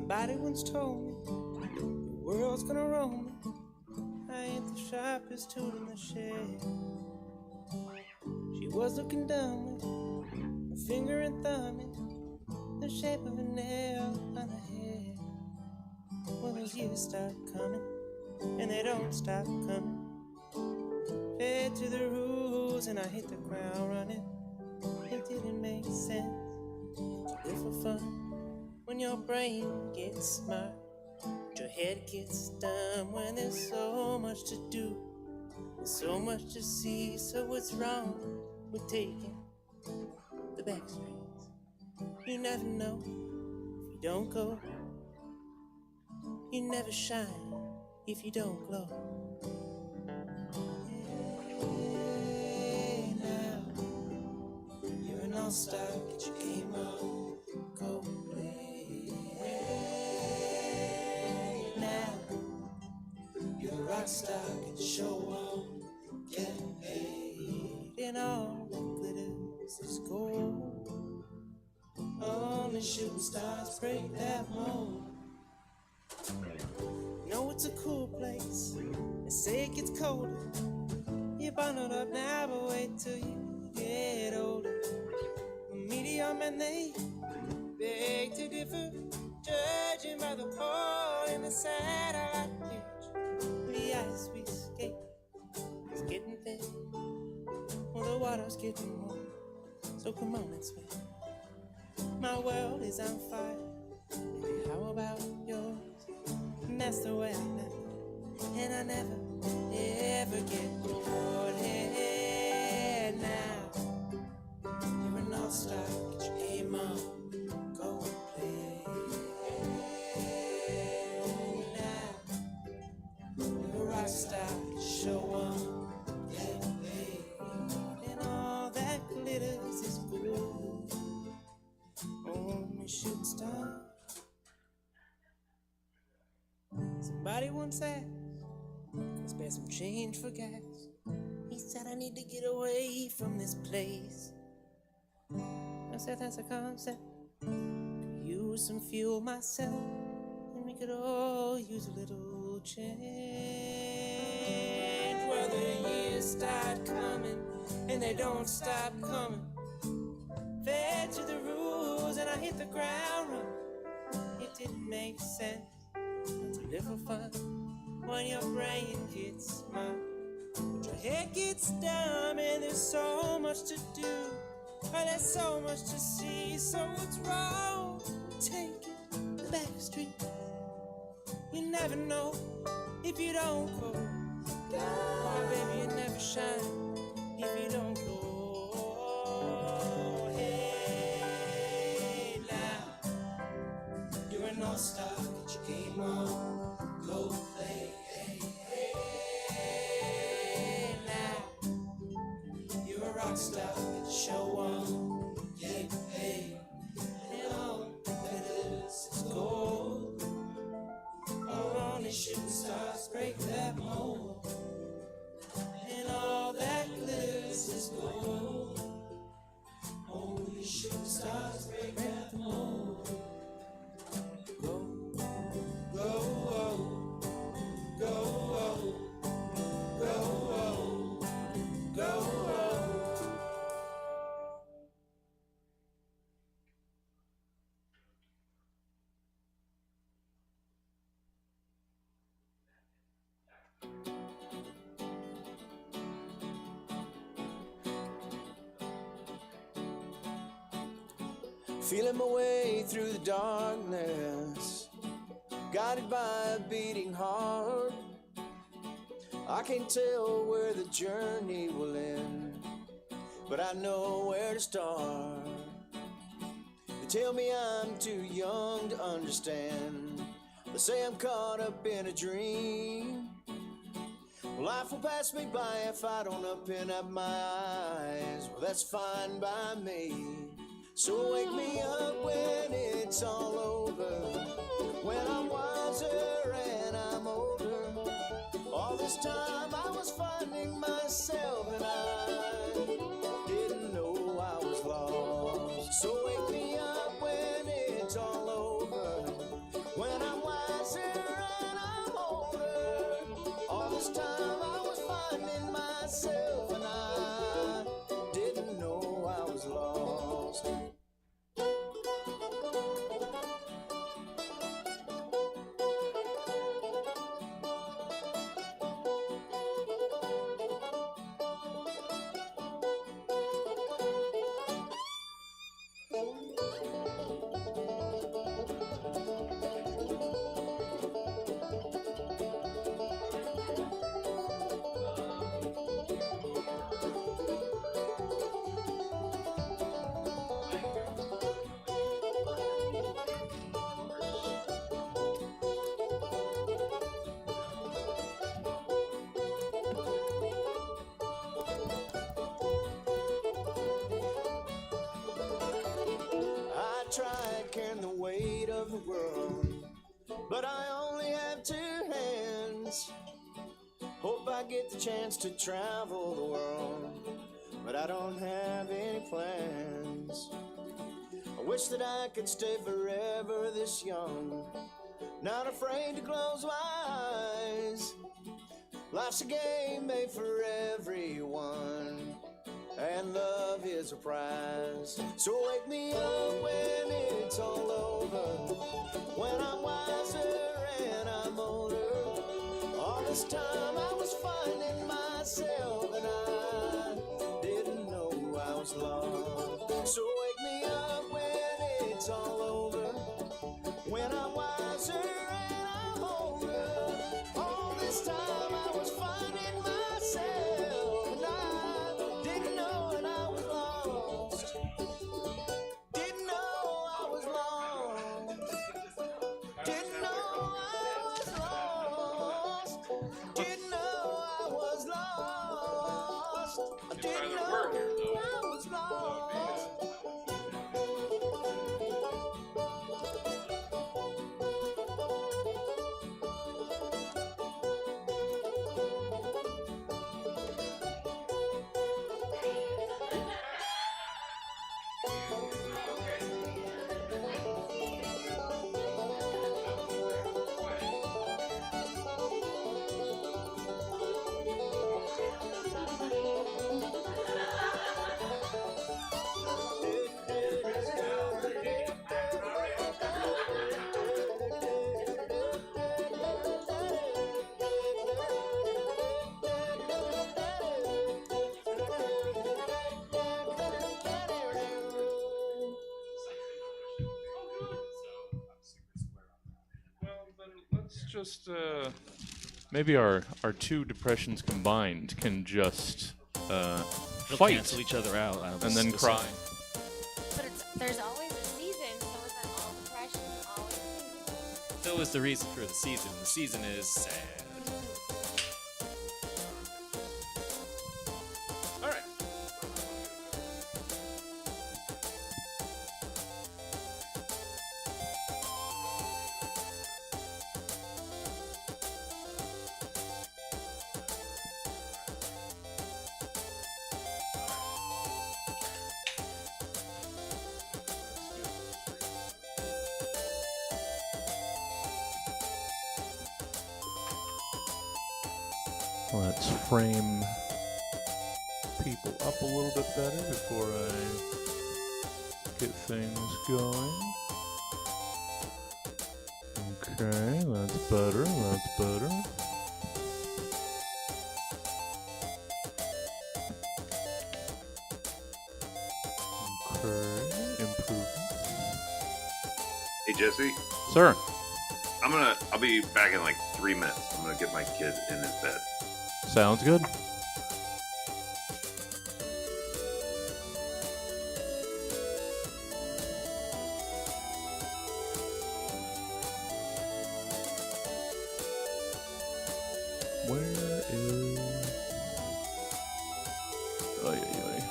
Somebody once told me the world's gonna roll me. I ain't the sharpest tool in the shed. She was looking down with her finger and thumb in the shape of a nail on her head. Well, those years start coming, and they don't stop coming. Fed to the rules, and I hit the ground running. It didn't make sense to live for fun when your brain gets smart, but your head gets dumb when there's so much to do, there's so much to see. So what's wrong with taking the back streets? You never know if you don't go. You never shine if you don't glow. Hey, now you're an all-star, get your game on, go play. Hey, now you're a rock star, get your show on, get paid. And all that glitters is gold. Only shooting stars break that mold. You know it's a cool place. They say it gets colder. You're bundled up now, but wait till you get older. Media men, they beg to differ, judging by the hole in the satellite dish. The ice we skate is getting thin. Well, the water's getting warm, so come on and swim. My world is on fire, baby, how about yours? And that's the way I live, and I never, ever get bored. Hey, now you're an all-star, get your game on, go and play. Hey, now you're a rock star, get your show on, get paid. And all that glitters is gold. Only shooting stars. Somebody once asked, spare some change for gas. He said, I need to get away from this place. I said, that's a concept. Could use some fuel myself, and we could all use a little change. Well, the years start coming, and they don't stop coming. Fed to the rules, and I hit the ground running. It didn't make sense to live for fun when your brain gets smart, but your head gets dumb, and there's so much to do, and there's so much to see. So what's wrong with taking the back street? You never know if you don't go. Oh, baby, you never shine if you don't go. Hey, now you're an all-star, get your game on, go play. Hey, hey, now you're a rock star, get your show on, get paid. And all that is gold. Only shooting stars break that mold. And all that glitters is gold. Only shooting stars break that mold. Go, go, oh, go, oh, go, oh, go, oh. Feeling my way through the darkness, guided by a beating heart. I can't tell where the journey will end, but I know where to start. They tell me I'm too young to understand. They say I'm caught up in a dream. Well, life will pass me by if I don't open up my eyes. Well, that's fine by me. So wake me up when it's all over, when I'm wiser and I'm older. All this time I was finding myself and I didn't know I was lost. So wake me up when it's all over, when and the weight of the world, but I only have 2 hands. Hope I get the chance to travel the world, but I don't have any plans. I wish that I could stay forever this young, not afraid to close my eyes. Life's a game made for everyone, and love is a prize. So wake me up when it's all over, when I'm wiser and I'm older. All this time I was finding myself, and I didn't know I was lost. So wake me up when it's all over, when I'm wiser and I'm older. All this time I was finding myself, and I didn't know that I was lost. Didn't know I was lost. Didn't know I was lost. Didn't know I was lost. I didn't know I was lost. Just maybe our 2 depressions combined can just fight, cancel each other out, and then cry. But there's always a season, so is that all depression always season? So is the reason for the season. The season is sad. All right. Let's frame people up a little bit better before I get things going. Okay, that's better, that's better. Okay, improvement. Hey Jesse, Sir. I'll be back in like 3 minutes. I'm gonna get my kid in his bed. Sounds good. Where is... Ay, ay, ay.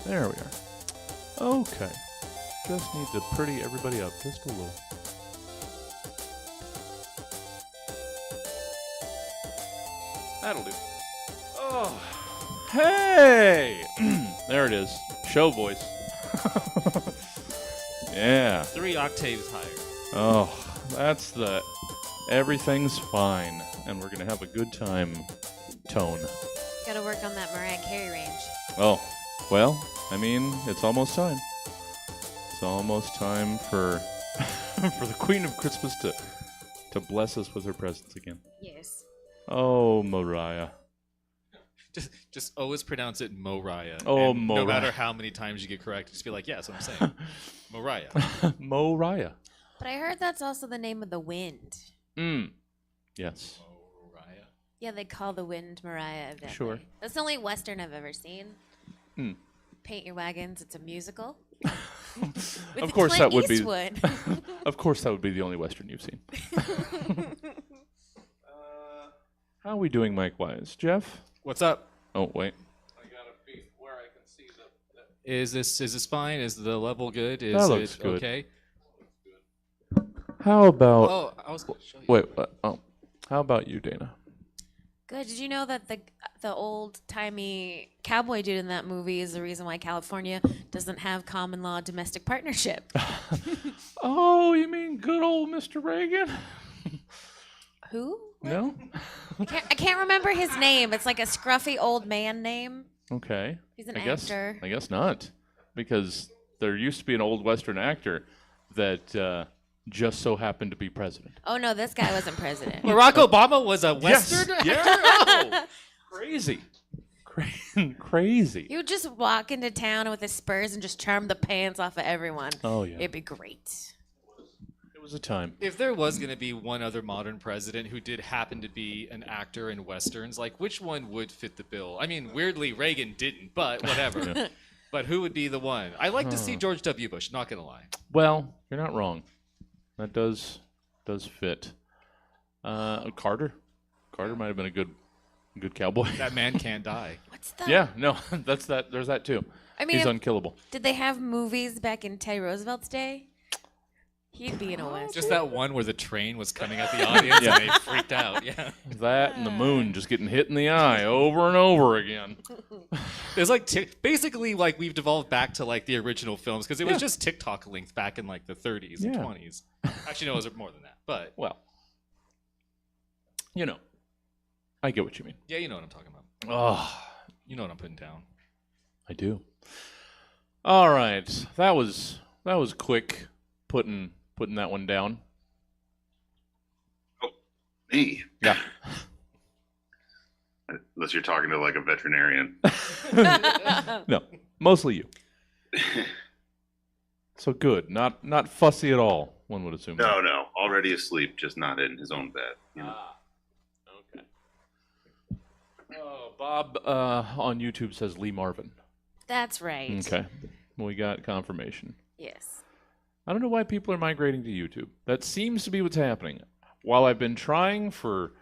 There we are. Okay. Just need to pretty everybody up just a little. That'll do. Oh, hey! There it is. Show voice. Yeah. 3 octaves higher. Oh, that's the everything's fine, and we're gonna have a good time tone. Gotta work on that Mariah Carey range. Oh, well, I mean, it's almost time. It's almost time for for the Queen of Christmas to bless us with her presence again. Yes. Oh, Mariah. Just always pronounce it Moriah. Oh, and no Moriah. matter how many times you get correct, just be like, yes, I'm saying Moriah. Moriah. But I heard that's also the name of the wind. Yes. Moriah. Yeah, they call the wind Mariah, evidently. Sure. That's the only Western I've ever seen. Paint Your Wagons, it's a musical. Of course that would Eastwood. be Of course that would be the only Western you've seen. How are we doing mic-wise? Jeff? What's up? Oh wait. Is this fine? Is the level good? Is That looks it good. okay? How about? Oh, I was gonna show you. Wait. How about you, Dana? Good. Did you know that the old timey cowboy dude in that movie is the reason why California doesn't have common law domestic partnership? Oh, you mean good old Mr. Reagan? Who? No. I can't remember his name. It's like a scruffy old man name. Okay. He's an I guess, actor. I guess not, because there used to be an old Western actor that just so happened to be president. Oh no, this guy wasn't president. Barack Obama was a Western. Yes. Oh. Crazy. Crazy. He would just walk into town with his spurs and just charm the pants off of everyone. Oh yeah. It'd be great. It was a time. If there was going to be one other modern president who did happen to be an actor in westerns, like which one would fit the bill? I mean, weirdly, Reagan didn't, but whatever. Yeah. But who would be the one? I like to see George W. Bush. Not gonna lie. Well, you're not wrong. That does fit. Carter. Carter might have been a good cowboy. That man can't die. What's the? Yeah. No. That's that. There's that too. I mean, He's unkillable. did they have movies back in Teddy Roosevelt's day? He'd be in a Western. Just that one where the train was coming at the audience Yeah. and they freaked out. Yeah. That and the moon just getting hit in the eye over and over again. There's like basically like we've devolved back to like the original films because it was just TikTok length back in like the 30s and Yeah. 20s. Actually, no, it was more than that. But Well, you know, I get what you mean. yeah, you know what I'm talking about. Oh, You know what I'm putting down. I do. All right, that was quick putting that one down. Me. Yeah. Unless you're talking to like a veterinarian. No, mostly you. So good, not fussy at all. One would assume. No. Already asleep, just not in his own bed. You know? Okay. Oh, Bob on YouTube says Lee Marvin. That's right. Okay, we got confirmation. Yes. I don't know why people are migrating to YouTube. That seems to be what's happening. While I've been trying for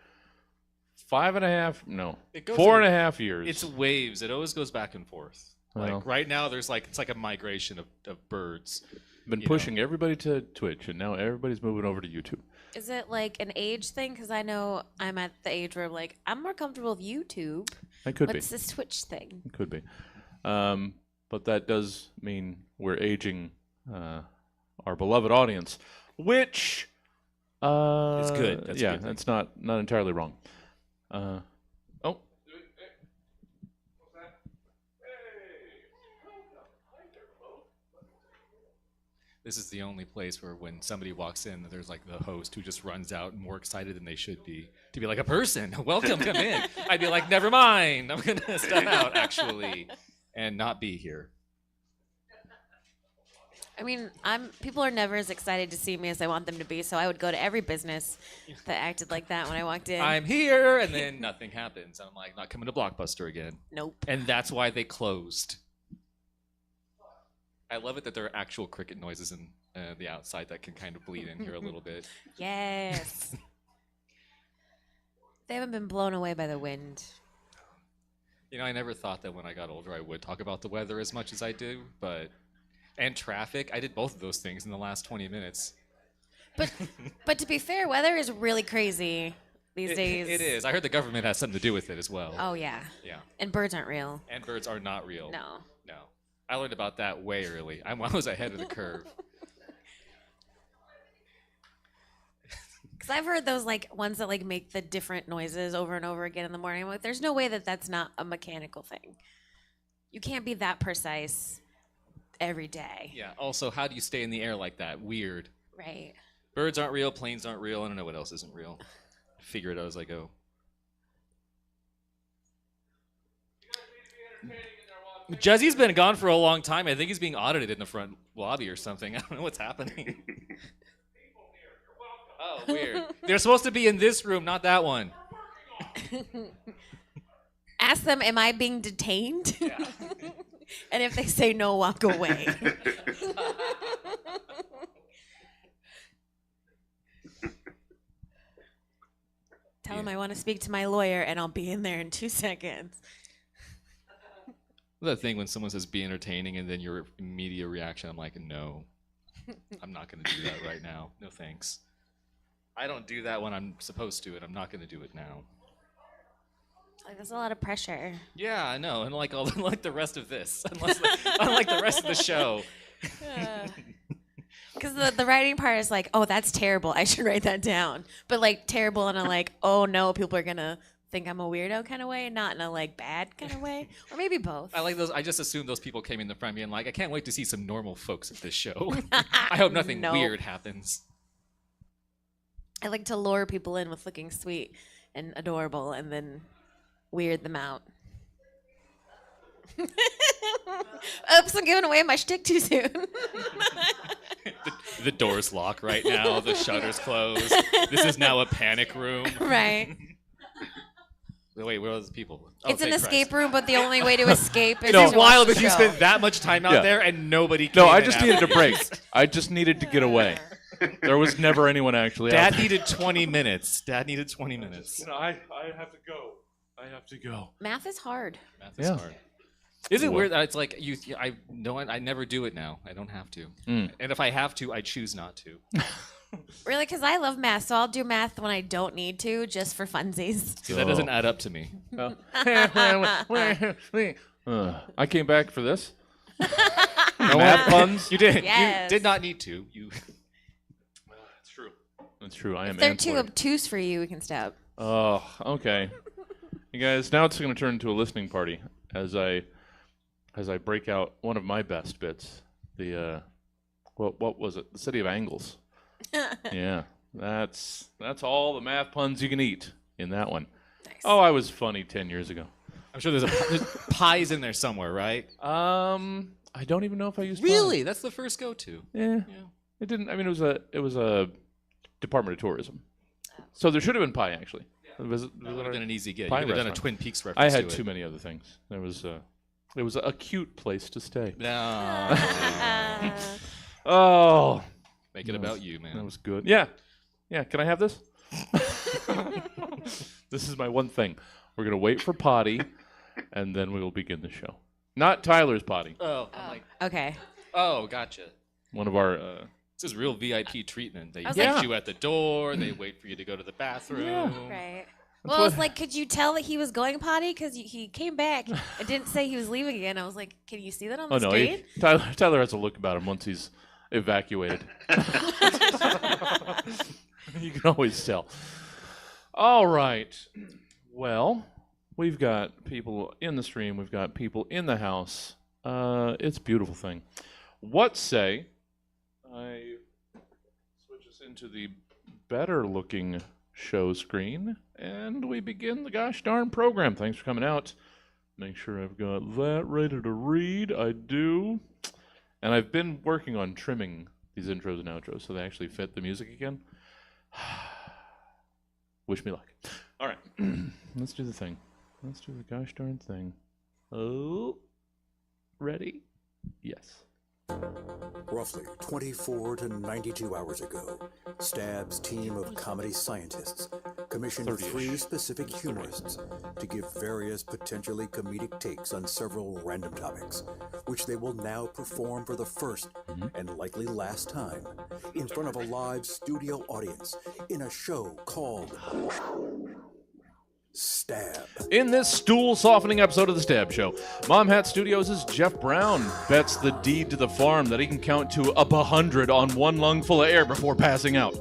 4.5 years. It's waves. It always goes back and forth. Like Well. right now, it's like a migration of birds. been you pushing everybody to Twitch, and now everybody's moving over to YouTube. Is it like an age thing? Because I know I'm at the age where I'm like, I'm more comfortable with YouTube. It could What's be. this Twitch thing? It could be. But that does mean we're aging our beloved audience, which It's good. That's a yeah, good thing. that's not entirely wrong. Oh. This is the only place where when somebody walks in, there's like the host who just runs out more excited than they should be to be like a person. Welcome, come in. I'd be like, never mind. I'm gonna step out actually, and not be here. I mean, people are never as excited to see me as I want them to be, so I would go to every business that acted like that when I walked in. I'm here, and then nothing happens. I'm like, not coming to Blockbuster again. Nope. And that's why they closed. I love it that there are actual cricket noises in the outside that can kind of bleed in here a little bit. Yes. They haven't been blown away by the wind. You know, I never thought that when I got older I would talk about the weather as much as I do, and traffic. I did both of those things in the last 20 minutes. But to be fair, weather is really crazy these days. It is. I heard the government has something to do with it as well. Oh, yeah. Yeah. And birds aren't real. And birds are not real. No. No. I learned about that way early. I was ahead of the curve. Because I've heard those like ones that like make the different noises over and over again in the morning. I'm like, there's no way that that's not a mechanical thing. You can't be that precise every day. Yeah. Also, how do you stay in the air like that? Weird. Right. Birds aren't real. Planes aren't real. I don't know what else isn't real. Figure it out as I go. Jezzy's been gone for a long time. I think he's being audited in the front lobby or something. I don't know what's happening. Oh, weird. They're supposed to be in this room, not that one. Ask them, am I being detained? Yeah. And if they say no, walk away. Tell them I want to speak to my lawyer and I'll be in there in 2 seconds. That thing when someone says be entertaining and then your immediate reaction, I'm like, no, I'm not going to do that right now. No thanks. I don't do that when I'm supposed to, and I'm not going to do it now. Like, that's a lot of pressure. Yeah, I know. And like the rest of this, unlike the rest of the show. Because the writing part is like, oh, that's terrible. I should write that down. But like terrible in a like, oh no, people are gonna think I'm a weirdo kind of way, not in a like bad kind of way, or maybe both. I like those. I just assume those people came in the front being like, I can't wait to see some normal folks at this show. I hope nothing weird happens. I like to lure people in with looking sweet and adorable, and then weird them out. Oops, I'm giving away my shtick too soon. The doors lock right now. The shutters close. This is now a panic room. Right. Wait, where are those people? Oh, It's an thank escape Christ. room, but the only way to escape is It's to wild watch that the you show. spent that much time out there and nobody came No, I in just after needed a you. break. I just needed to get away. There was never anyone actually out Dad there. needed 20 minutes. Dad needed 20 minutes. I have to go. I have to go. Math is hard. Math is Yeah. hard. Is it Well- weird that it's like I never do it now. I don't have to. Mm. And if I have to, I choose not to. Really, because I love math, so I'll do math when I don't need to, just for funsies. See, that doesn't add up to me. I came back for this. Math puns. You did. Yes. You did not need to. You. That's true. That's true. I am If they're too ancillary. obtuse for you, we can stop. Oh, okay. You guys, now it's going to turn into a listening party as I break out one of my best bits. The what was it? The City of Angles. Yeah, that's all the math puns you can eat in that one. Nice. Oh, I was funny 10 years ago. I'm sure there's pies in there somewhere, right? I don't even know if I used pie. Really? That's the first go-to. Yeah. It didn't. I mean, it was a Department of Tourism, so there should have been pie actually. That would have been an easy get. You Pie could have done a restaurant. Twin Peaks I reference had to too it. many other things. It was a cute place to stay. No. Oh, Make it about you, man. that was good. Yeah. Can I have this? This is my one thing. We're gonna wait for potty, and then we will begin the show. Not Tyler's potty. Oh, I'm like, Okay. oh, gotcha. One of our. This is real VIP treatment. They I was meet like- you at the door. They wait for you to go to the bathroom. Right. Well, I was like, could you tell that he was going potty? Because he came back and didn't say he was leaving again. I was like, can you see that on the Oh no, screen? Tyler has a look about him once he's evacuated. You can always tell. All right. Well, we've got people in the stream. We've got people in the house. It's a beautiful thing. What say I switch us into the better looking show screen and we begin the gosh darn program. Thanks for coming out. Make sure I've got that ready to read. I do. And I've been working on trimming these intros and outros so they actually fit the music again. Wish me luck. All right. Let's do the thing. Let's do the gosh darn thing. Oh. Ready? Yes. Roughly 24 to 92 hours ago, Stab's team of comedy scientists commissioned 30-ish. 3 specific humorists to give various potentially comedic takes on several random topics, which they will now perform for the first and likely last time in front of a live studio audience in a show called Stab. In this stool-softening episode of The Stab Show, Mom Hat Studios' Jeff Brown bets the deed to the farm that he can count to up 100 on one lung full of air before passing out.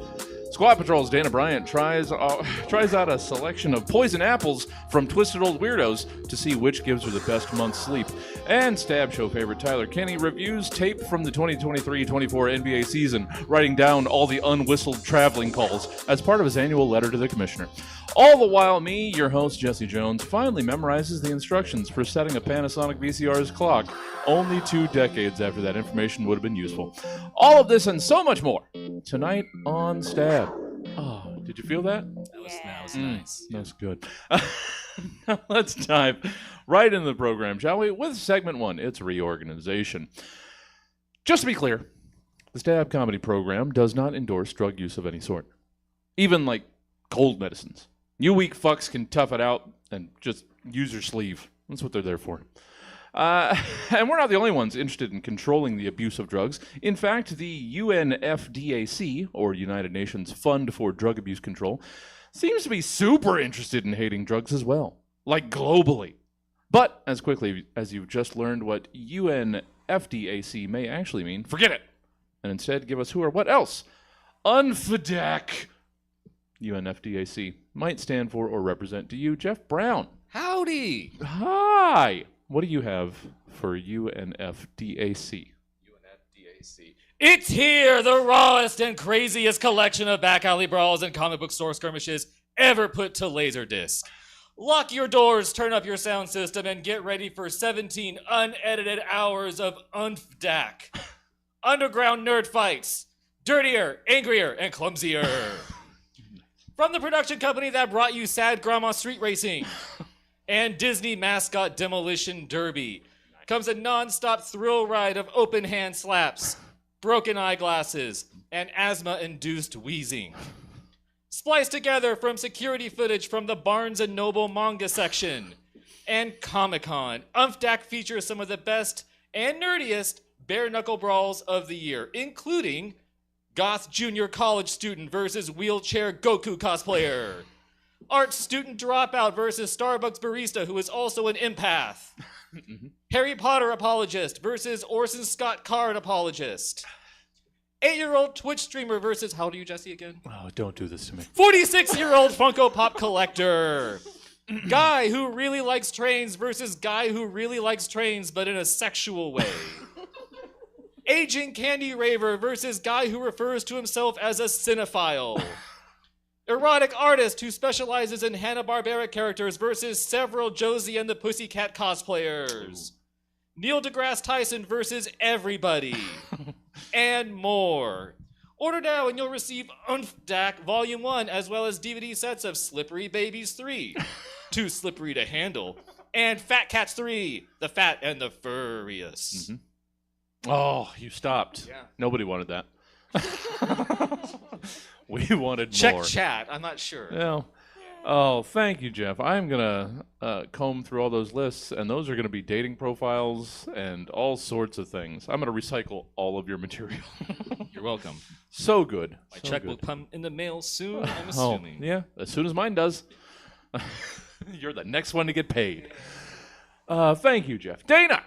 Squad Patrol's Dayna Bryant tries out a selection of poison apples from Twisted Old Weirdos to see which gives her the best month's sleep. And Stab Show favorite Tyler Kinney reviews tape from the 2023-24 NBA season, writing down all the unwhistled traveling calls as part of his annual letter to the commissioner. All the while, me, your host, Jesse Jones, finally memorizes the instructions for setting a Panasonic VCR's clock only 2 decades after that information would have been useful. All of this and so much more tonight on Stab. Oh, did you feel that? That was nice. That's good. Now let's dive right into the program, shall we? With segment 1, it's reorganization. Just to be clear, the Stab Comedy program does not endorse drug use of any sort. Even like cold medicines. You weak fucks can tough it out and just use your sleeve. That's what they're there for. And we're not the only ones interested in controlling the abuse of drugs. In fact, the UNFDAC, or United Nations Fund for Drug Abuse Control, seems to be super interested in hating drugs as well, like globally. But as quickly as you've just learned what UNFDAC may actually mean, forget it, and instead give us who or what else. UNFDAC. UNFDAC might stand for or represent to you, Jeff Brown. Howdy. Hi. What do you have for UNFDAC? UNFDAC. It's here, the rawest and craziest collection of back alley brawls and comic book store skirmishes ever put to Laserdisc. Lock your doors, turn up your sound system, and get ready for 17 unedited hours of UNFDAC. Underground nerd fights. Dirtier, angrier, and clumsier. From the production company that brought you Sad Grandma Street Racing and Disney Mascot Demolition Derby comes a non-stop thrill ride of open hand slaps, broken eyeglasses, and asthma-induced wheezing. Spliced together from security footage from the Barnes & Noble manga section and Comic-Con, UNFDAC features some of the best and nerdiest bare-knuckle brawls of the year, including Goth Junior College Student versus Wheelchair Goku Cosplayer, Art Student Dropout versus Starbucks Barista who is also an empath, Harry Potter Apologist versus Orson Scott Card Apologist, 8-year-old Twitch streamer versus, how old are you, Jesse, again? Oh, don't do this to me. 46-year-old Funko Pop collector, guy who really likes trains versus guy who really likes trains but in a sexual way. Aging candy raver versus guy who refers to himself as a cinephile. Erotic artist who specializes in Hanna-Barbera characters versus several Josie and the Pussycat cosplayers. Neil deGrasse Tyson versus everybody. And more. Order now and you'll receive UNFDAC Volume 1 as well as DVD sets of Slippery Babies 3, Too Slippery to Handle, and Fat Cats 3, The Fat and the Furious. Mm-hmm. Oh, you stopped. Yeah. Nobody wanted that. We wanted Check more. chat. I'm not sure. Well, oh, thank you, Jeff. I'm going to comb through all those lists, and those are going to be dating profiles and all sorts of things. I'm going to recycle all of your material. You're welcome. So good. My so check good. will come in the mail soon, I'm Oh, assuming. yeah, as soon as mine does. You're the next one to get paid. Thank you, Jeff. Dayna!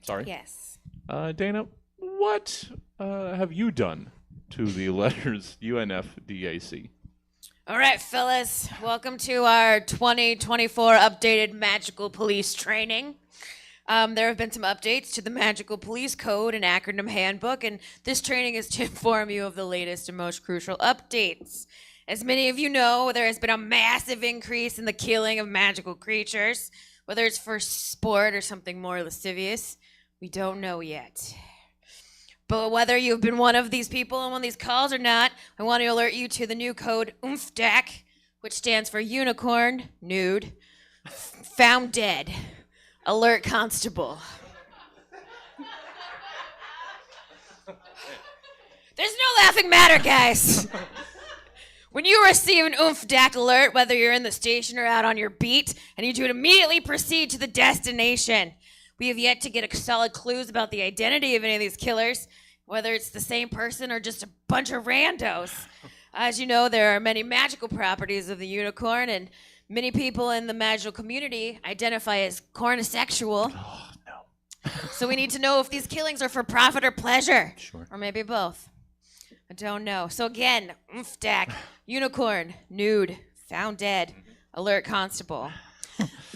Sorry. Yes. Dayna, what have you done to the letters UNFDAC? All right, fellas, welcome to our 2024 updated Magical Police training. There have been some updates to the Magical Police Code and Acronym Handbook, and this training is to inform you of the latest and most crucial updates. As many of you know, there has been a massive increase in the killing of magical creatures, whether it's for sport or something more lascivious. We don't know yet. But whether you've been one of these people on one of these calls or not, I want to alert you to the new code UNFDAC, which stands for Unicorn, Nude, Found Dead, Alert Constable. There's no laughing matter, guys. When you receive an UNFDAC alert, whether you're in the station or out on your beat, I need you to immediately proceed to the destination. We have yet to get solid clues about the identity of any of these killers, whether it's the same person or just a bunch of randos. As you know, there are many magical properties of the unicorn, and many people in the magical community identify as cornisexual. Oh, no. So we need to know if these killings are for profit or pleasure. Sure. Or maybe both. I don't know. So again, UNFDAC, Unicorn, Nude, Found Dead, Alert Constable.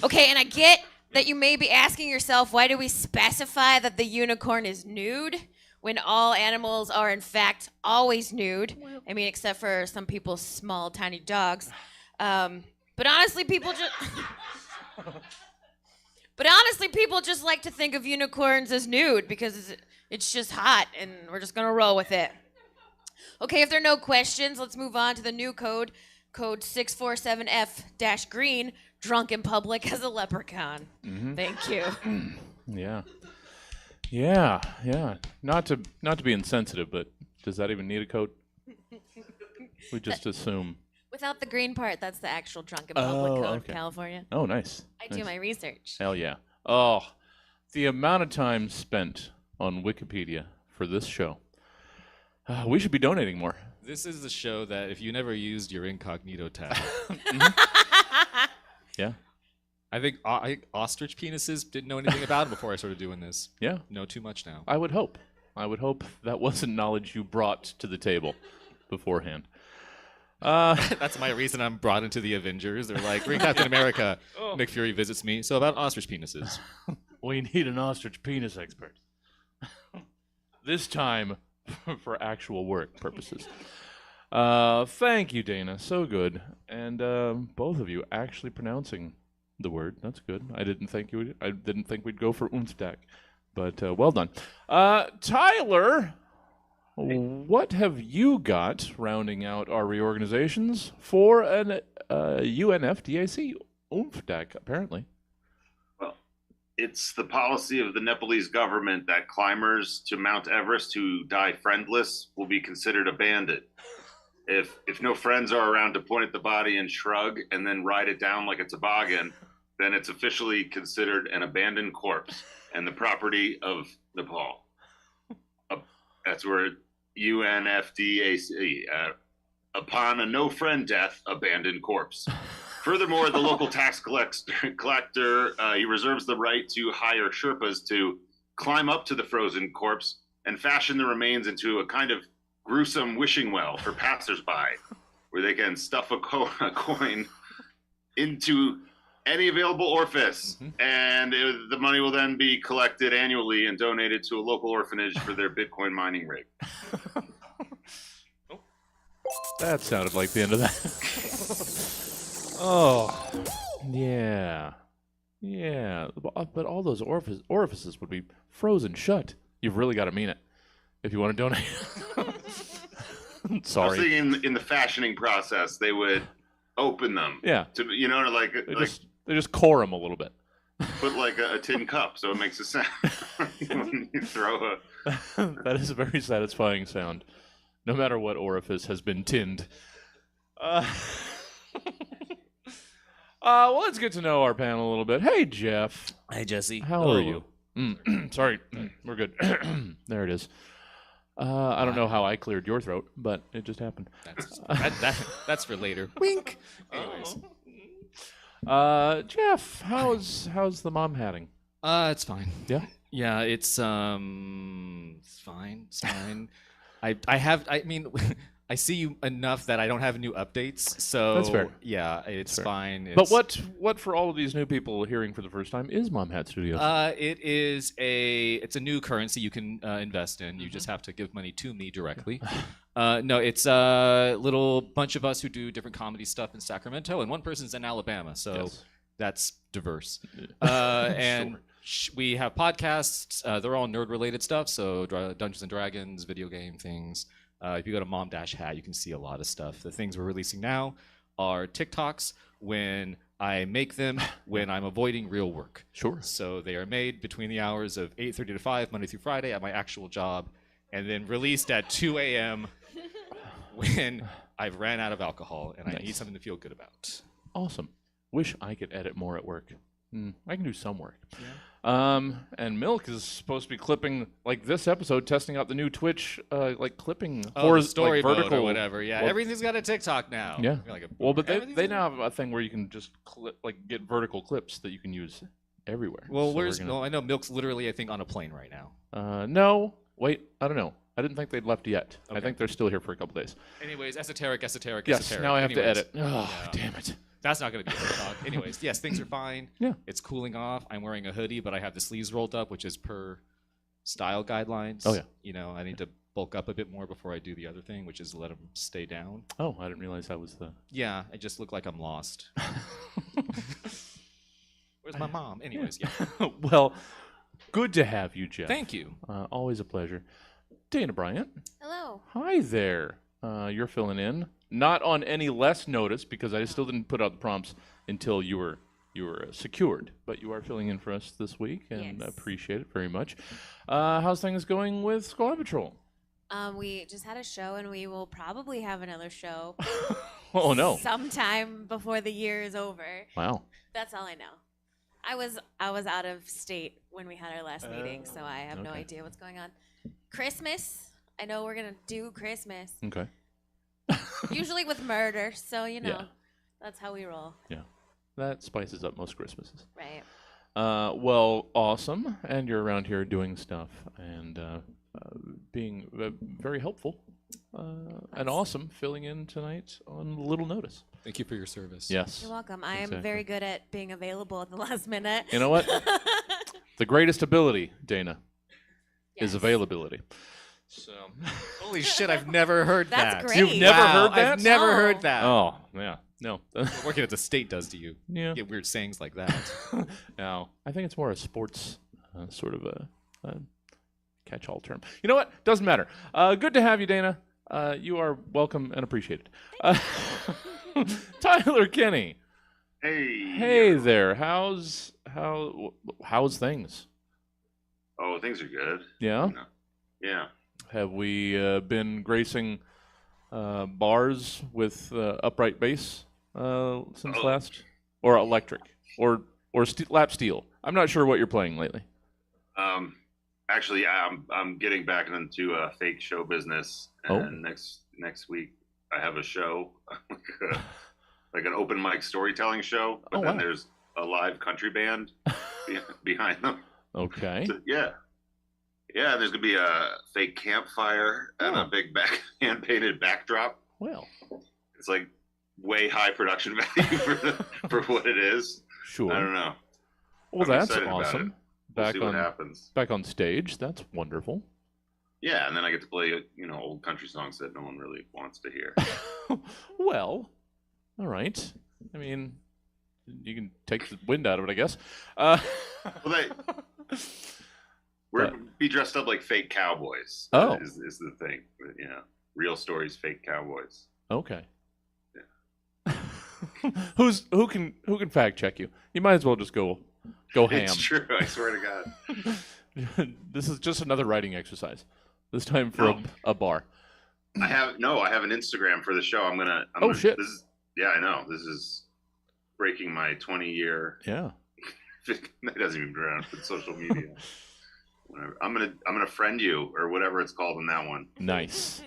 Okay, and I get that you may be asking yourself, why do we specify that the unicorn is nude when all animals are in fact always nude? I mean, except for some people's small, tiny dogs. But honestly, people just like to think of unicorns as nude because it's just hot, and we're just gonna roll with it. Okay, if there are no questions, let's move on to the new code, code 647F-green, drunk in public as a leprechaun. Mm-hmm. Thank you. Yeah. Not to be insensitive, but does that even need a code? We just assume. Without the green part, that's the actual drunk in public code okay. of California. Oh, nice. I do my research. Hell yeah. Oh, the amount of time spent on Wikipedia for this show, we should be donating more. This is the show that if you never used your incognito tab, Yeah. I think ostrich penises didn't know anything about them before I started doing this. Yeah. Know too much now. I would hope. That wasn't knowledge you brought to the table beforehand. That's my reason I'm brought into the Avengers. They're like, bring Captain America. Nick Fury visits me. So about ostrich penises. We need an ostrich penis expert. This time for actual work purposes. Thank you, Dayna. So good. And both of you actually pronouncing the word. That's good. I didn't think we'd go for UNFDAC, but well done. Tyler, what have you got rounding out our reorganizations for an UNFDAC UNFDAC, apparently? Well, it's the policy of the Nepalese government that climbers to Mount Everest who die friendless will be considered abandoned. If no friends are around to point at the body and shrug and then ride it down like a toboggan, then it's officially considered an abandoned corpse and the property of Nepal. That's where UNFDAC, upon a no-friend death, abandoned corpse. Furthermore, the local tax collector, he reserves the right to hire Sherpas to climb up to the frozen corpse and fashion the remains into a kind of gruesome wishing well for passersby, where they can stuff a coin into any available orifice, and the money will then be collected annually and donated to a local orphanage for their Bitcoin mining rig. That sounded like the end of that. Oh, yeah. But all those orifices would be frozen shut. You've really got to mean it if you want to donate. Sorry. I was thinking in the fashioning process, they would open them. Yeah. To They just core them a little bit. Put like a tin cup so it makes a sound when you throw That is a very satisfying sound, no matter what orifice has been tinned. Well, let's get to know our panel a little bit. Hey, Jeff. Hi, Jesse. How are you? Sorry, we're good. There it is. I don't know how I cleared your throat, but it just happened. That's for later. Wink. Anyways. Jeff, how's the mom hatting? It's fine. Yeah? Yeah, it's fine. It's fine. I mean, I see you enough that I don't have new updates, so That's fair. Yeah, it's fine. But what for all of these new people hearing for the first time is Mom Hat Studios? It's a new currency you can invest in. You just have to give money to me directly. No, it's a little bunch of us who do different comedy stuff in Sacramento, and one person's in Alabama, so that's diverse. And we have podcasts. They're all nerd-related stuff, so Dungeons and Dragons, video game things. If you go to Mom-Hat, you can see a lot of stuff. The things we're releasing now are TikToks when I make them when I'm avoiding real work. Sure. So they are made between the hours of 8:30 to 5, Monday through Friday at my actual job, and then released at 2 a.m. when I've ran out of alcohol and I need something to feel good about. Awesome. Wish I could edit more at work. I can do some work. Yeah. And Milk is supposed to be clipping, like this episode, testing out the new Twitch, like clipping story like vertical mode or whatever. Yeah, well, everything's got a TikTok now. Yeah. But everything's they now have a thing where you can just get vertical clips that you can use everywhere. Well, So I know Milk's literally, I think, on a plane right now. No, wait, I don't know. I didn't think they'd left yet. Okay. I think they're still here for a couple days. Anyways, esoteric. Yes, now I have to edit. Oh, damn it. That's not going to be a TikTok. Anyways, yes, things are fine. Yeah. It's cooling off. I'm wearing a hoodie, but I have the sleeves rolled up, which is per style guidelines. Oh, yeah. You know, I need to bulk up a bit more before I do the other thing, which is let them stay down. Oh, I didn't realize that was the... Yeah, I just look like I'm lost. Where's my mom? Anyways, yeah. Well, good to have you, Jeff. Thank you. Always a pleasure. Dayna Bryant. Hello. Hi there. You're filling in. Not on any less notice because I still didn't put out the prompts until you were secured. But you are filling in for us this week, and I appreciate it very much. How's things going with Squad Patrol? We just had a show, and we will probably have another show. Oh no! Sometime before the year is over. Wow. That's all I know. I was out of state when we had our last meeting, so I have no okay. idea what's going on. Christmas. I know we're gonna do Christmas. Okay. Usually with murder, so Yeah. that's how we roll. Yeah. That spices up most Christmases. Right. Well, awesome. And you're around here doing stuff and being very helpful and awesome, filling in tonight on little notice. Thank you for your service. Yes. You're welcome. I am Exactly. very good at being available at the last minute. You know what? The greatest ability, Dayna, is Yes. availability. So. Holy shit, I've never heard That's that. great. You've never Wow, heard that? I've never No. heard that. Oh, yeah. No. Working at the state does to you. Yeah. You get weird sayings like that. No. I think it's more a sports sort of a catch-all term. You know what? Doesn't matter. Good to have you, Dayna. You are welcome and appreciated. Tyler Kinney. Hey there. How's things? Oh, things are good. Yeah. Yeah. Have we been gracing bars with upright bass since last, or electric, or lap steel? I'm not sure what you're playing lately. Actually, I'm getting back into fake show business, and next week I have a show, like an open mic storytelling show. But then there's a live country band behind them. Okay. So, yeah. There's gonna be a fake campfire and a big hand painted backdrop. Well, it's like way high production value for what it is. Sure. I don't know. Well, I'm that's excited about it. awesome. We'll see what happens. Back on stage. That's wonderful. Yeah, and then I get to play, old country songs that no one really wants to hear. Well, all right. I mean, you can take the wind out of it, I guess. We're be dressed up like fake cowboys. Oh, is the thing. Real stories, fake cowboys. Okay. Yeah. Who can fact check you? You might as well just go ham. It's true. I swear to God. This is just another writing exercise. This time for a bar. I have an Instagram for the show. Shit. I know. This is breaking my 20-year. Yeah. That doesn't even count with social media. Whatever. I'm gonna friend you or whatever it's called in that one. Nice.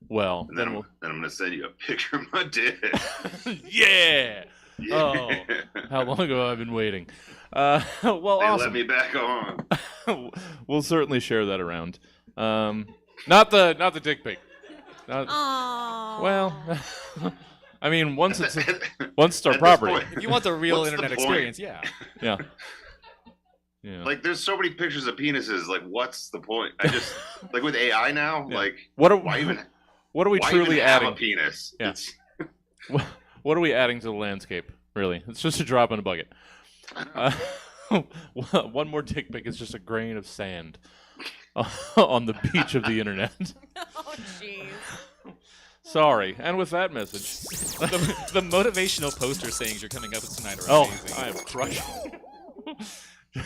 Well, and then I'm gonna send you a picture of my dick. Yeah. Yeah. Oh, how long have I been waiting? Well, they awesome. let me back on. We'll certainly share that around. Not the dick pic. Well, I mean, once it's our property. If you want the real internet experience, yeah. Yeah. Yeah. Like, there's so many pictures of penises. Like, what's the point? I just like with AI now. Yeah. Like, what are we truly adding? Have a penis? Yeah. What are we adding to the landscape? Really, it's just a drop in a bucket. One more dick pic is just a grain of sand on the beach of the internet. Oh, jeez. Sorry. And with that message, the motivational poster sayings you're coming up with tonight are amazing. I am crushed.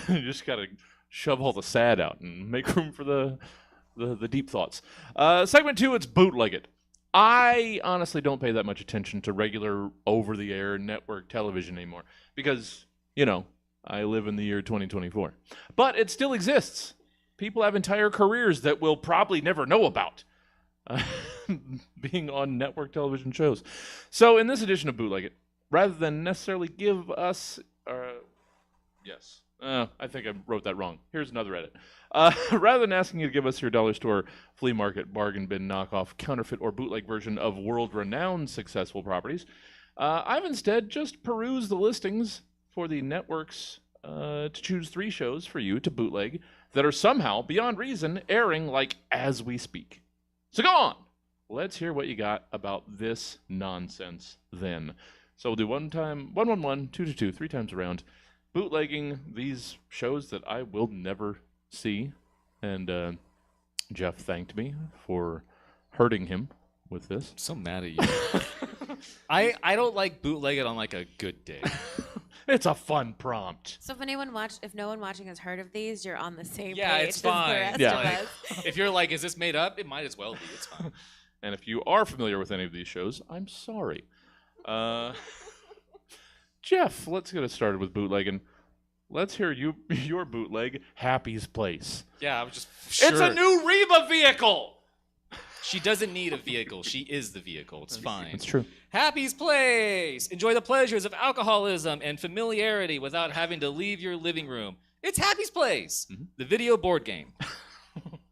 You just gotta shove all the sad out and make room for the deep thoughts. Segment 2, it's Bootleg It. I honestly don't pay that much attention to regular over-the-air network television anymore because, I live in the year 2024. But it still exists. People have entire careers that we'll probably never know about being on network television shows. So in this edition of Bootleg It, rather than necessarily give us... I think I wrote that wrong. Here's another edit. Rather than asking you to give us your dollar store, flea market, bargain bin, knockoff, counterfeit, or bootleg version of world-renowned successful properties, I've instead just perused the listings for the networks to choose 3 shows for you to bootleg that are somehow, beyond reason, airing like as we speak. So go on. Let's hear what you got about this nonsense then. So we'll do 1 time, 111, 222, 3 times around, bootlegging these shows that I will never see. And Jeff thanked me for hurting him with this. I'm so mad at you. I don't like bootleg it on like a good day. It's a fun prompt. So if no one watching has heard of these, you're on the same yeah, page it's as fine. the rest Yeah. of us. If you're like, is this made up? It might as well be. It's fine. And if you are familiar with any of these shows, I'm sorry. Jeff, let's get us started with bootlegging. let's hear your bootleg, Happy's Place. Yeah, I was just sure. It's a new Reba vehicle! She doesn't need a vehicle. She is the vehicle. It's fine. It's true. Happy's Place. Enjoy the pleasures of alcoholism and familiarity without having to leave your living room. It's Happy's Place, the video board game.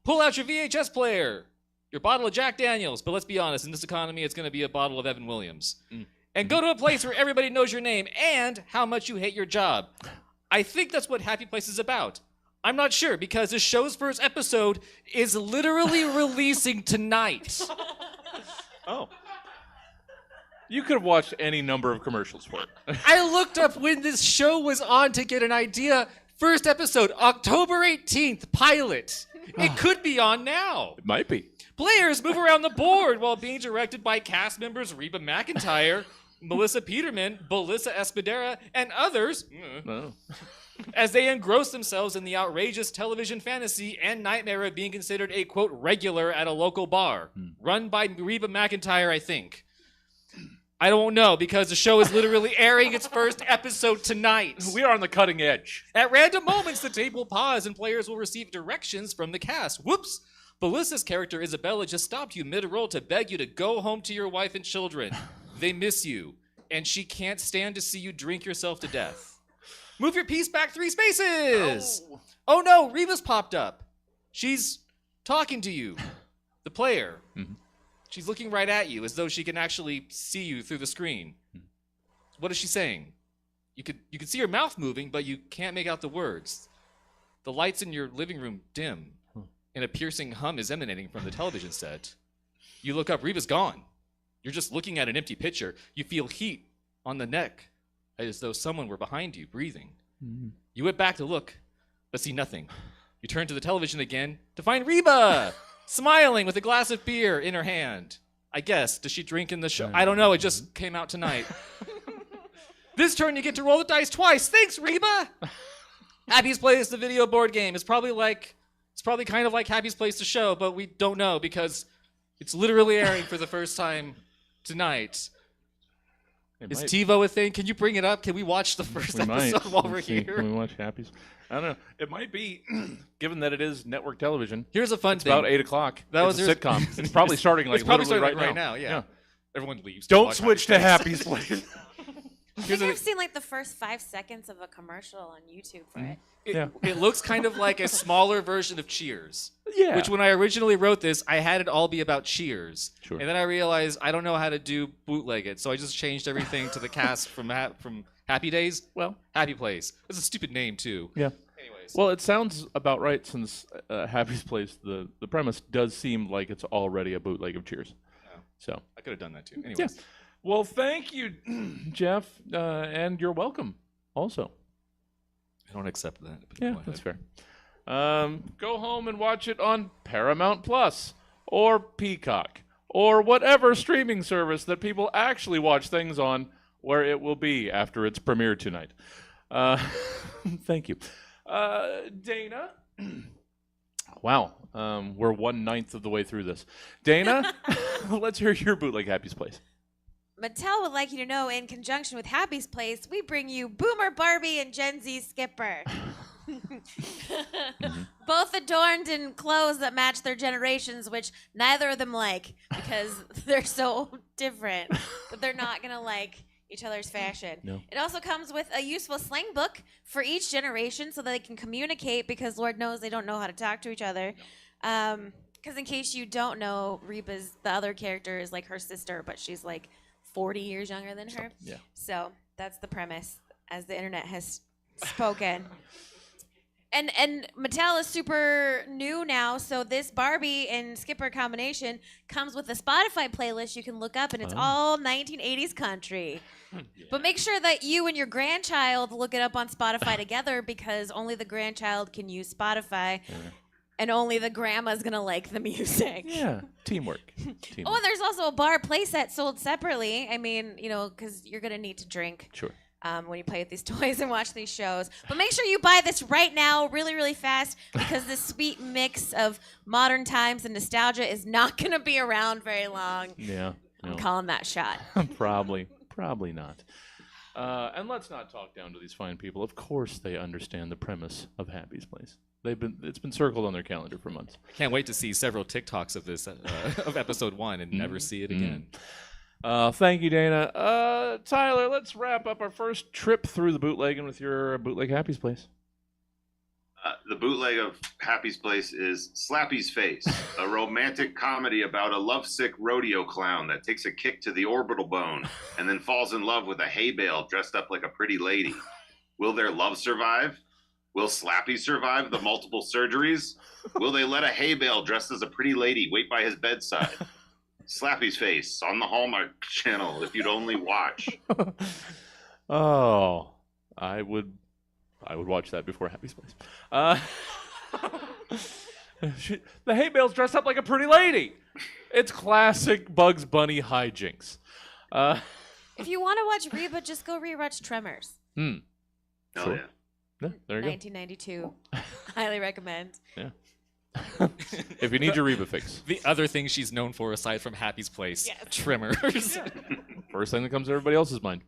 Pull out your VHS player, your bottle of Jack Daniels, but let's be honest, in this economy, it's going to be a bottle of Evan Williams. And go to a place where everybody knows your name and how much you hate your job. I think that's what Happy Place is about. I'm not sure, because the show's first episode is literally releasing tonight. Oh. You could have watched any number of commercials for it. I looked up when this show was on to get an idea. First episode, October 18th, pilot. It could be on now. It might be. Players move around the board while being directed by cast members Reba McEntire, Melissa Peterman, Belissa Espadera, and others. No. As they engross themselves in the outrageous television fantasy and nightmare of being considered a, quote, regular at a local bar. Run by Reba McEntire, I think. I don't know, because the show is literally airing its first episode tonight. We are on the cutting edge. At random moments, the tape will pause and players will receive directions from the cast. Whoops! Belissa's character, Isabella, just stopped you mid-roll to beg you to go home to your wife and children. They miss you, and she can't stand to see you drink yourself to death. Move your piece back 3 spaces! Oh no, Reva's popped up. She's talking to you, the player. She's looking right at you as though she can actually see you through the screen. What is she saying? You could see her mouth moving, but you can't make out the words. The lights in your living room dim, and a piercing hum is emanating from the television set. You look up, Reva's gone. You're just looking at an empty picture. You feel heat on the neck, as though someone were behind you, breathing. You went back to look, but see nothing. You turn to the television again to find Reba, smiling with a glass of beer in her hand. I guess, does she drink in the show? I don't know, it just came out tonight. This turn you get to roll the dice twice. Thanks, Reba! Happy's Place, the video board game. It's probably kind of like Happy's Place, the show, but we don't know because it's literally airing for the first time tonight. Is TiVo a thing? Can you bring it up? Can we watch the first episode while we're here? Can we watch Happy's? I don't know. It might be, given that it is network television. Here's a fun thing. It's about 8 o'clock. It's a sitcom. It's probably starting right now. Yeah. Everyone leaves. Don't switch to Happy's Place. I think I've seen like the first 5 seconds of a commercial on YouTube for it. It looks kind of like a smaller version of Cheers. Yeah. Which when I originally wrote this, I had it all be about Cheers. Sure. And then I realized I don't know how to do bootleg it, so I just changed everything to the cast from Happy Days. Well, Happy Place. It's a stupid name too. Yeah. Anyways. Well, it sounds about right since Happy's Place, the premise does seem like it's already a bootleg of Cheers. Oh. So I could have done that too. Anyways. Yeah. Well, thank you, Jeff, and you're welcome also. I don't accept that. Yeah, that's fair. Go home and watch it on Paramount Plus or Peacock or whatever streaming service that people actually watch things on, where it will be after its premiere tonight. Thank you. Dayna? Wow, we're 1/9 of the way through this. Dayna, let's hear your bootleg Happy's Place. Mattel would like you to know, in conjunction with Happy's Place, we bring you Boomer Barbie and Gen Z Skipper. Both adorned in clothes that match their generations, which neither of them like because they're so different that they're not going to like each other's fashion. No. It also comes with a useful slang book for each generation so that they can communicate, because Lord knows they don't know how to talk to each other. Because in case you don't know, Reba's, the other character, is like her sister, but she's like 40 years younger than her. Yeah. So that's the premise, as the internet has spoken. And Mattel is super new now, so this Barbie and Skipper combination comes with a Spotify playlist you can look up, and it's all 1980s country. Yeah. But make sure that you and your grandchild look it up on Spotify together, because only the grandchild can use Spotify. Yeah. And only the grandma's gonna like the music. Yeah, teamwork. Oh, and there's also a bar playset sold separately. I mean, because you're gonna need to drink. Sure. When you play with these toys and watch these shows. But make sure you buy this right now, really, really fast, because this sweet mix of modern times and nostalgia is not gonna be around very long. Yeah. I'm calling that shot. Probably not. And let's not talk down to these fine people. Of course they understand the premise of Happy's Place. It's been circled on their calendar for months. Can't wait to see several TikToks of this of episode 1 and never see it again. Thank you, Dayna. Tyler, let's wrap up our first trip through the bootlegging with your bootleg Happy's Place. The bootleg of Happy's Place is Slappy's Face, a romantic comedy about a lovesick rodeo clown that takes a kick to the orbital bone and then falls in love with a hay bale dressed up like a pretty lady. Will their love survive? Will Slappy survive the multiple surgeries? Will they let a hay bale dressed as a pretty lady wait by his bedside? Slappy's Face on the Hallmark Channel if you'd only watch. Oh, I would watch that before Happy's Place. The hay bale's dressed up like a pretty lady. It's classic Bugs Bunny hijinks. If you want to watch Reba, just go rewatch Tremors. Hell Sure. yeah. Yeah, there you go. 1992. Highly recommend. Yeah. If you need your Reba fix. The other thing she's known for, aside from Happy's Place, Yes. Tremors. First thing that comes to everybody else's mind.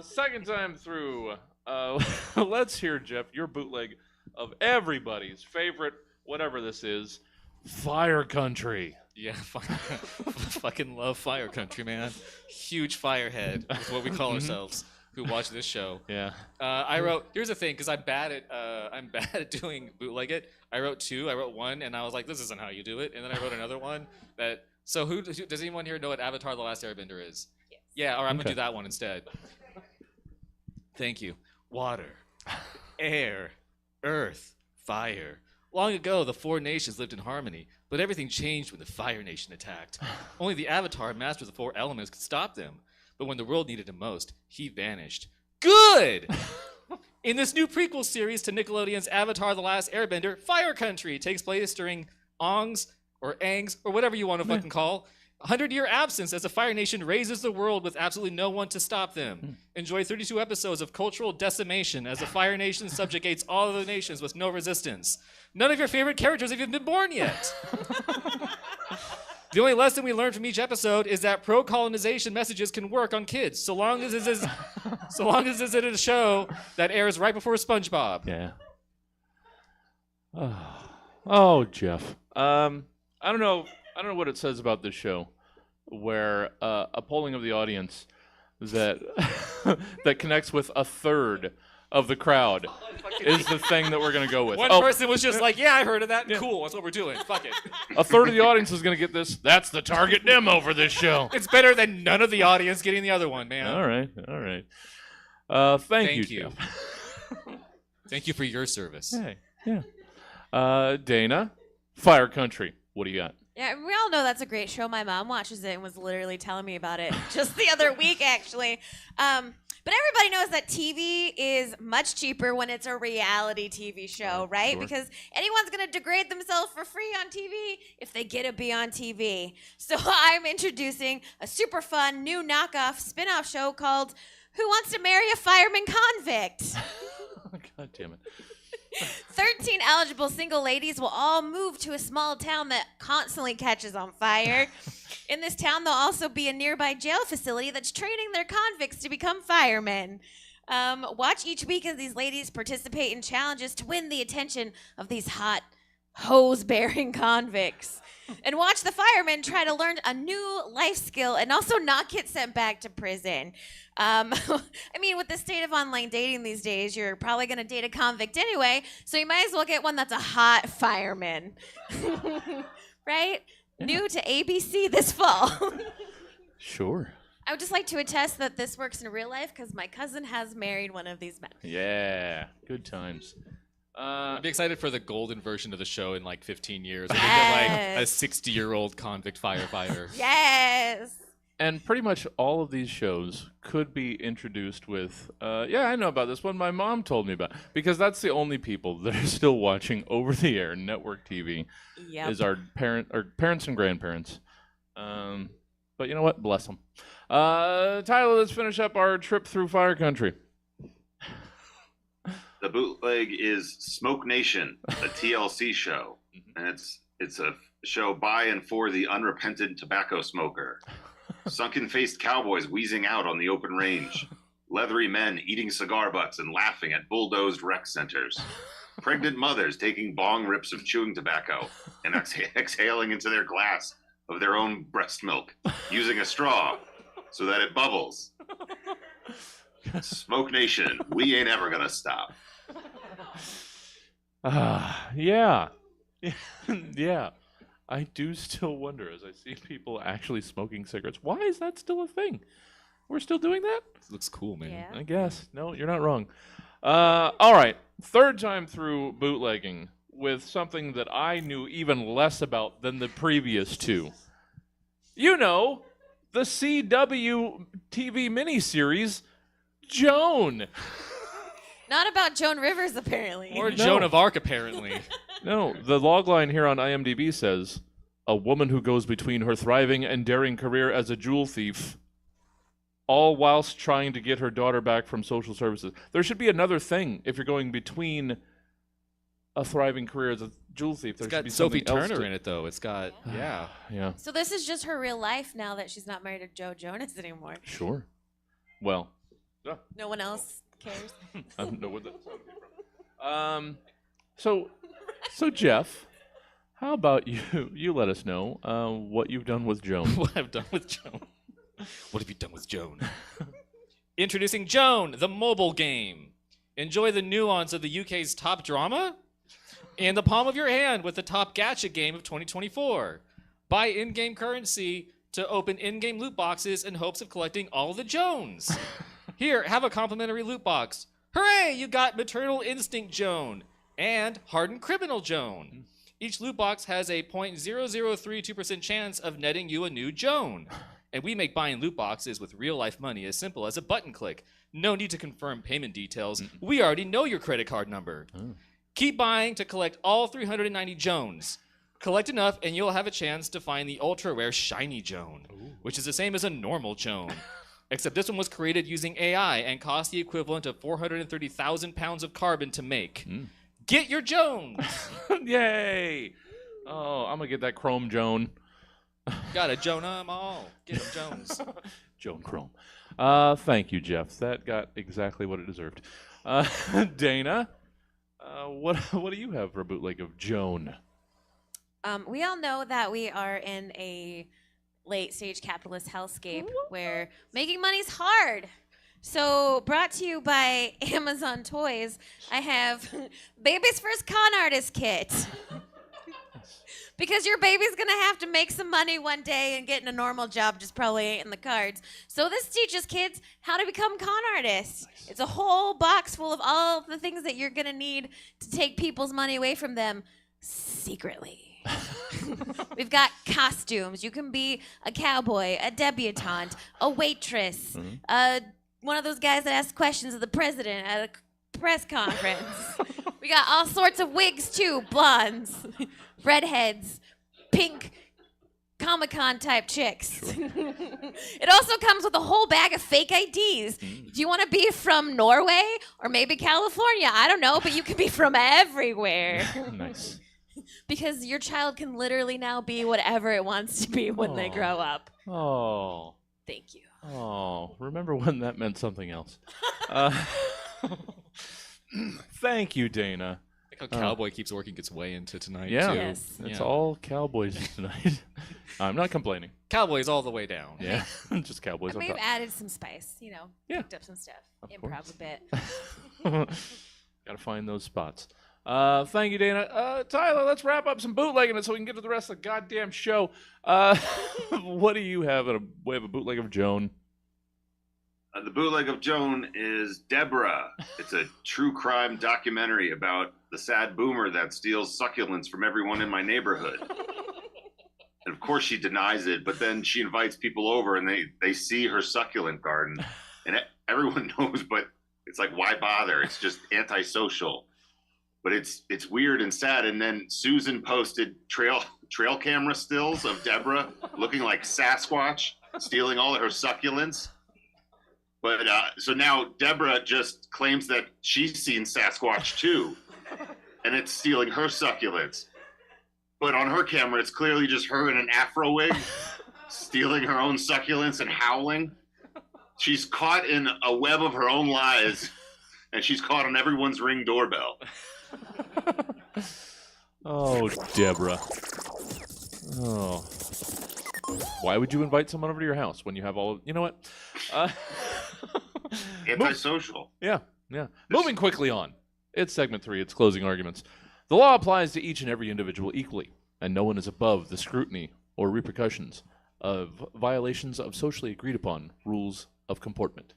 Second time through, let's hear, Jeff, your bootleg of everybody's favorite, whatever this is, Fire Country. Yeah, fucking love Fire Country, man. Huge firehead is what we call ourselves who watch this show. Yeah. I wrote. Here's the thing, because I'm bad at doing bootleg it. I wrote 2. I wrote 1, and I was like, this isn't how you do it. And then I wrote another one that. So who does anyone here know what Avatar: The Last Airbender is? Yes. Yeah. Or I'm gonna do that one instead. Thank you. Water, air, earth, fire. Long ago, the 4 nations lived in harmony, but everything changed when the Fire Nation attacked. Only the Avatar, master of the 4 elements, could stop them. But when the world needed him most, he vanished. Good! In this new prequel series to Nickelodeon's Avatar: The Last Airbender, Fire Country takes place during Aang's, or Aang's, or whatever you want to fucking call, 100-year absence as the Fire Nation raises the world with absolutely no one to stop them. Enjoy 32 episodes of cultural decimation as the Fire Nation subjugates all other nations with no resistance. None of your favorite characters have even been born yet. The only lesson we learned from each episode is that pro-colonization messages can work on kids, so long as it is a show that airs right before SpongeBob. Yeah. Oh, Jeff. I don't know what it says about this show, where a polling of the audience that that connects with a third of the crowd is the thing that we're going to go with. One person was just like, yeah, I heard of that. Yeah. Cool, that's what we're doing. Fuck it. A third of the audience is going to get this. That's the target demo for this show. It's better than none of the audience getting the other one, man. All right. Thank you, Jeff. Thank you for your service. Hey, yeah. Dayna, Fire Country. What do you got? Yeah, we all know that's a great show. My mom watches it and was literally telling me about it just the other week, actually. But everybody knows that TV is much cheaper when it's a reality TV show, right? Sure. Because anyone's going to degrade themselves for free on TV if they get to be on TV. So I'm introducing a super fun new knockoff spin-off show called Who Wants to Marry a Fireman Convict? God damn it. 13 eligible single ladies will all move to a small town that constantly catches on fire. In this town, there'll also be a nearby jail facility that's training their convicts to become firemen. Watch each week as these ladies participate in challenges to win the attention of these hot, hose-bearing convicts. And watch the firemen try to learn a new life skill and also not get sent back to prison. I mean, with the state of online dating these days, you're probably going to date a convict anyway, so you might as well get one that's a hot fireman. Right? Yeah. New to ABC this fall. Sure. I would just like to attest that this works in real life because my cousin has married one of these men. Yeah, good times. I'd be excited for the golden version of the show in like 15 years. Where we get like a 60-year-old convict firefighter. Yes. And pretty much all of these shows could be introduced with, yeah, I know about this one. My mom told me about, because that's the only people that are still watching over-the-air network TV. Yep. Is our parents and grandparents. But you know what? Bless them. Tyler, let's finish up our trip through Fire Country. The bootleg is Smoke Nation, a TLC show, and it's a show by and for the unrepentant tobacco smoker. Sunken-faced cowboys wheezing out on the open range, leathery men eating cigar butts and laughing at bulldozed rec centers, pregnant mothers taking bong rips of chewing tobacco and exhaling into their glass of their own breast milk, using a straw so that it bubbles. Smoke Nation, we ain't ever gonna stop. Yeah. Yeah. I do still wonder as I see people actually smoking cigarettes. Why is that still a thing? We're still doing that? Looks cool, man. Yeah. I guess. No, you're not wrong. All right. Third time through bootlegging with something that I knew even less about than the previous two. You know, the CW TV miniseries, Joan. Not about Joan Rivers, apparently. Or No. Joan of Arc, apparently. No, the logline here on IMDb says, a woman who goes between her thriving and daring career as a jewel thief, all whilst trying to get her daughter back from social services. There should be another thing if you're going between a thriving career as a jewel thief. There It's should got be Sophie something else Turner to- in it, though. It's got, yeah. Yeah, So this is just her real life now that she's not married to Joe Jonas anymore. sure. Well, No one else cares. I don't know where that's going to be from. So Jeff, how about you? You let us know what you've done with Joan. What I've done with Joan. What have you done with Joan? Introducing Joan, the mobile game. Enjoy the nuance of the UK's top drama in the palm of your hand with the top gacha game of 2024. Buy in-game currency to open in-game loot boxes in hopes of collecting all the Joans. Here, have a complimentary loot box. Hooray, you got Maternal Instinct Joan and Hardened Criminal Joan. Each loot box has a 0.0032% chance of netting you a new Joan. And we make buying loot boxes with real-life money as simple as a button click. No need to confirm payment details. We already know your credit card number. Keep buying to collect all 390 Joans. Collect enough and you'll have a chance to find the ultra-rare shiny Joan, which is the same as a normal Joan. Except this one was created using AI and cost the equivalent of 430,000 pounds of carbon to make. Get your Joans! Yay! Oh, I'm going to get that Chrome Joan. Got a Jonah 'em all. Get 'em Jones. Joan Chrome. Thank you, Jeff. That got exactly what it deserved. Dana, what do you have for a bootleg of Joan? We all know that we are in a late-stage capitalist hellscape where making money's hard. So, brought to you by Amazon Toys, I have Baby's First Con Artist Kit. Because your baby's gonna have to make some money one day and getting a normal job just probably ain't in the cards. So this teaches kids how to become con artists. Nice. It's a whole box full of all the things that you're gonna need to take people's money away from them secretly. We've got costumes. You can be a cowboy, a debutante, a waitress, one of those guys that asks questions of the president at a press conference. We got all sorts of wigs too, blondes, redheads, pink Comic-Con type chicks. Sure. It also comes with a whole bag of fake IDs. Do you want to be from Norway or maybe California? I don't know, but you can be from everywhere. Nice. Because your child can literally now be whatever it wants to be when they grow up. Oh. Thank you. Oh, remember when that meant something else. Thank you, Dana. I think how Cowboy keeps working its way into tonight, Yeah, too. Yes. It's Yeah. all Cowboys tonight. I'm not complaining. Cowboys all the way down. Yeah, just Cowboys I on may have top. added some spice, Yeah. picked up some stuff, improv course. a bit. Gotta find those spots. Thank you, Dana. Tyler, let's wrap up some bootlegging so we can get to the rest of the goddamn show. What do you have in a way of a bootleg of Joan? The bootleg of Joan is Deborah. It's a true crime documentary about the sad boomer that steals succulents from everyone in my neighborhood. And of course she denies it, but then she invites people over and they see her succulent garden. And everyone knows, but it's like, why bother? It's just antisocial. But it's weird and sad. And then Susan posted trail camera stills of Deborah looking like Sasquatch, stealing all of her succulents. But so now Deborah just claims that she's seen Sasquatch too, and it's stealing her succulents. But on her camera, it's clearly just her in an afro wig, stealing her own succulents and howling. She's caught in a web of her own lies, and she's caught on everyone's Ring doorbell. Oh, Deborah. Oh. Why would you invite someone over to your house when you have all of... You know what? Antisocial. Yeah. Moving quickly on. It's segment 3. It's closing arguments. The law applies to each and every individual equally, and no one is above the scrutiny or repercussions of violations of socially agreed upon rules of comportment.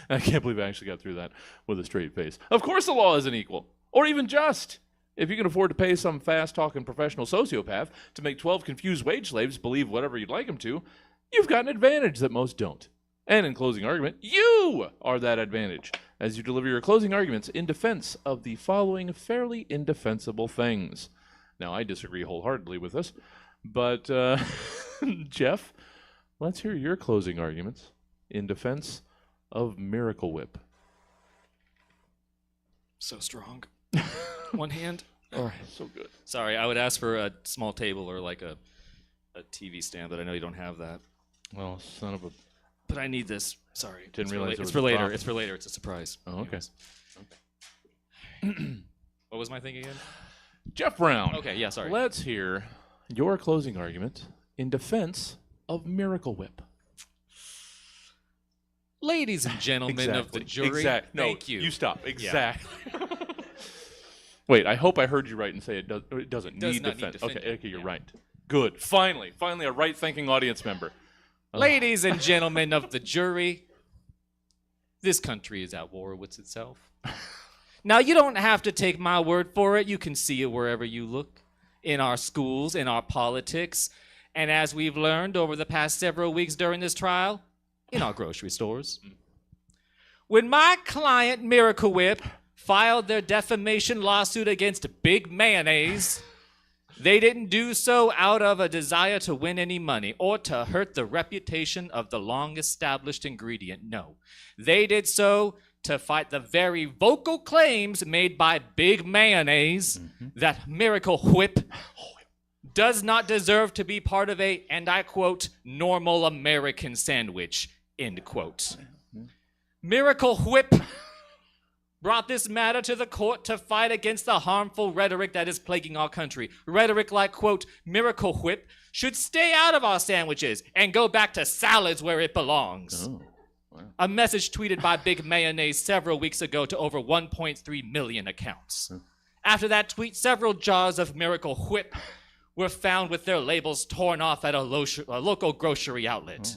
I can't believe I actually got through that with a straight face. Of course the law isn't equal, or even just. If you can afford to pay some fast-talking professional sociopath to make 12 confused wage slaves believe whatever you'd like them to, you've got an advantage that most don't. And in closing argument, you are that advantage as you deliver your closing arguments in defense of the following fairly indefensible things. Now, I disagree wholeheartedly with this, but Jeff, let's hear your closing arguments in defense of Miracle Whip. So strong. One hand. All right, so good. Sorry, I would ask for a small table or like a TV stand, but I know you don't have that. Well, son of a... But I need this. Sorry. Didn't realize it's it for was a later. problem. It's for later. It's a surprise. Oh, okay. What was my thing again? Jeff Brown. Okay, yeah, sorry. Let's hear your closing argument in defense of Miracle Whip. Ladies and gentlemen of the jury, thank you. You stop. Exactly. Wait, I hope I heard you right and say it doesn't Does need not need defense. defending, Okay, you're yeah. right. Good. Finally, a right-thinking audience member. Ladies and gentlemen of the jury, this country is at war with itself. Now, you don't have to take my word for it. You can see it wherever you look, in our schools, in our politics, and as we've learned over the past several weeks during this trial, in our grocery stores. When my client, Miracle Whip, filed their defamation lawsuit against Big Mayonnaise, they didn't do so out of a desire to win any money or to hurt the reputation of the long-established ingredient. No, they did so to fight the very vocal claims made by Big Mayonnaise that Miracle Whip does not deserve to be part of a, and I quote, normal American sandwich, end quote. Miracle Whip brought this matter to the court to fight against the harmful rhetoric that is plaguing our country. Rhetoric like, quote, Miracle Whip should stay out of our sandwiches and go back to salads where it belongs. Oh, wow. A message tweeted by Big Mayonnaise several weeks ago to over 1.3 million accounts. After that tweet, several jars of Miracle Whip were found with their labels torn off at a local grocery outlet.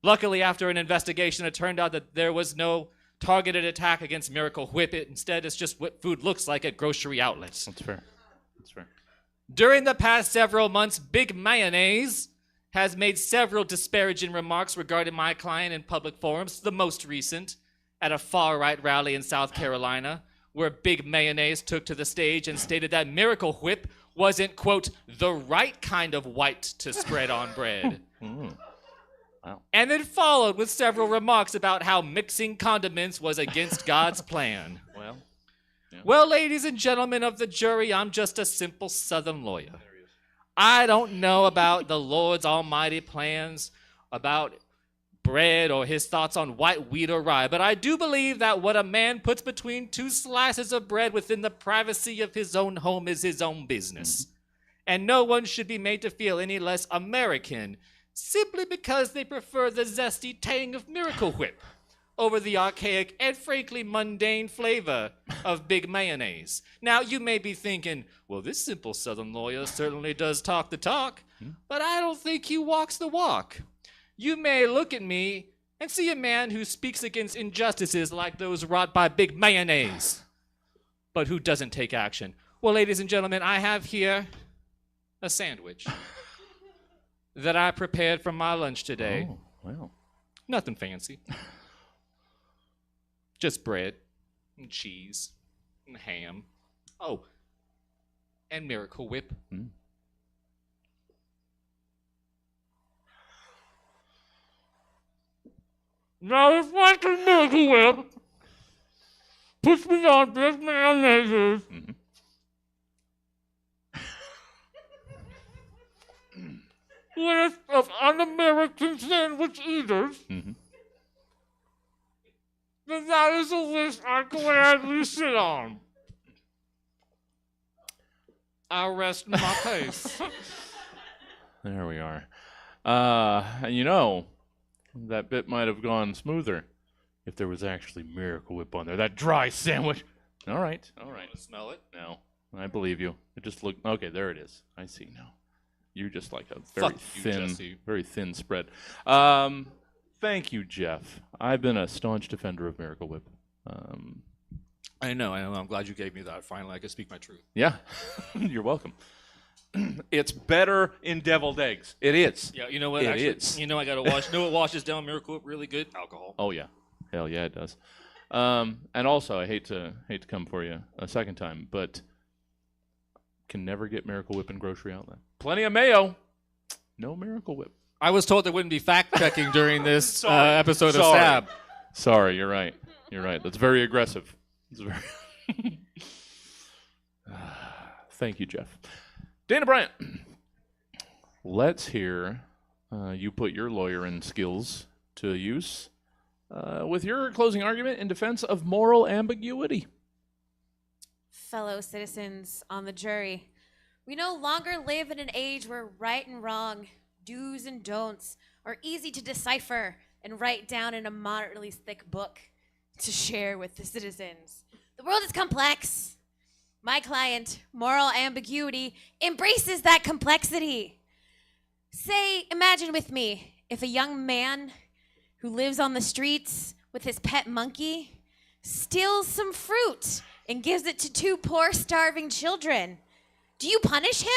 Luckily, after an investigation, it turned out that there was no targeted attack against Miracle Whip. Instead, it's just what food looks like at grocery outlets. That's fair. During the past several months, Big Mayonnaise has made several disparaging remarks regarding my client in public forums, the most recent at a far-right rally in South Carolina, where Big Mayonnaise took to the stage and stated that Miracle Whip wasn't, quote, the right kind of white to spread on bread. Wow. And then followed with several remarks about how mixing condiments was against God's plan. Well, yeah. Well, ladies and gentlemen of the jury, I'm just a simple Southern lawyer. I don't know about the Lord's almighty plans about bread or his thoughts on white wheat or rye, but I do believe that what a man puts between two slices of bread within the privacy of his own home is his own business. And no one should be made to feel any less American simply because they prefer the zesty tang of Miracle Whip over the archaic and frankly mundane flavor of Big Mayonnaise. Now, you may be thinking, well, this simple Southern lawyer certainly does talk the talk, but I don't think he walks the walk. You may look at me and see a man who speaks against injustices like those wrought by Big Mayonnaise, but who doesn't take action. Well, ladies and gentlemen, I have here a sandwich that I prepared for my lunch today. Oh, wow. Nothing fancy. Just bread and cheese and ham. Oh, and Miracle Whip. Now, if I can Miracle Whip puts me on Big Mayonnaise, list of un-American sandwich eaters, then that is a list I gladly sit on. I rest my case. There we are. And you know, that bit might have gone smoother if there was actually Miracle Whip on there. That dry sandwich. All right. Smell it? No, I believe you. It just looked okay. There it is. I see now. You're just like a Fuck you, Jesse. very thin spread. Thank you, Jeff. I've been a staunch defender of Miracle Whip. I know. I'm glad you gave me that. Finally, I can speak my truth. Yeah, you're welcome. It's better in deviled eggs. It is. Yeah, you know what? It is. You know I gotta wash. You know what washes down Miracle Whip really good? Alcohol. Oh yeah, hell yeah, it does. And also, I hate to come for you a second time, but can never get Miracle Whip in grocery outlet. Plenty of mayo, no Miracle Whip. I was told there wouldn't be fact checking during this episode of Sorry. Stab. Sorry, you're right. You're right. That's very aggressive. It's very Thank you, Jeff. Dayna Bryant, let's hear you put your lawyering skills to use with your closing argument in defense of moral ambiguity. Fellow citizens on the jury, we no longer live in an age where right and wrong, do's and don'ts are easy to decipher and write down in a moderately thick book to share with the citizens. The world is complex. My client, moral ambiguity, embraces that complexity. Imagine with me, if a young man who lives on the streets with his pet monkey steals some fruit and gives it to two poor, starving children. Do you punish him?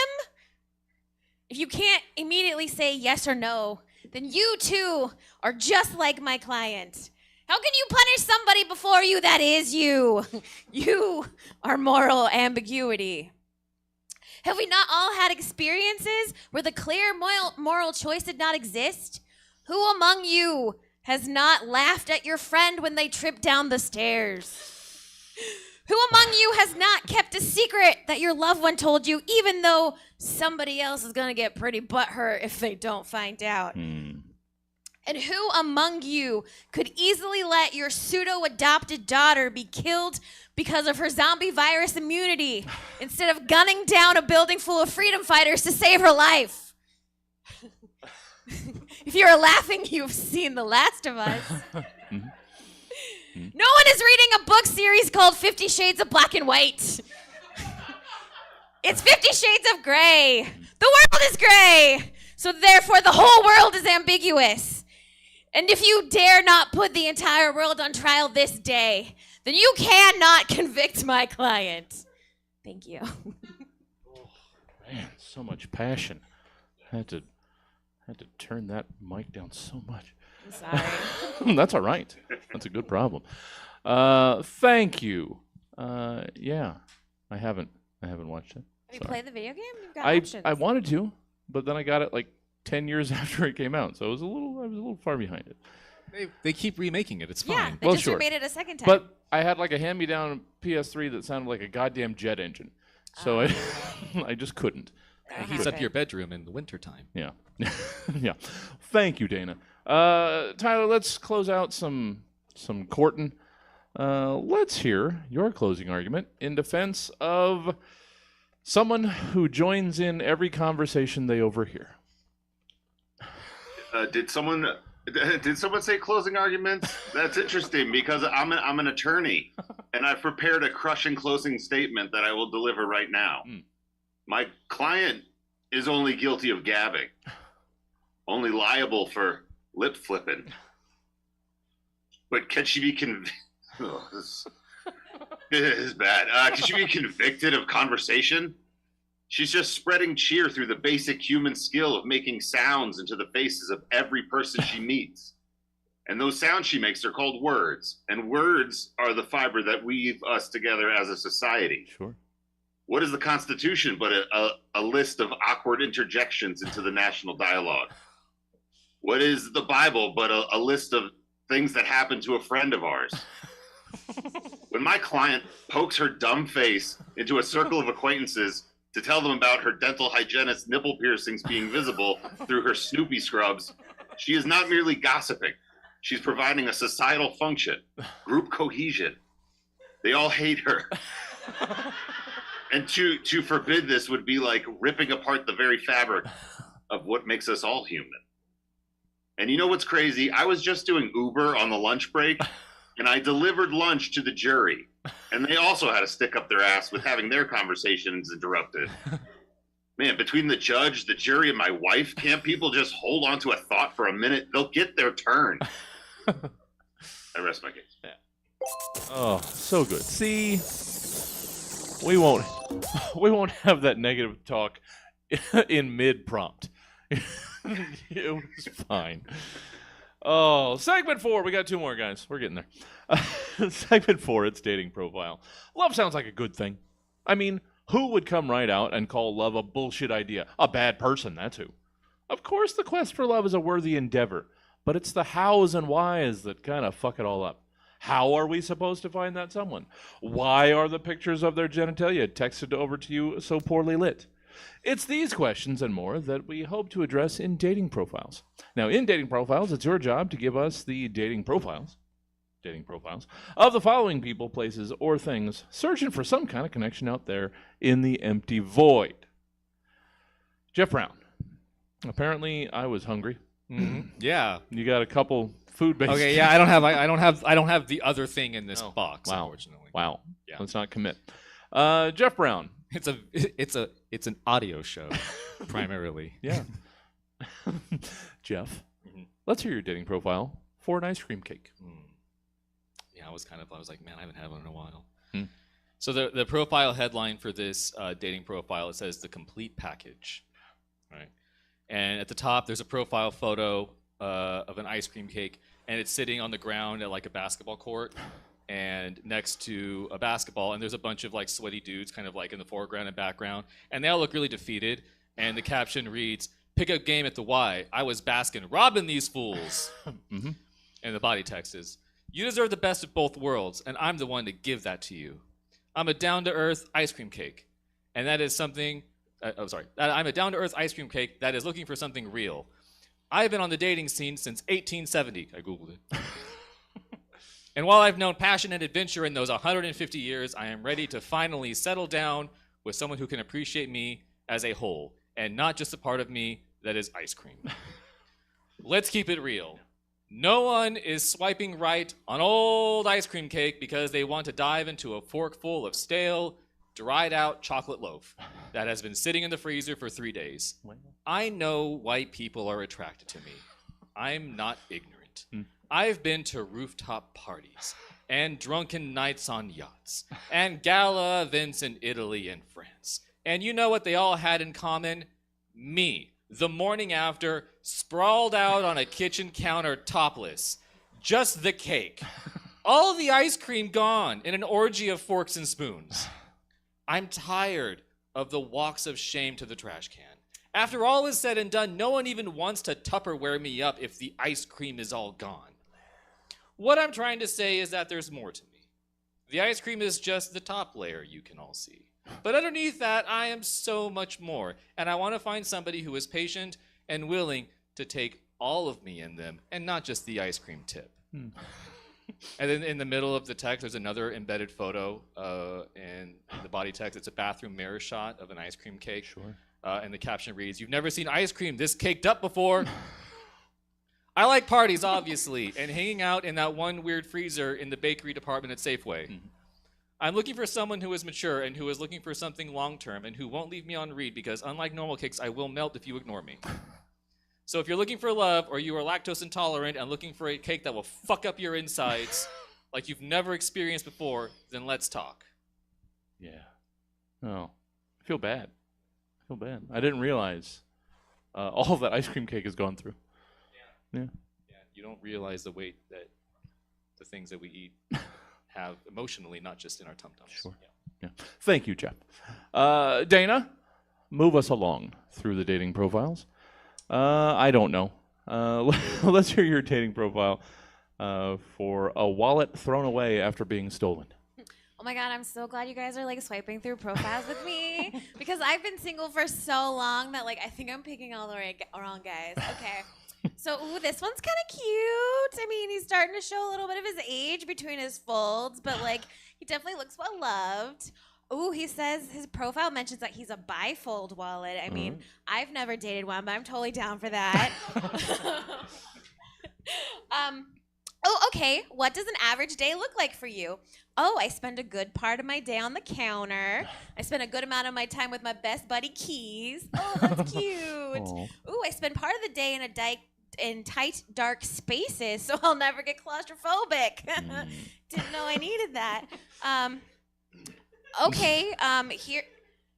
If you can't immediately say yes or no, then you too are just like my client. How can you punish somebody before you that is you? You are moral ambiguity. Have we not all had experiences where the clear moral choice did not exist? Who among you has not laughed at your friend when they tripped down the stairs? Who among you has not kept a secret that your loved one told you, even though somebody else is going to get pretty butthurt if they don't find out? And who among you could easily let your pseudo-adopted daughter be killed because of her zombie virus immunity instead of gunning down a building full of freedom fighters to save her life? If you're laughing, you've seen The Last of Us. No one is reading a book series called 50 Shades of Black and White. It's 50 Shades of Gray. The world is gray. So therefore, the whole world is ambiguous. And if you dare not put the entire world on trial this day, then you cannot convict my client. Thank you. Man, so much passion. I had to turn that mic down so much. I'm sorry. That's all right. That's a good problem. Thank you. Yeah, I haven't watched it. Have you played the video game? You've got I options. I wanted to, but then I got it like 10 years after it came out, so I was a little far behind it. They keep remaking it. It's Yeah, fine. they Well, just sure. remade it a second time. But I had like a hand-me-down PS3 that sounded like a goddamn jet engine, so I just couldn't. That Heats up happened. your bedroom in the wintertime. Yeah. Yeah. Thank you, Dayna. Tyler, let's close out some courting. Let's hear your closing argument in defense of someone who joins in every conversation they overhear. Did someone say closing arguments? That's interesting because I'm an attorney and I've prepared a crushing closing statement that I will deliver right now. My client is only guilty of gabbing, only liable for lip flipping. But can she be convicted? This is bad. Can she be convicted of conversation? She's just spreading cheer through the basic human skill of making sounds into the faces of every person she meets. And those sounds she makes are called words. And words are the fiber that weave us together as a society. Sure. What is the Constitution but a list of awkward interjections into the national dialogue? What is the Bible but a list of things that happened to a friend of ours? When my client pokes her dumb face into a circle of acquaintances to tell them about her dental hygienist's nipple piercings being visible through her Snoopy scrubs, she is not merely gossiping. She's providing a societal function, group cohesion. They all hate her. And to forbid this would be like ripping apart the very fabric of what makes us all human. And you know what's crazy? I was just doing Uber on the lunch break, and I delivered lunch to the jury. And they also had to stick up their ass with having their conversations interrupted. Man, between the judge, the jury, and my wife, can't people just hold on to a thought for a minute? They'll get their turn. I rest my case. Yeah. Oh, so good. See, we won't have that negative talk in mid-prompt. It was fine. Oh, segment 4. We got 2 more, guys. We're getting there. Segment 4, it's dating profile. Love sounds like a good thing. I mean, who would come right out and call love a bullshit idea? A bad person, that's who. Of course the quest for love is a worthy endeavor, but it's the hows and whys that kind of fuck it all up. How are we supposed to find that someone? Why are the pictures of their genitalia texted over to you so poorly lit? It's these questions and more that we hope to address in dating profiles. Now, in dating profiles, it's your job to give us the dating profiles of the following people, places, or things, searching for some kind of connection out there in the empty void. Jeff Brown. Apparently, I was hungry. Mm-hmm. Yeah. You got a couple food-based. Okay. Yeah. I don't have the other thing in this box. Wow. Unfortunately. Wow. Yeah. Let's not commit. Jeff Brown. It's an audio show primarily. Yeah. Jeff, let's hear your dating profile for an ice cream cake. Yeah, I was like, man, I haven't had one in a while. So the profile headline for this dating profile, it says the complete package, right? And at the top, there's a profile photo of an ice cream cake, and it's sitting on the ground at like a basketball court, and next to a basketball, and there's a bunch of like sweaty dudes kind of like in the foreground and background, and they all look really defeated, and the caption reads, "Pick up game at the Y. I was Baskin robbing these fools." And the body text is, "You deserve the best of both worlds, and I'm the one to give that to you. I'm a down-to-earth ice cream cake, and that is something, I'm a down-to-earth ice cream cake that is looking for something real. I've been on the dating scene since 1870, I Googled it. And while I've known passion and adventure in those 150 years, I am ready to finally settle down with someone who can appreciate me as a whole, and not just a part of me that is ice cream. Let's keep it real. No one is swiping right on old ice cream cake because they want to dive into a forkful of stale, dried out chocolate loaf that has been sitting in the freezer for 3 days. I know white people are attracted to me. I'm not ignorant. I've been to rooftop parties and drunken nights on yachts and gala events in Italy and France. And you know what they all had in common? Me, the morning after, sprawled out on a kitchen counter topless. Just the cake. All the ice cream gone in an orgy of forks and spoons. I'm tired of the walks of shame to the trash can. After all is said and done, no one even wants to Tupperware me up if the ice cream is all gone. What I'm trying to say is that there's more to me. The ice cream is just the top layer you can all see. But underneath that, I am so much more, and I want to find somebody who is patient and willing to take all of me in them, and not just the ice cream tip. And then in the middle of the text, there's another embedded photo, and the body text, it's a bathroom mirror shot of an ice cream cake. Sure. And the caption reads, "You've never seen ice cream this caked up before." I like parties, obviously, and hanging out in that one weird freezer in the bakery department at Safeway. I'm looking for someone who is mature and who is looking for something long-term and who won't leave me on read because unlike normal cakes, I will melt if you ignore me. So if you're looking for love or you are lactose intolerant and looking for a cake that will fuck up your insides like you've never experienced before, then let's talk. Yeah. Oh, I feel bad. I didn't realize all that ice cream cake has gone through. Yeah. You don't realize the weight that the things that we eat have emotionally, not just in our tum-tums. Sure. Yeah. Thank you, Jeff. Dayna, move us along through the dating profiles. I don't know. Let's hear your dating profile for a wallet thrown away after being stolen. Oh my God, I'm so glad you guys are like swiping through profiles with me because I've been single for so long that like I think I'm picking all the wrong guys. Okay. So, ooh, this one's kind of cute. I mean, he's starting to show a little bit of his age between his folds, but like he definitely looks well loved. Ooh, he says his profile mentions that he's a bifold wallet. I mean, I've never dated one, but I'm totally down for that. Oh, okay. What does an average day look like for you? Oh, I spend a good part of my day on the counter. I spend a good amount of my time with my best buddy Keys. Oh, that's cute. Ooh, I spend part of the day in tight, dark spaces, so I'll never get claustrophobic. Didn't know I needed that. Okay.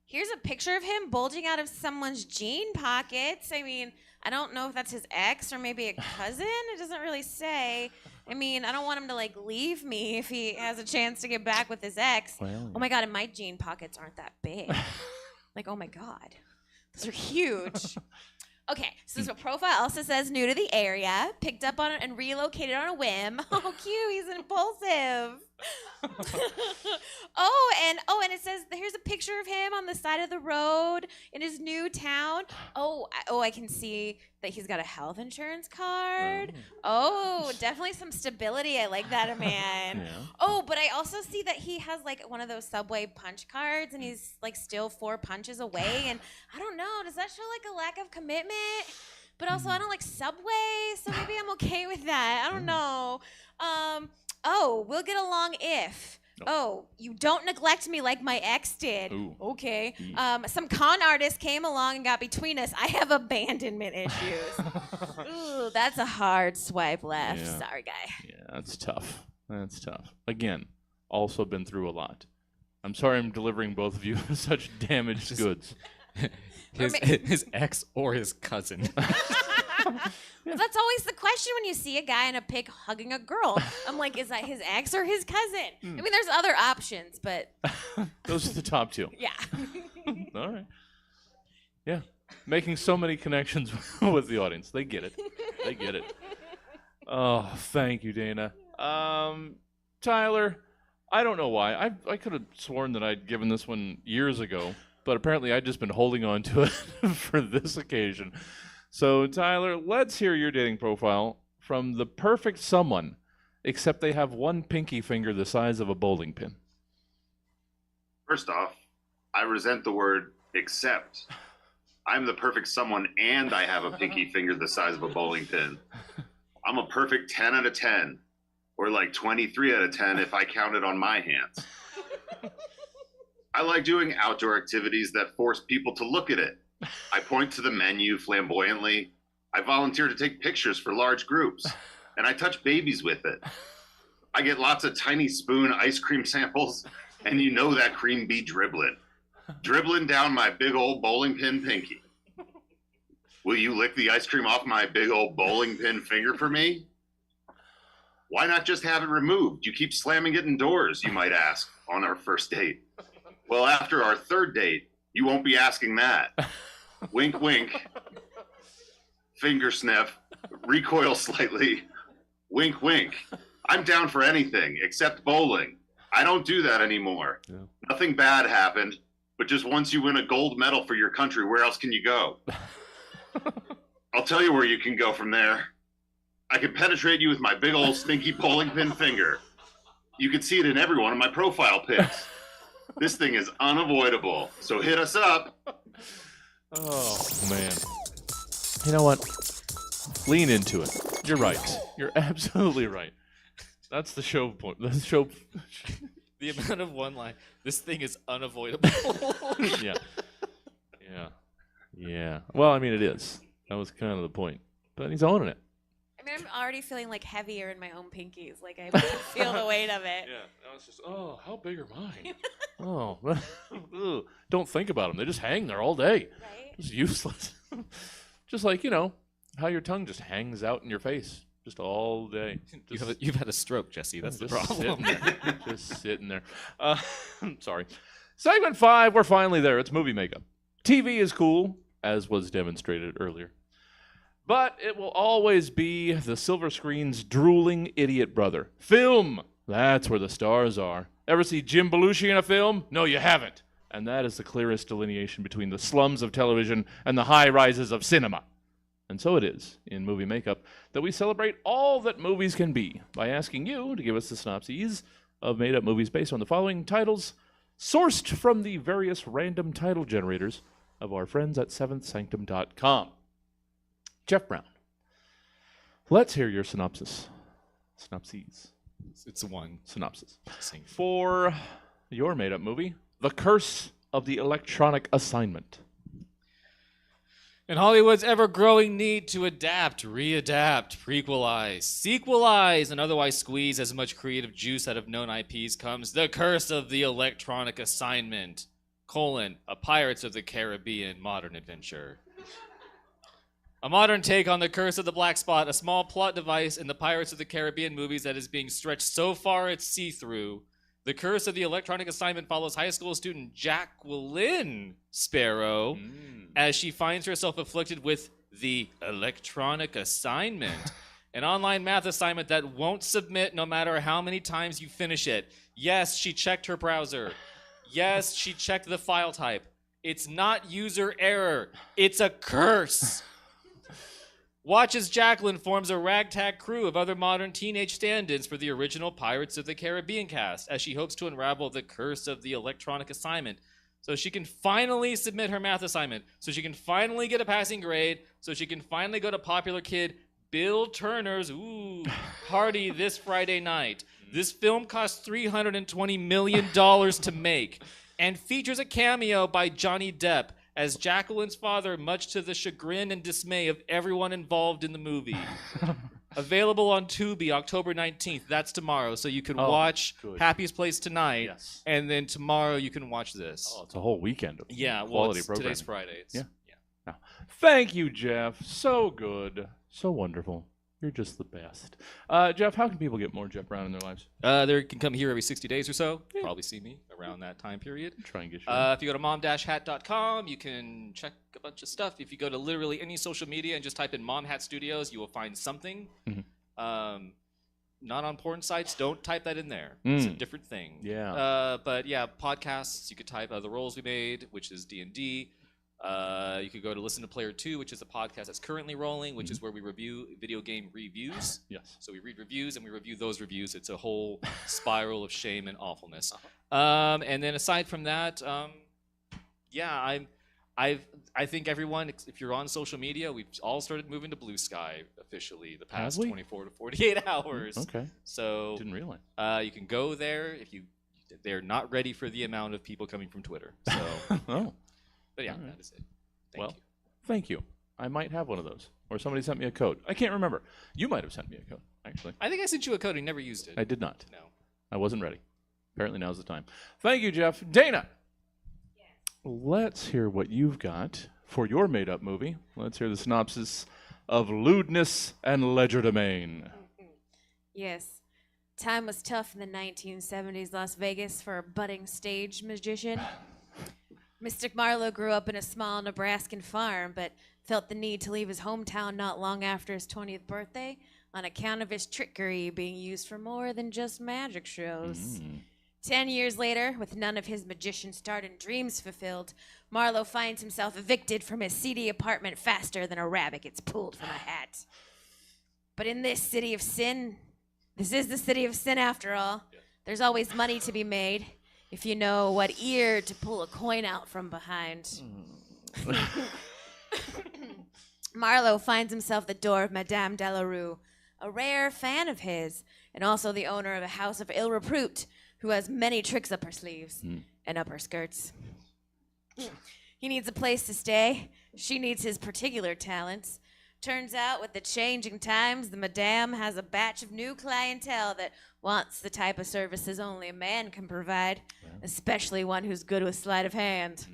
Here's a picture of him bulging out of someone's jean pockets. I mean, I don't know if that's his ex or maybe a cousin. It doesn't really say. I mean, I don't want him to like leave me if he has a chance to get back with his ex. Well, oh my God, and my jean pockets aren't that big. Like, oh my God, those are huge. Okay, so this profile also says new to the area, picked up on it and relocated on a whim. Oh, cute, he's impulsive. And it says here's a picture of him on the side of the road in his new town. I can see that he's got a health insurance card. Oh, definitely some stability. I like that, man. Yeah. Oh, but I also see that he has like one of those Subway punch cards, and he's like still 4 punches away. And I don't know, does that show like a lack of commitment? But also, I don't like Subway, so maybe I'm okay with that. I don't know. We'll get along if. Oh, you don't neglect me like my ex did. Ooh. Okay. Some con artist came along and got between us. I have abandonment issues. Ooh, that's a hard swipe left. Yeah. Sorry, guy. Yeah, that's tough. That's tough. Again, also been through a lot. I'm sorry I'm delivering both of you such damaged goods. His ex or his cousin. Well, that's always the question when you see a guy in a pic hugging a girl. I'm like, is that his ex or his cousin? I mean, there's other options, but those are the top two. Yeah. All right. Yeah, making so many connections with the audience. They get it. They get it. Oh, thank you, Dayna. Tyler, I don't know why. I could have sworn that I'd given this one years ago, but apparently I'd just been holding on to it for this occasion. So, Tyler, let's hear your dating profile from the perfect someone, except they have one pinky finger the size of a bowling pin. First off, I resent the word except. I'm the perfect someone and I have a pinky finger the size of a bowling pin. I'm a perfect 10 out of 10, or like 23 out of 10 if I count it on my hands. I like doing outdoor activities that force people to look at it. I point to the menu flamboyantly. I volunteer to take pictures for large groups, and I touch babies with it. I get lots of tiny spoon ice cream samples, and you know that cream be dribbling down my big old bowling pin pinky. Will you lick the ice cream off my big old bowling pin finger for me? Why not just have it removed? You keep slamming it indoors, you might ask, on our first date. Well, after our third date, you won't be asking that. Wink, wink. Finger sniff. Recoil slightly. Wink, wink. I'm down for anything except bowling. I don't do that anymore. Yeah. Nothing bad happened, but just once you win a gold medal for your country, where else can you go? I'll tell you where you can go from there. I can penetrate you with my big old stinky bowling pin finger. You can see it in every one of my profile pics. This thing is unavoidable, so hit us up. Oh, man. You know what? Lean into it. You're right. You're absolutely right. That's the show point. The show. The amount of one line. This thing is unavoidable. Yeah. Yeah. Yeah. Well, I mean, it is. That was kind of the point. But he's owning it. I mean, I'm already feeling like heavier in my own pinkies. Like I feel the weight of it. Yeah. I was just, oh, how big are mine? Oh, don't think about them. They just hang there all day. Right? Just useless. Just like, you know, how your tongue just hangs out in your face just all day. You've had a stroke, Jesse. That's the problem. Just sitting there. Sorry. Segment 5, we're finally there. It's movie makeup. TV is cool, as was demonstrated earlier. But it will always be the silver screen's drooling idiot brother. Film! That's where the stars are. Ever see Jim Belushi in a film? No, you haven't. And that is the clearest delineation between the slums of television and the high rises of cinema. And so it is, in movie makeup, that we celebrate all that movies can be by asking you to give us the synopses of made-up movies based on the following titles, sourced from the various random title generators of our friends at seventhsanctum.com. Jeff Brown, let's hear your synopsis. Synopses. It's one. Synopsis. Sing. For your made-up movie, The Curse of the Electronic Assignment. In Hollywood's ever-growing need to adapt, readapt, prequelize, sequelize, and otherwise squeeze as much creative juice out of known IPs comes The Curse of the Electronic Assignment, a Pirates of the Caribbean modern adventure. A modern take on The Curse of the Black Spot, a small plot device in the Pirates of the Caribbean movies that is being stretched so far it's see-through. The Curse of the Electronic Assignment follows high school student Jacqueline Sparrow as she finds herself afflicted with the Electronic Assignment, an online math assignment that won't submit no matter how many times you finish it. Yes, she checked her browser. Yes, she checked the file type. It's not user error. It's a curse. Watch as Jacqueline forms a ragtag crew of other modern teenage stand-ins for the original Pirates of the Caribbean cast as she hopes to unravel the curse of the Electronic Assignment so she can finally submit her math assignment, so she can finally get a passing grade, so she can finally go to popular kid Bill Turner's party this Friday night. This film cost $320 million to make and features a cameo by Johnny Depp as Jacqueline's father, much to the chagrin and dismay of everyone involved in the movie. Available on Tubi October 19th. That's tomorrow. So you can watch Happy's Place tonight, Yes. and then tomorrow you can watch this. Oh, it's a whole weekend of quality programming. today's Friday. Yeah. No. Thank you, Jeff. So good. So wonderful. You're just the best. Jeff, how can people get more Jeff Brown in their lives? They can come here every 60 days or so. Probably see me around that time period. Try and get you. If you go to mom-hat.com, you can check a bunch of stuff. If you go to literally any social media and just type in Mom Hat Studios, you will find something. Not on porn sites. Don't type that in there. It's a different thing. Yeah. But yeah, podcasts. You could type The Roles We Made, which is D&D. You could go to Listen to Player 2, which is a podcast that's currently rolling, which is where we review video game reviews. Yes. So we read reviews and we review those reviews. It's a whole spiral of shame and awfulness. And then aside from that, I think everyone, if you're on social media, we've all started moving to Blue Sky officially the past 24 to 48 hours. Okay. So Didn't realize. You can go there if they're not ready for the amount of people coming from Twitter. So. Oh. But yeah, that is it. Thank you. I might have one of those. Or somebody sent me a code. I can't remember. You might have sent me a code, actually. I think I sent you a code and you never used it. I did not. No. I wasn't ready. Apparently now's the time. Thank you, Jeff. Dayna. Yes. Let's hear what you've got for your made-up movie. Let's hear the synopsis of Lewdness and Legerdemain. Yes. Time was tough in the 1970s Las Vegas for a budding stage magician. Mystic Marlowe grew up in a small Nebraskan farm, but felt the need to leave his hometown not long after his 20th birthday on account of his trickery being used for more than just magic shows. 10 years later, with none of his magician-starred dreams fulfilled, Marlowe finds himself evicted from his seedy apartment faster than a rabbit gets pulled from a hat. But in this city of sin, this is the city of sin after all, there's always money to be made. If you know what ear to pull a coin out from behind. Marlowe finds himself at the door of Madame Delarue, a rare fan of his, and also the owner of a house of ill repute, who has many tricks up her sleeves and up her skirts. He needs a place to stay. She needs his particular talents. Turns out, with the changing times, the Madame has a batch of new clientele that wants the type of services only a man can provide, especially one who's good with sleight of hand.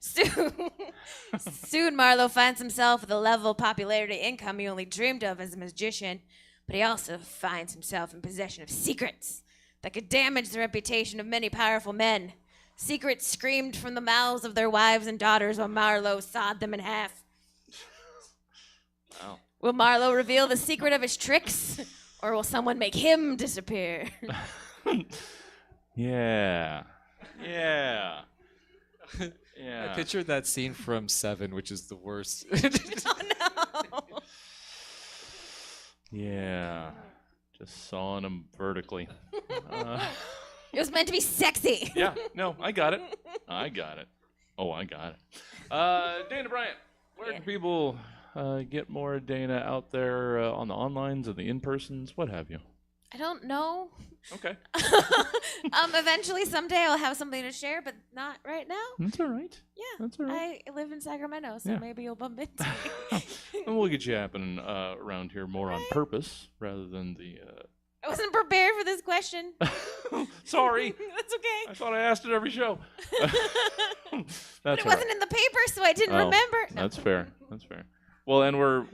Soon Marlowe finds himself with a level of popularity income he only dreamed of as a magician, but he also finds himself in possession of secrets that could damage the reputation of many powerful men. Secrets screamed from the mouths of their wives and daughters while Marlowe sawed them in half. Wow. Will Marlowe reveal the secret of his tricks, or will someone make him disappear? Yeah. Yeah. I pictured that scene from Seven, which is the worst. Oh no. Yeah. Just sawing them vertically. It was meant to be sexy. Yeah. No, I got it. I got it. Oh, I got it. Dayna Bryant, where can people get more Dayna out there on the onlines and the in-persons? What have you? I don't know. Okay. Eventually, someday I'll have something to share, but not right now. That's all right. Yeah. That's all right. I live in Sacramento, so Yeah. maybe you'll bump into me. And we'll get you happening around here more on purpose rather than the... I wasn't prepared for this question. Sorry. That's okay. I thought I asked it every show. But That's it all right. wasn't in the paper, so I didn't Oh, remember. No. That's fair. That's fair. Well, and we're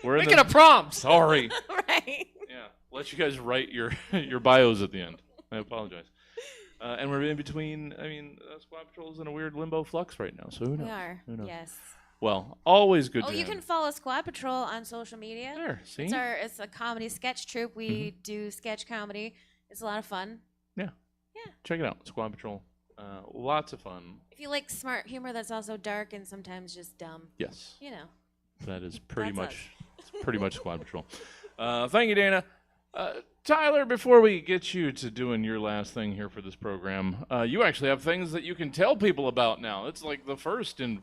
in Making the... a prompt. Sorry. Right. Yeah. Let you guys write your your bios at the end. I apologize. And we're in between. I mean, Squad Patrol's in a weird limbo flux right now. So who knows? We are. Who knows? Yes. Well, always good. Oh, to you have can follow Squad Patrol on social media. There. See. It's a comedy sketch troupe. We do sketch comedy. It's a lot of fun. Check it out. Squad Patrol. Lots of fun. If you like smart humor that's also dark and sometimes just dumb, Yes. you know. That is pretty That's much. It's pretty much Squad Patrol. Thank you, Dayna. Tyler, before we get you to doing your last thing here for this program, you actually have things that you can tell people about now. It's like the first in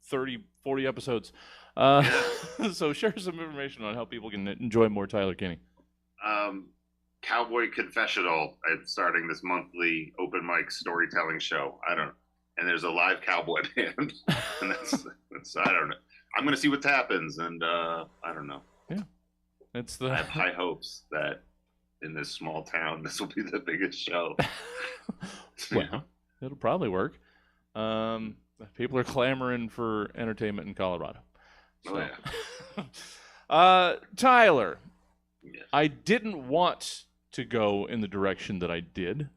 30, 40 episodes. So share some information on how people can enjoy more Tyler Kinney. Cowboy Confessional. I'm starting this monthly open mic storytelling show. I don't know. And there's a live cowboy band. And that's I don't know. I'm going to see what happens. And I don't know. Yeah. It's I the have high hopes that in this small town, this will be the biggest show. well, it'll probably work. People are clamoring for entertainment in Colorado. Oh, yeah. Tyler, Yes. I didn't want to go in the direction that I did,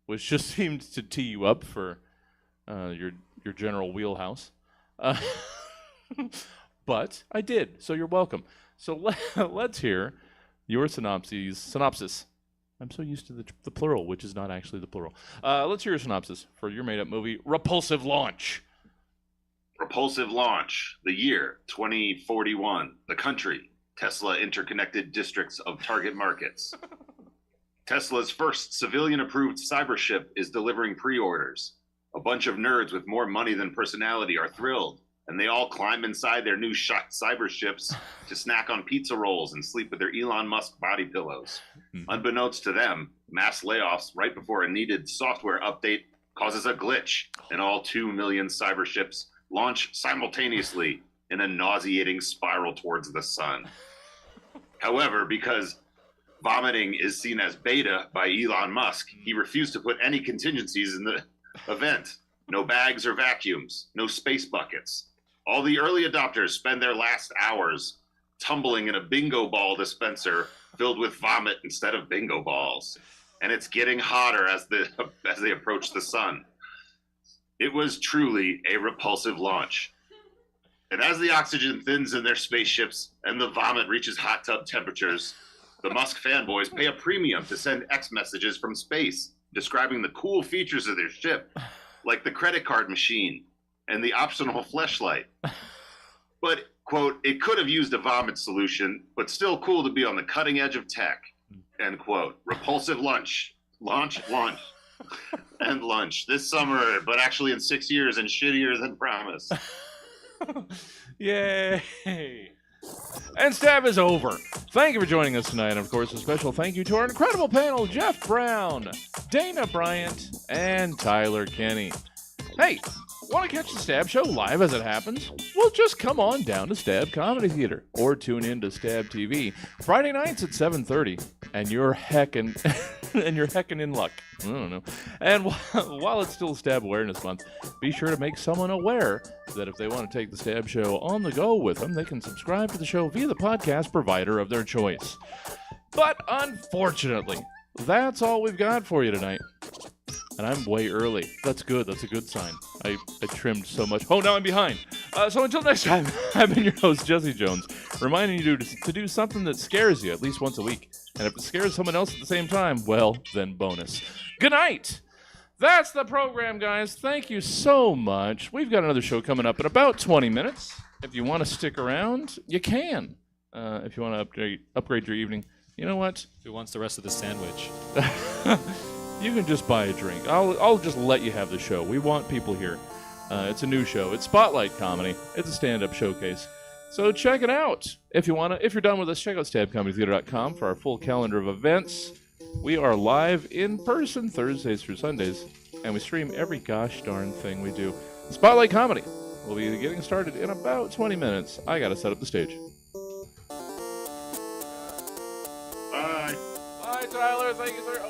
which just seemed to tee you up for your general wheelhouse. But I did, so you're welcome. So let's hear your synopsis. I'm so used to the plural, which is not actually the plural. Let's hear your synopsis for your made-up movie, Repulsive Launch. Repulsive Launch, the year 2041, the country, Tesla interconnected districts of target markets. Tesla's first civilian-approved cyber ship is delivering pre-orders. A bunch of nerds with more money than personality are thrilled, and they all climb inside their new cyber ships to snack on pizza rolls and sleep with their Elon Musk body pillows. Unbeknownst to them, mass layoffs right before a needed software update causes a glitch, and all 2 million cyber ships launch simultaneously in a nauseating spiral towards the sun. However, because vomiting is seen as beta by Elon Musk, he refused to put any contingencies in the event. No bags or vacuums, no space buckets. All the early adopters spend their last hours tumbling in a bingo ball dispenser filled with vomit instead of bingo balls. And it's getting hotter as they approach the sun. It was truly a repulsive launch. And as the oxygen thins in their spaceships and the vomit reaches hot tub temperatures, the Musk fanboys pay a premium to send X messages from space describing the cool features of their ship, like the credit card machine and the optional fleshlight. But, quote, it could have used a vomit solution, but still cool to be on the cutting edge of tech, end quote. Repulsive launch, and lunch this summer, but actually in 6 years and shittier than promised. Yay! And Stab is over. Thank you for joining us tonight. And of course, a special thank you to our incredible panel, Jeff Brown, Dayna Bryant, and Tyler Kinney. Hey, want to catch the Stab Show live as it happens? Well, just come on down to Stab Comedy Theater or tune in to Stab TV Friday nights at 7:30, and you're heckin' in luck. I don't know. And while it's still Stab Awareness Month, be sure to make someone aware that if they want to take the Stab Show on the go with them, they can subscribe to the show via the podcast provider of their choice. But unfortunately, that's all we've got for you tonight. And I'm way early. That's good. That's a good sign. I trimmed so much. Oh, now I'm behind. So until next time, I've been your host, Jesse Joans, reminding you to do something that scares you at least once a week. And if it scares someone else at the same time, well, then bonus. Good night. That's the program, guys. Thank you so much. We've got another show coming up in about 20 minutes. If you want to stick around, you can. If you want to upgrade your evening, you know what? Who wants the rest of the sandwich? You can just buy a drink. I'll just let you have the show. We want people here. It's a new show. It's Spotlight Comedy. It's a stand-up showcase. So check it out. If you're done with us, check out stabcomedytheater.com for our full calendar of events. We are live in person Thursdays through Sundays, and we stream every gosh darn thing we do. Spotlight Comedy will be getting started in about 20 minutes. I got to set up the stage. Bye. Bye, Tyler. Thank you, sir.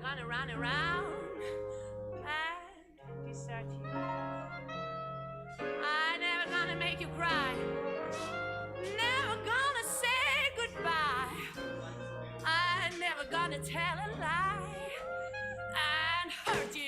gonna run around and desert you. I'm never gonna make you cry. Never gonna say goodbye. I'm never gonna tell a lie and hurt you.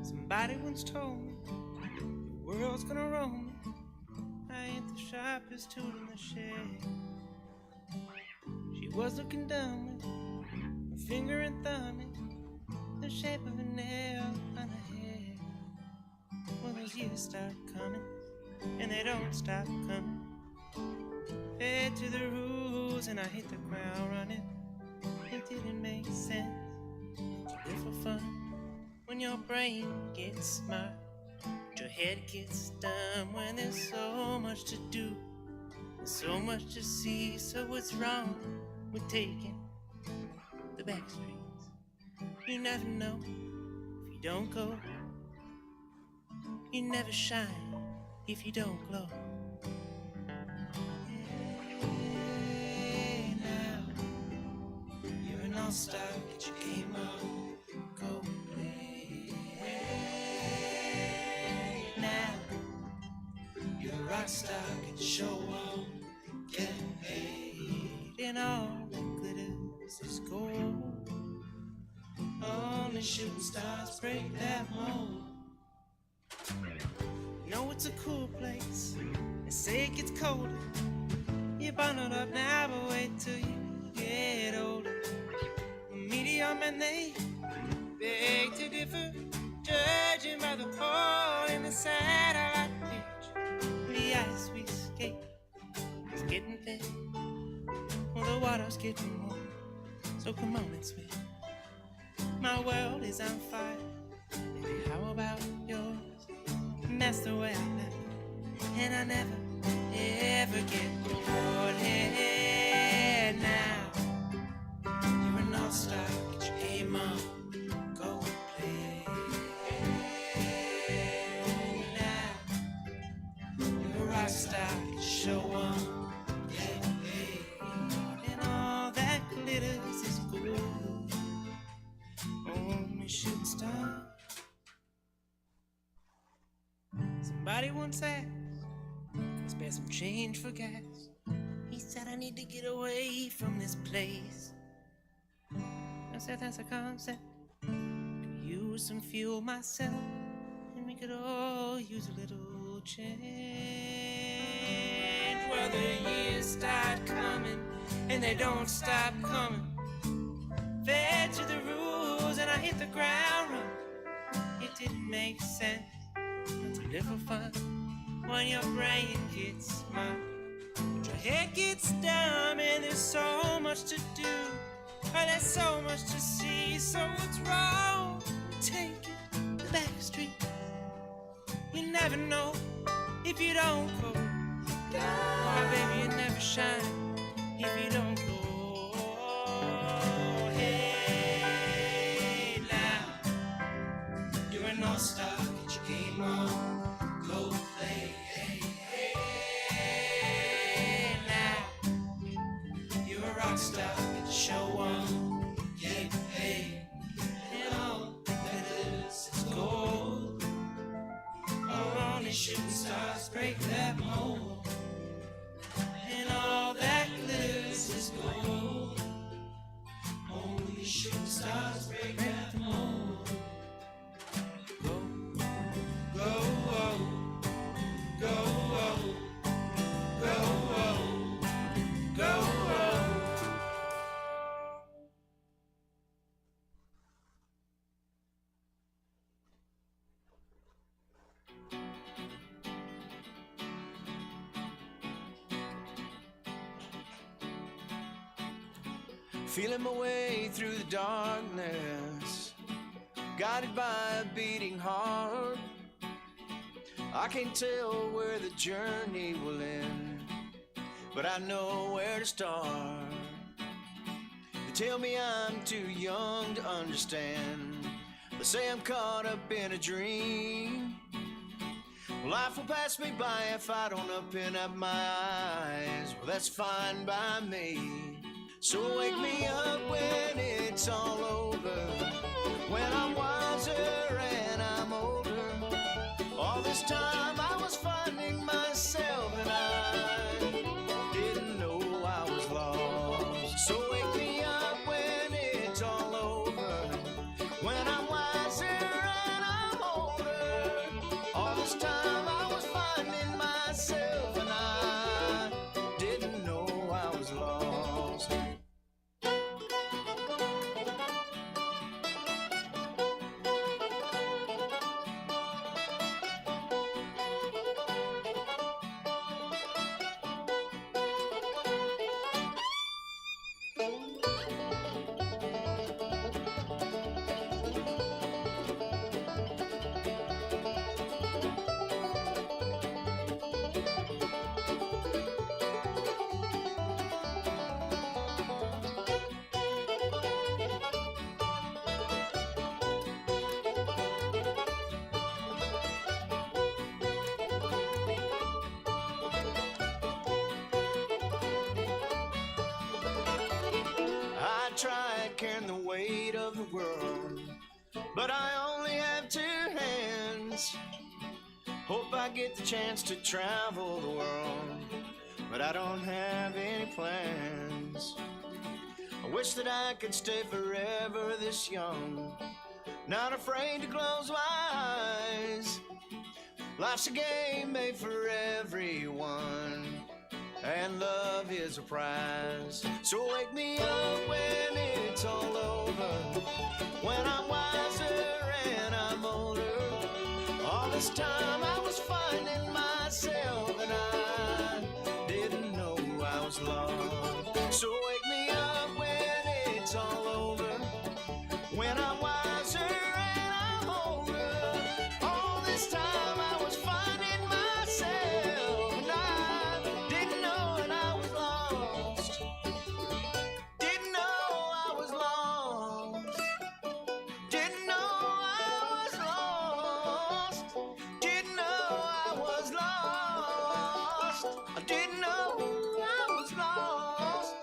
Somebody once told me the world's gonna roll me. I ain't the sharpest tool in the shed. She was looking down with her finger and thumb in the shape of a nail on her head. When those years start coming, and they don't stop coming. Fed to the rules, and I hit the ground running. It didn't make sense to live for fun when your brain gets smart, but your head gets dumb when there's so much to do, there's so much to see. So what's wrong with taking the back streets? You never know if you don't go. You never shine if you don't glow. Hey, now you're an all-star, get your game on, go play. Hey, now you're a rock star, get your show on, get paid. And all that glitters is gold. Only shooting stars break that mold. You know it's a cool place. They say it gets colder. You're bundled up now, but wait till you get older. The media men, they beg to differ, judging by the hole in the satellite pitch. The ice we skate is getting thin. Well, the water's getting warm, so come on and swim. My world is on fire. Baby, how about yours? And that's the way I live, and I never, ever get bored. Hey, now you're an all-star, get your game on, go play. Hey, now you're a rock star, get your show on, get paid. And all that glitters is gold. Only shooting stars. Somebody once asked, can I spare some change for gas? He said, I need to get away from this place. I said, that's a concept. Could use some fuel myself, and we could all use a little change. Well, the years start coming, and they don't stop coming. Fed to the rules, and I hit the ground running. It didn't make sense to live for fun when your brain gets smart, but your head gets dumb, and there's so much to do, but there's so much to see. So what's wrong with taking the back street? You never know if you don't go. Why, baby, you never shine if you don't go. Hey, now you're an all-star, get your game on, go play. Hey, hey, now you're a rock star, get your show on, get paid. And all that is gold. Only shooting stars break that mold. And all that glitters is gold. Only shooting stars break that mold. Go, go, oh, go, oh, go, oh, go, oh. Feeling my way through the darkness, guided by a beating heart. I can't tell where the journey will end, but I know where to start. They tell me I'm too young to understand. They say I'm caught up in a dream. Well, life will pass me by if I don't open up my eyes. Well, that's fine by me. So wake me up when it's all over, when I'm wiser and I'm older. All this time I was finding myself and I didn't know I was lost. So wake me up when it's all over, when I'm wiser and I'm older. All this time I was finding myself and I didn't know I was lost. carrying the weight of the world, but I only have 2 hands. Hope I get the chance to travel the world, but I don't have any plans. I wish that I could stay forever this young, not afraid to close my eyes. Life's a game made for everyone, and love is a prize. So wake me up when it's all over, when I'm wiser and I'm older. All this time I was finding myself, and I didn't know I was lost. So wake me up when it's all over, when I'm wiser and I'm older. All this time I was finding myself, and I didn't know that I was lost. Didn't know I was lost. Didn't know I was lost. Didn't know I was lost. I didn't know I was lost.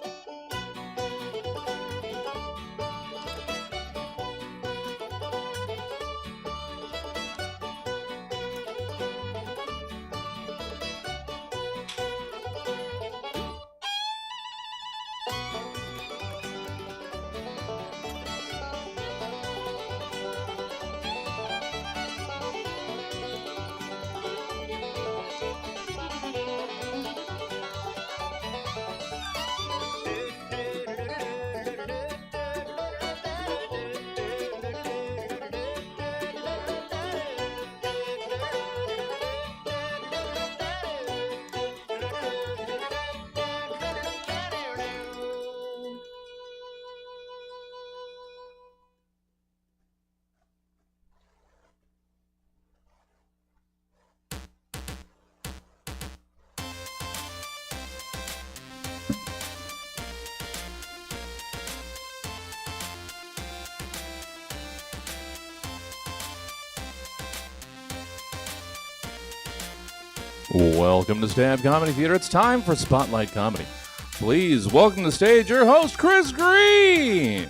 Welcome to Stab Comedy Theater. It's time for Spotlight Comedy. Please welcome to the stage your host, Chris Green.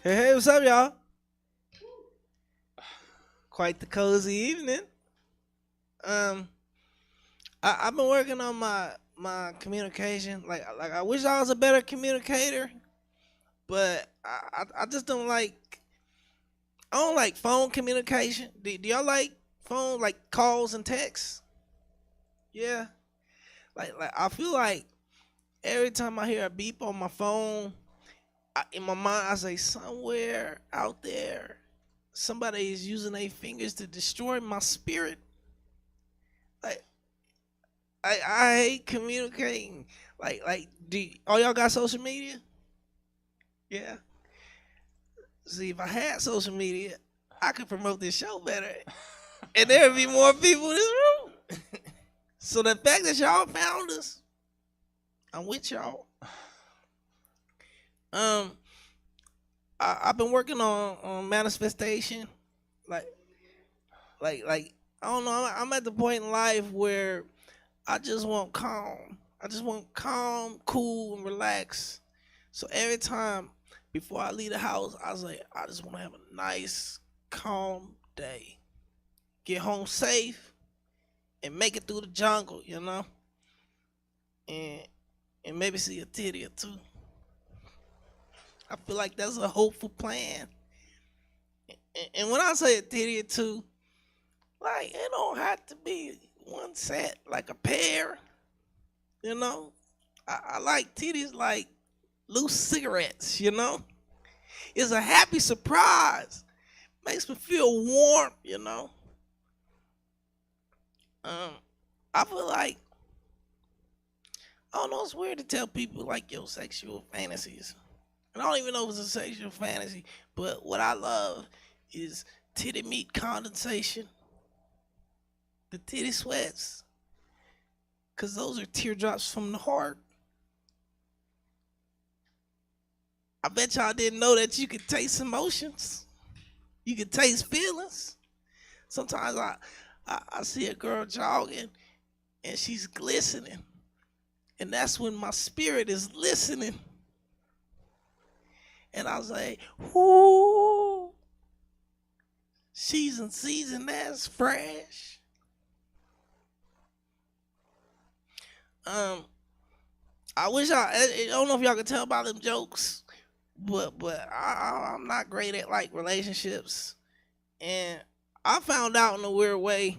Hey, what's up, y'all? Quite the cozy evening. I've been working on my communication. Like I wish I was a better communicator, but I just don't like. I don't like phone communication. Do y'all like phone, like calls and texts? Yeah. Like I feel like every time I hear a beep on my phone, in my mind I say somewhere out there somebody is using their fingers to destroy my spirit. Like I hate communicating. Like all y'all got social media? Yeah. See, if I had social media, I could promote this show better. And there would be more people in this room. So the fact that y'all found us, I'm with y'all. I've been working on manifestation. Like I don't know, I'm at the point in life where I just want calm. I just want calm, cool, and relax. So every time before I leave the house, I was like, I just want to have a nice, calm day. Get home safe and make it through the jungle, you know? And maybe see a titty or two. I feel like that's a hopeful plan. And when I say a titty or two, like, it don't have to be one set, like a pair, you know? I like titties like loose cigarettes, you know? It's a happy surprise. Makes me feel warm, you know? I feel like, I don't know, it's weird to tell people like your sexual fantasies. And I don't even know if it's a sexual fantasy, but what I love is titty meat condensation, the titty sweats, because those are teardrops from the heart. I bet y'all didn't know that you could taste emotions. You could taste feelings. Sometimes I see a girl jogging and she's glistening. And that's when my spirit is listening. And I was like, whoo, she's in season, that's fresh. I wish I don't know if y'all can tell by them jokes, but I'm not great at like relationships. And I found out in a weird way.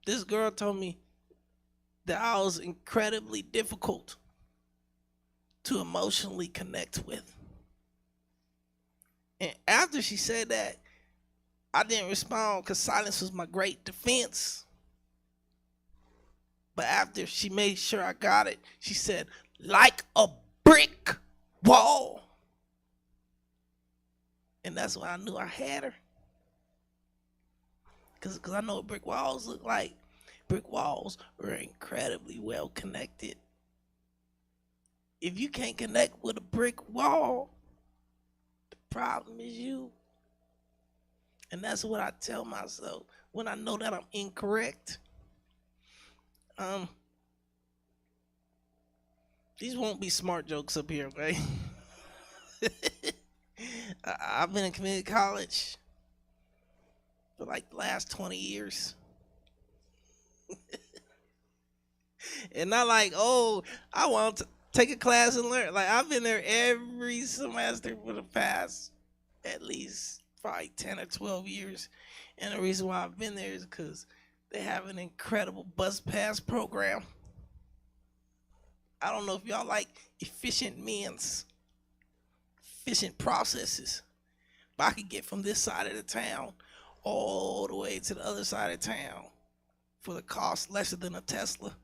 This girl told me that I was incredibly difficult to emotionally connect with. And after she said that, I didn't respond because silence was my great defense. But after she made sure I got it, she said, like a brick wall. And that's when I knew I had her. Because I know what brick walls look like. Brick walls are incredibly well connected. If you can't connect with a brick wall, the problem is you. And that's what I tell myself when I know that I'm incorrect. These won't be smart jokes up here, okay? I've been in community college for like the last 20 years. And not like, oh, I want to take a class and learn. Like, I've been there every semester for the past at least probably 10 or 12 years. And the reason why I've been there is because they have an incredible bus pass program. I don't know if y'all like efficient processes, but I could get from this side of the town all the way to the other side of town for the cost lesser than a Tesla.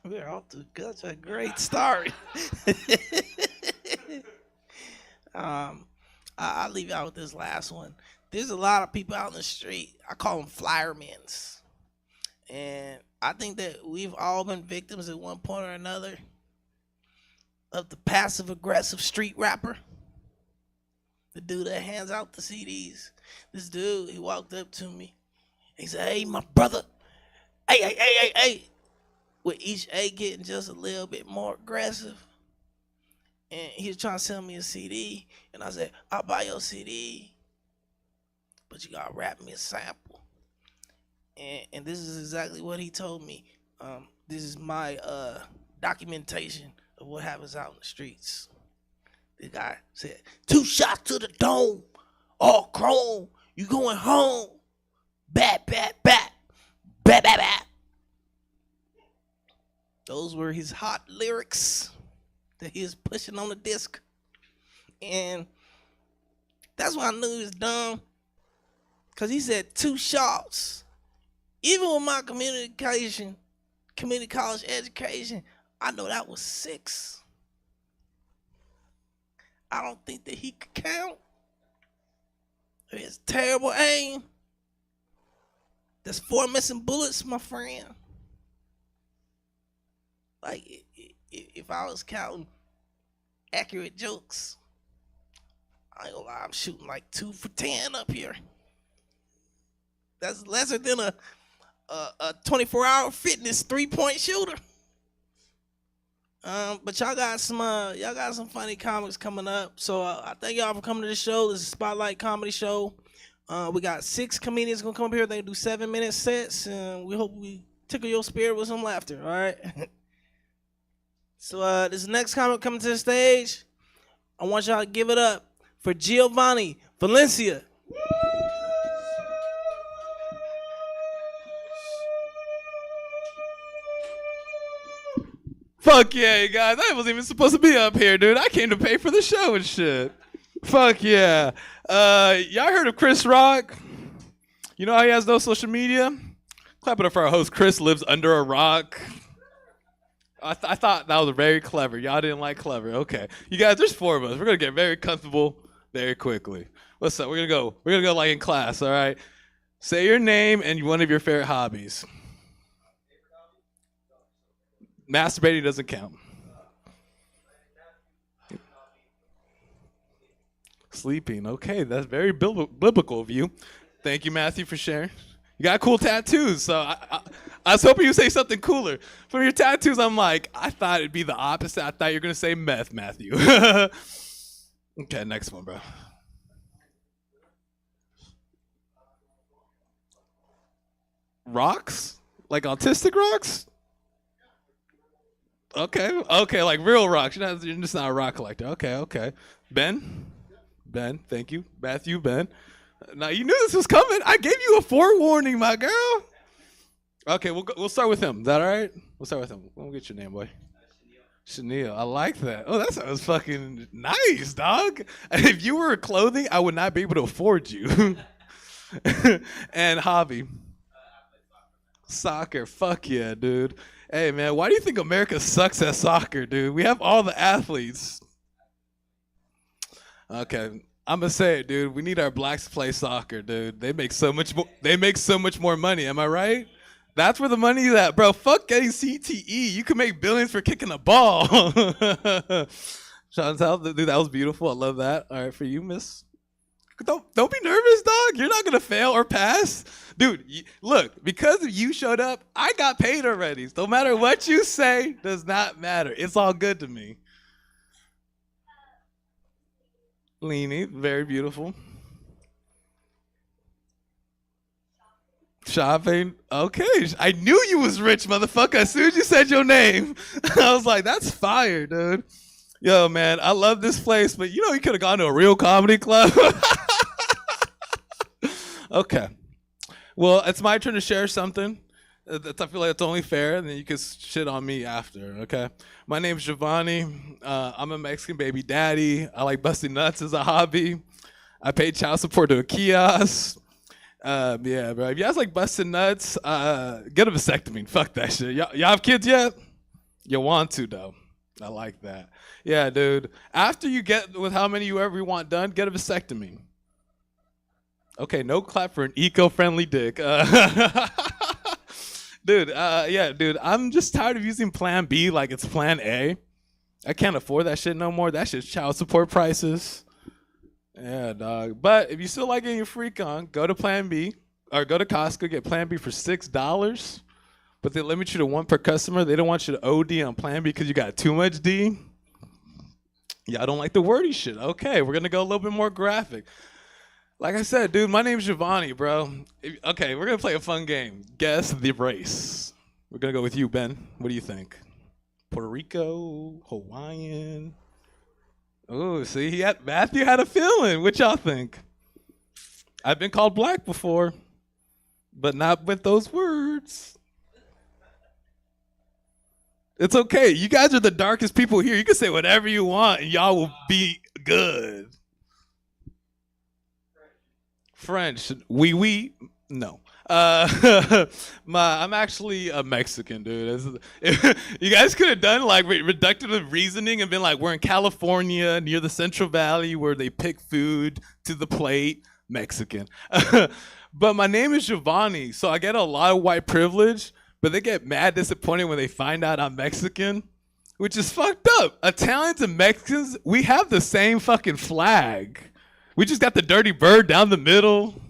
We're off to such a great start. I'll leave you out with this last one. There's a lot of people out in the street. I call them flyermans. And I think that we've all been victims at one point or another of the passive-aggressive street rapper. The dude that hands out the CDs. This dude, he walked up to me. He said, hey, my brother. Hey. With each A getting just a little bit more aggressive. And he was trying to sell me a CD. And I said, I'll buy your CD, but you got to rap me a sample. And this is exactly what he told me. This is my documentation of what happens out in the streets. The guy said, 2 shots to the dome, all chrome, you going home. Bat, bat, bat, bat, bat, bat. Those were his hot lyrics that he was pushing on the disc. And that's why I knew he was dumb. Because he said 2 shots. Even with my community college education, I know that was 6. I don't think that he could count. He has terrible aim. There's 4 missing bullets, my friend. Like, if I was counting accurate jokes, I ain't gonna lie, I'm shooting like 2 for 10 up here. That's lesser than a 24-hour fitness 3-point shooter. But y'all got some funny comics coming up. So I thank y'all for coming to the show. This is a Spotlight Comedy Show. We got 6 comedians gonna come up here. They do 7-minute sets, and we hope we tickle your spirit with some laughter. All right. So this next comic coming to the stage. I want y'all to give it up for Giovanni Valencia. Fuck yeah, you guys. I wasn't even supposed to be up here, dude. I came to pay for the show and shit. Fuck yeah. Y'all heard of Chris Rock? You know how he has no social media? Clap it up for our host. Chris lives under a rock. I thought that was very clever. Y'all didn't like clever. Okay. You guys, there's 4 of us. We're going to get very comfortable very quickly. What's up? We're going to go like in class, all right? Say your name and one of your favorite hobbies. Masturbating doesn't count. sleeping. Okay, that's very biblical of you. Thank you, Matthew, for sharing. You got cool tattoos, so I was hoping you'd say something cooler. From your tattoos, I'm like, I thought it'd be the opposite. I thought you were going to say meth, Matthew. Okay, next one, bro. Rocks? Like autistic rocks? Okay, like real rocks. You're just not a rock collector. Okay. Ben, thank you. Matthew, Ben. Now, you knew this was coming. I gave you a forewarning, my girl. Okay, we'll start with him. Is that all right? We'll start with him. We'll get your name, boy. Chenille. I like that. Oh, that sounds fucking nice, dog. If you were clothing, I would not be able to afford you. And hobby. Soccer. Fuck yeah, dude. Hey, man, why do you think America sucks at soccer, dude? We have all the athletes. Okay, I'm gonna say it, dude. We need our blacks to play soccer, dude. They make so much more. They make so much more money. Am I right? That's where the money is at, bro. Fuck getting CTE. You can make billions for kicking a ball. Chantal, dude, that was beautiful. I love that. All right, for you, miss. Don't be nervous, dog. You're not gonna fail or pass, dude. Look, because you showed up, I got paid already. So no matter what you say, does not matter. It's all good to me. Leanie, very beautiful. Shopping. Okay, I knew you was rich, motherfucker. As soon as you said your name, I was like, that's fire, dude. Yo, man, I love this place, but you could have gone to a real comedy club. Okay. Well, it's my turn to share something. I feel like it's only fair, and then you can shit on me after, okay? My name's Giovanni. I'm a Mexican baby daddy. I like busting nuts as a hobby. I pay child support to a kiosk. Yeah, bro. If you guys like busting nuts, get a vasectomy. Fuck that shit. Y'all have kids yet? You want to, though. I like that. Yeah, dude. After you get with how many you ever want done, get a vasectomy. Okay, no clap for an eco-friendly dick. Dude, yeah, dude, I'm just tired of using Plan B like it's Plan A. I can't afford that shit no more. That shit's child support prices. Yeah, dog. But if you still like getting your freak on, go to Plan B or go to Costco, get Plan B for $6. But they limit you to one per customer. They don't want you to OD on Plan B because you got too much D. Yeah, I don't like the wordy shit. Okay, we're going to go a little bit more graphic. Like I said, dude, my name's Giovanni, bro. Okay, we're going to play a fun game. Guess the race. We're going to go with you, Ben. What do you think? Puerto Rico, Hawaiian. Oh, see, Matthew had a feeling. What y'all think? I've been called black before, but not with those words. It's okay. You guys are the darkest people here. You can say whatever you want, and y'all will be good. French. Oui. No. I'm actually a Mexican, dude. You guys could have done like reductive reasoning and been like, we're in California near the Central Valley where they pick food to the plate. Mexican. But my name is Giovanni, so I get a lot of white privilege, but they get mad disappointed when they find out I'm Mexican, which is fucked up. Italians and Mexicans, we have the same fucking flag. We just got the dirty bird down the middle.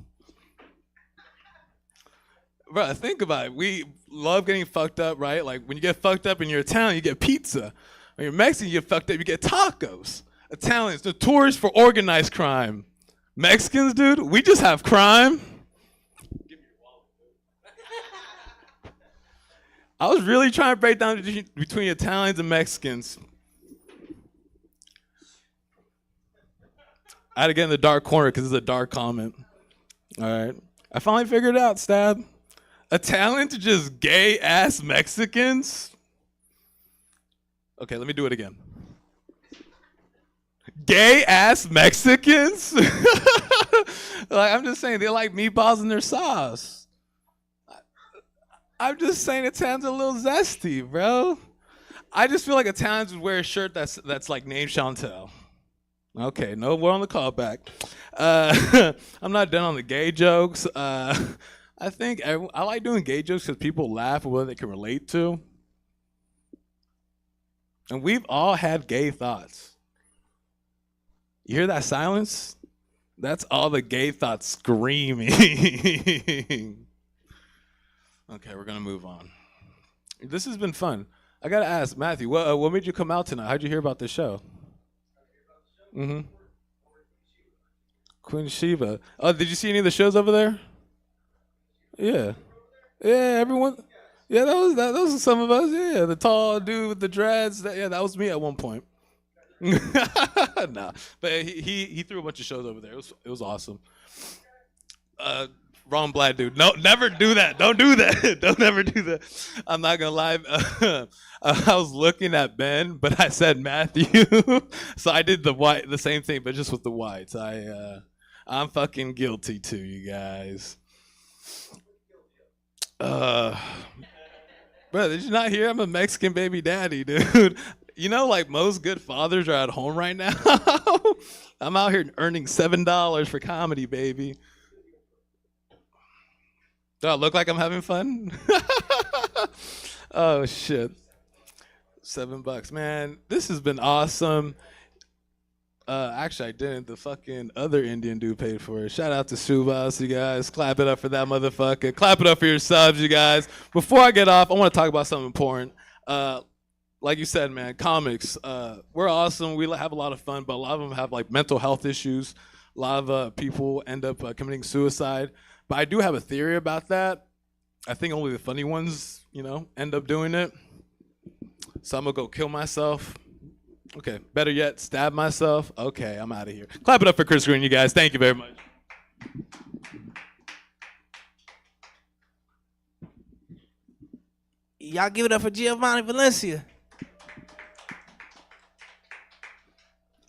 Bro, think about it. We love getting fucked up, right? Like when you get fucked up and you're Italian, you get pizza. When you're Mexican, you get fucked up, you get tacos. Italians, notorious for organized crime. Mexicans, dude, we just have crime. I was really trying to break down between Italians and Mexicans. I had to get in the dark corner because it's a dark comment. All right. I finally figured it out, Stab. Italians are just gay-ass Mexicans? Okay, let me do it again. Gay-ass Mexicans? Like, I'm just saying, they like meatballs in their sauce. I'm just saying Italians are a little zesty, bro. I just feel like Italians would wear a shirt that's like named Chantel. Okay, no, we're on the callback. I'm not done on the gay jokes. I think I like doing gay jokes because people laugh at what they can relate to. And we've all had gay thoughts. You hear that silence? That's all the gay thoughts screaming. Okay, we're gonna move on. This has been fun. I gotta ask Matthew, what made you come out tonight? How'd you hear about this show? Mm-hmm. Queen Sheba. Oh, did you see any of the shows over there? Yeah. Yeah, everyone. Yeah, those are some of us. Yeah, the tall dude with the dreads. That was me at one point. Nah, but he threw a bunch of shows over there. It was awesome. Wrong black dude. No, never do that. Don't do that. Don't ever do that. I'm not gonna lie. I was looking at Ben, but I said Matthew, so I did the same thing, but just with the whites. I'm fucking guilty too, you guys. Bro, did you not hear? I'm a Mexican baby daddy, dude. You know, like most good fathers are at home right now. I'm out here earning $7 for comedy, baby. Do I look like I'm having fun? Oh, shit. $7, man. This has been awesome. Actually, I didn't. The fucking other Indian dude paid for it. Shout out to Subas, you guys. Clap it up for that motherfucker. Clap it up for your subs, you guys. Before I get off, I want to talk about something important. Like you said, man, comics. We're awesome. We have a lot of fun, but a lot of them have like mental health issues. A lot of people end up committing suicide. But I do have a theory about that. I think only the funny ones, end up doing it. So I'm going to go kill myself. Okay, better yet, stab myself. Okay, I'm out of here. Clap it up for Chris Green, you guys. Thank you very much. Y'all give it up for Giovanni Valencia.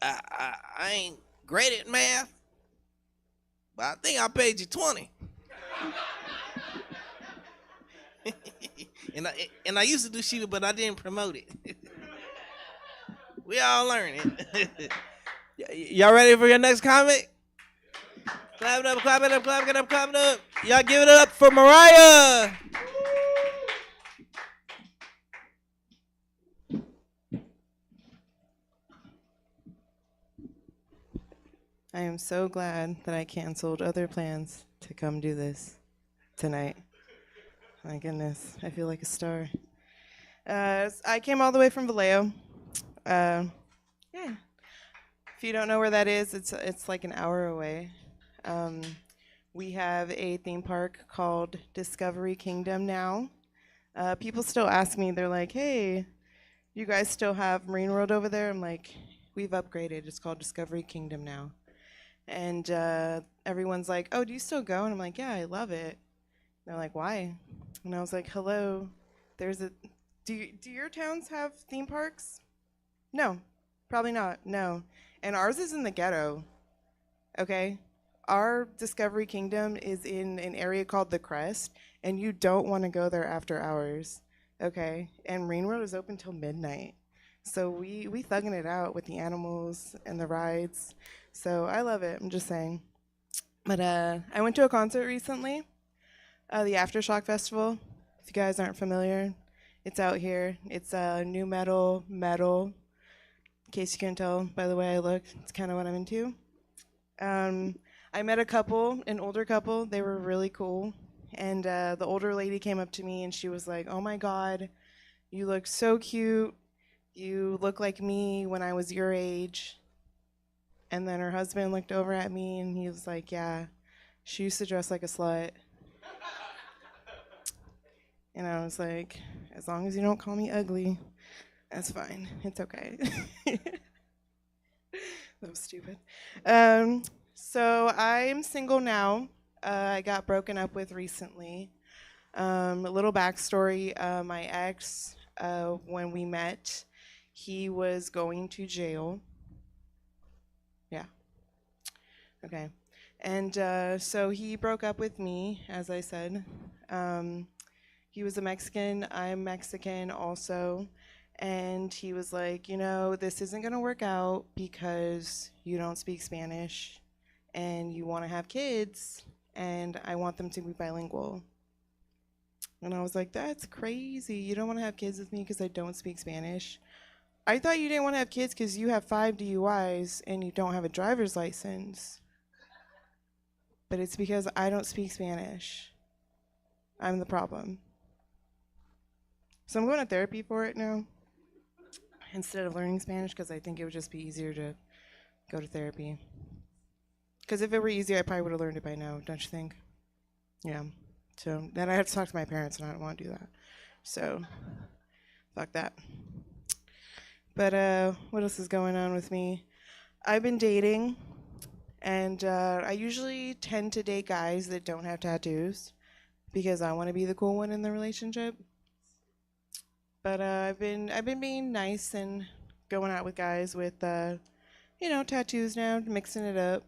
I ain't great at math, but I think I paid you 20. and I used to do Shiva, but I didn't promote it. We all learn it. Y'all ready for your next comic? Clap it up, clap it up, clap it up, clap it up. Y'all give it up for Mariah. I am so glad that I canceled other plans to come do this tonight. My goodness, I feel like a star. I came all the way from Vallejo. Yeah. If you don't know where that is, it's like an hour away. We have a theme park called Discovery Kingdom now. People still ask me, they're like, hey, you guys still have Marine World over there? I'm like, we've upgraded. It's called Discovery Kingdom now. And everyone's like, oh, do you still go? And I'm like, yeah, I love it. And they're like, why? And I was like, hello, do your towns have theme parks? No, probably not, no. And ours is in the ghetto, okay? Our Discovery Kingdom is in an area called The Crest, and you don't want to go there after hours, okay? And Marine World is open till midnight. So we thugging it out with the animals and the rides. So I love it, I'm just saying. But I went to a concert recently, the Aftershock Festival. If you guys aren't familiar, it's out here. It's new metal. In case you can't tell by the way I look, it's kind of what I'm into. I met a couple, an older couple. They were really cool. And the older lady came up to me and she was like, oh my God, you look so cute. You look like me when I was your age. And then her husband looked over at me and he was like, yeah, she used to dress like a slut. And I was like, as long as you don't call me ugly, that's fine. It's okay. That was stupid. So I'm single now. I got broken up with recently. A little backstory. My ex, when we met, he was going to jail. Yeah. Okay. And so he broke up with me, as I said. He was a Mexican. I'm Mexican also. And he was like, this isn't going to work out because you don't speak Spanish and you want to have kids and I want them to be bilingual. And I was like, that's crazy. You don't want to have kids with me because I don't speak Spanish. I thought you didn't want to have kids because you have 5 DUIs and you don't have a driver's license. but it's because I don't speak Spanish. I'm the problem. So I'm going to therapy for it now instead of learning Spanish because I think it would just be easier to go to therapy. Because if it were easier, I probably would have learned it by now, don't you think? Yeah. So then I have to talk to my parents, and I don't want to do that. So, fuck that. But what else is going on with me? I've been dating, and I usually tend to date guys that don't have tattoos because I want to be the cool one in the relationship. But I've been being nice and going out with guys with tattoos now, mixing it up.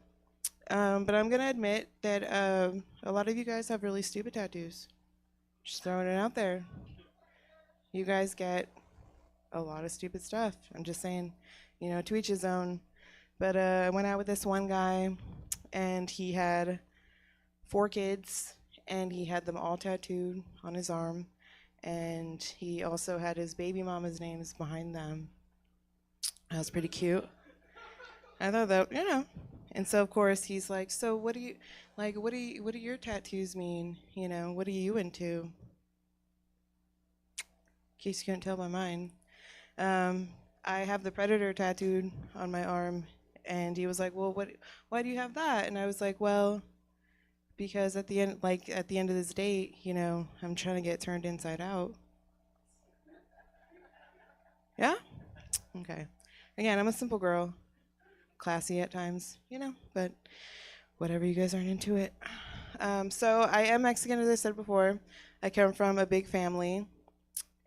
But I'm gonna admit that a lot of you guys have really stupid tattoos. Just throwing it out there. You guys get a lot of stupid stuff. I'm just saying, to each his own. But I went out with this one guy, and he had 4 kids, and he had them all tattooed on his arm. And he also had his baby mama's names behind them. That was pretty cute. I thought that, And so of course he's like, so what do your tattoos mean? What are you into? In case you couldn't tell by mine. I have the Predator tattooed on my arm, and he was like, well, why do you have that? And I was like, well, because at the end of this date, I'm trying to get turned inside out. Yeah? Okay. Again, I'm a simple girl. Classy at times, but whatever, you guys aren't into it. So I am Mexican, as I said before. I come from a big family,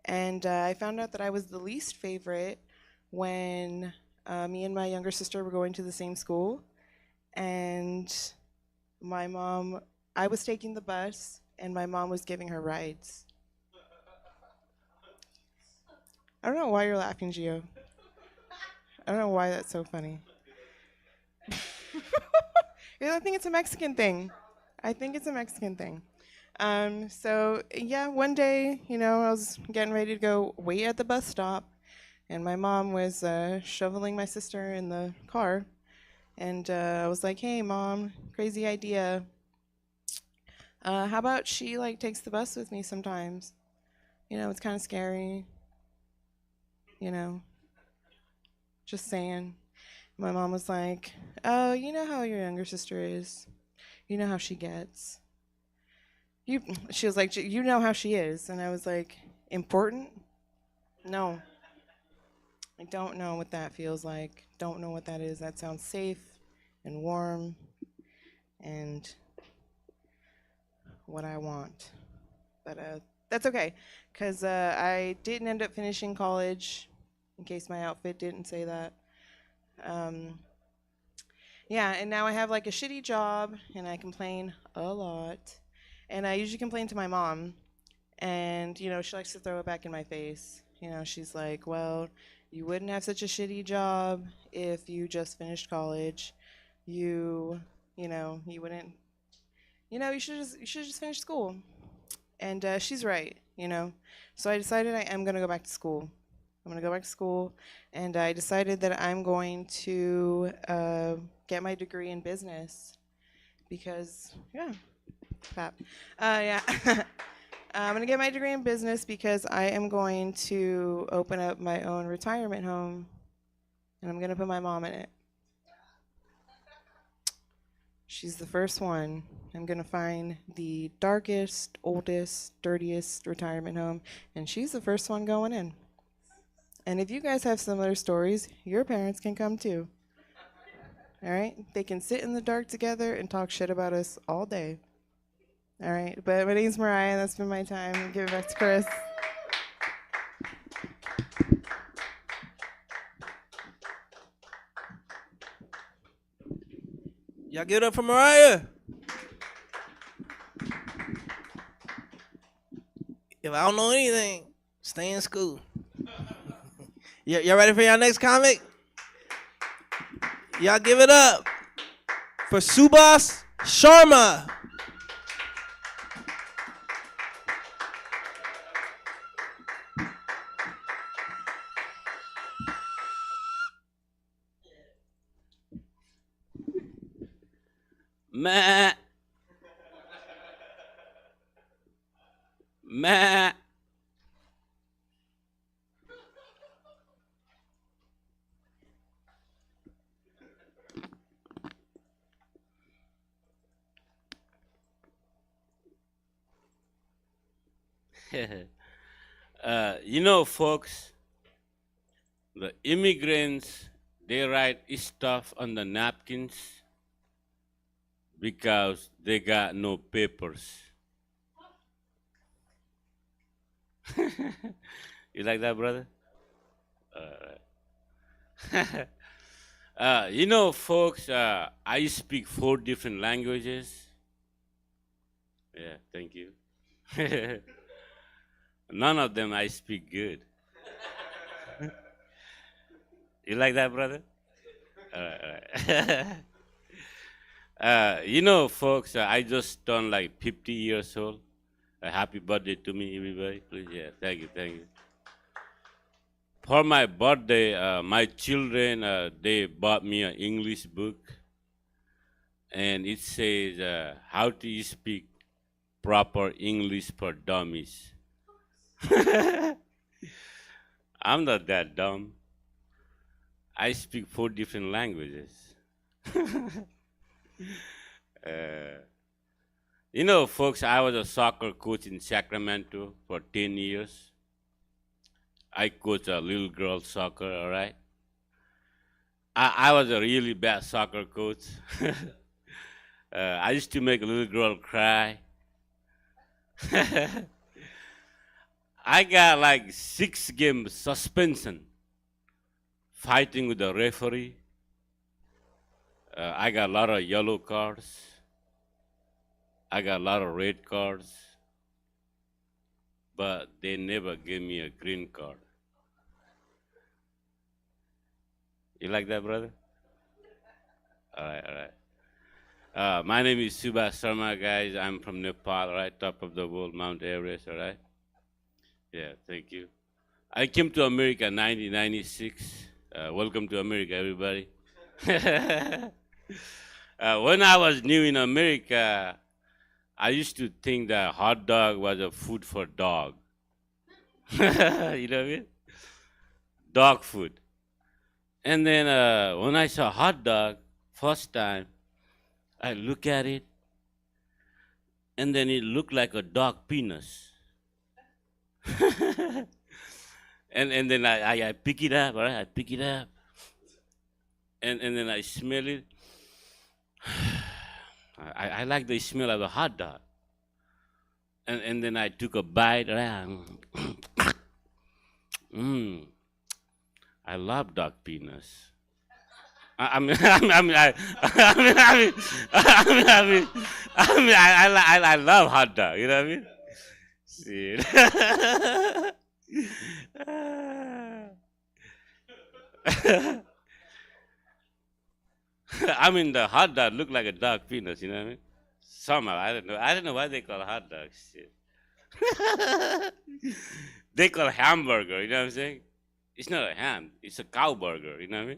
and I found out that I was the least favorite when me and my younger sister were going to the same school, and I was taking the bus, and my mom was giving her rides. I don't know why you're laughing, Gio. I don't know why that's so funny. I think it's a Mexican thing. So, yeah, one day, I was getting ready to go wait at the bus stop, and my mom was shoveling my sister in the car. And I was like, hey, Mom, crazy idea. How about she, takes the bus with me sometimes? It's kind of scary. Just saying. My mom was like, oh, you know how your younger sister is. You know how she gets. She was like, you know how she is. And I was like, important? No. I don't know what that feels like. Don't know what that is. That sounds safe and warm and what I want. But that's okay, because I didn't end up finishing college, in case my outfit didn't say that. Yeah, and now I have a shitty job, and I complain a lot. And I usually complain to my mom, and, she likes to throw it back in my face. She's like, well, you wouldn't have such a shitty job if you just finished college. You wouldn't, you should just finish school. And she's right, So I decided I am going to go back to school. I'm going to go back to school, and I decided that I'm going to get my degree in business because, yeah, yeah. I'm going to get my degree in business because I am going to open up my own retirement home, and I'm going to put my mom in it. She's the first one. I'm going to find the darkest, oldest, dirtiest retirement home, and she's the first one going in. And if you guys have similar stories, your parents can come too. All right? They can sit in the dark together and talk shit about us all day. All right? But my name's Mariah. That's been my time. I'll give it back to Chris. Y'all give it up for Mariah. If I don't know anything, stay in school. Y'all ready for your next comic? Y'all give it up for Subhas Sharma. Meh. You know, folks, the immigrants, they write stuff on the napkins because they got no papers. You like that, brother? You know, folks, I speak 4 different languages. Yeah, thank you. None of them I speak good. You like that, brother? All right. You know, folks, I just turned like 50 years old. Happy birthday to me, everybody. Please, yeah, thank you. For my birthday, my children, they bought me an English book. And it says, how to speak proper English for dummies. I'm not that dumb. I speak 4 different languages. You know, folks, I was a soccer coach in Sacramento for 10 years. I coach a little girl soccer, all right? I was a really bad soccer coach. I used to make a little girl cry. I got like 6-game suspension fighting with the referee. I got a lot of yellow cards. I got a lot of red cards. But they never gave me a green card. You like that, brother? All right. My name is Subha Sharma, guys. I'm from Nepal, all right? Top of the world, Mount Everest, all right? Yeah, thank you. I came to America in 1996. Welcome to America, everybody. When I was new in America, I used to think that hot dog was a food for dog. You know what I mean? Dog food. And then when I saw hot dog, first time, I look at it, and then it looked like a dog penis. and then I pick it up, all right? I pick it up. And then I smell it. I like the smell of a hot dog. And then I took a bite. I love dog penis. I love hot dog. You know what I mean? See. I mean, the hot dog look like a dog penis, you know what I mean? Somehow, I don't know. I don't know why they call hot dogs. Shit. They call hamburger, you know what I'm saying? It's not a ham, it's a cow burger, you know what I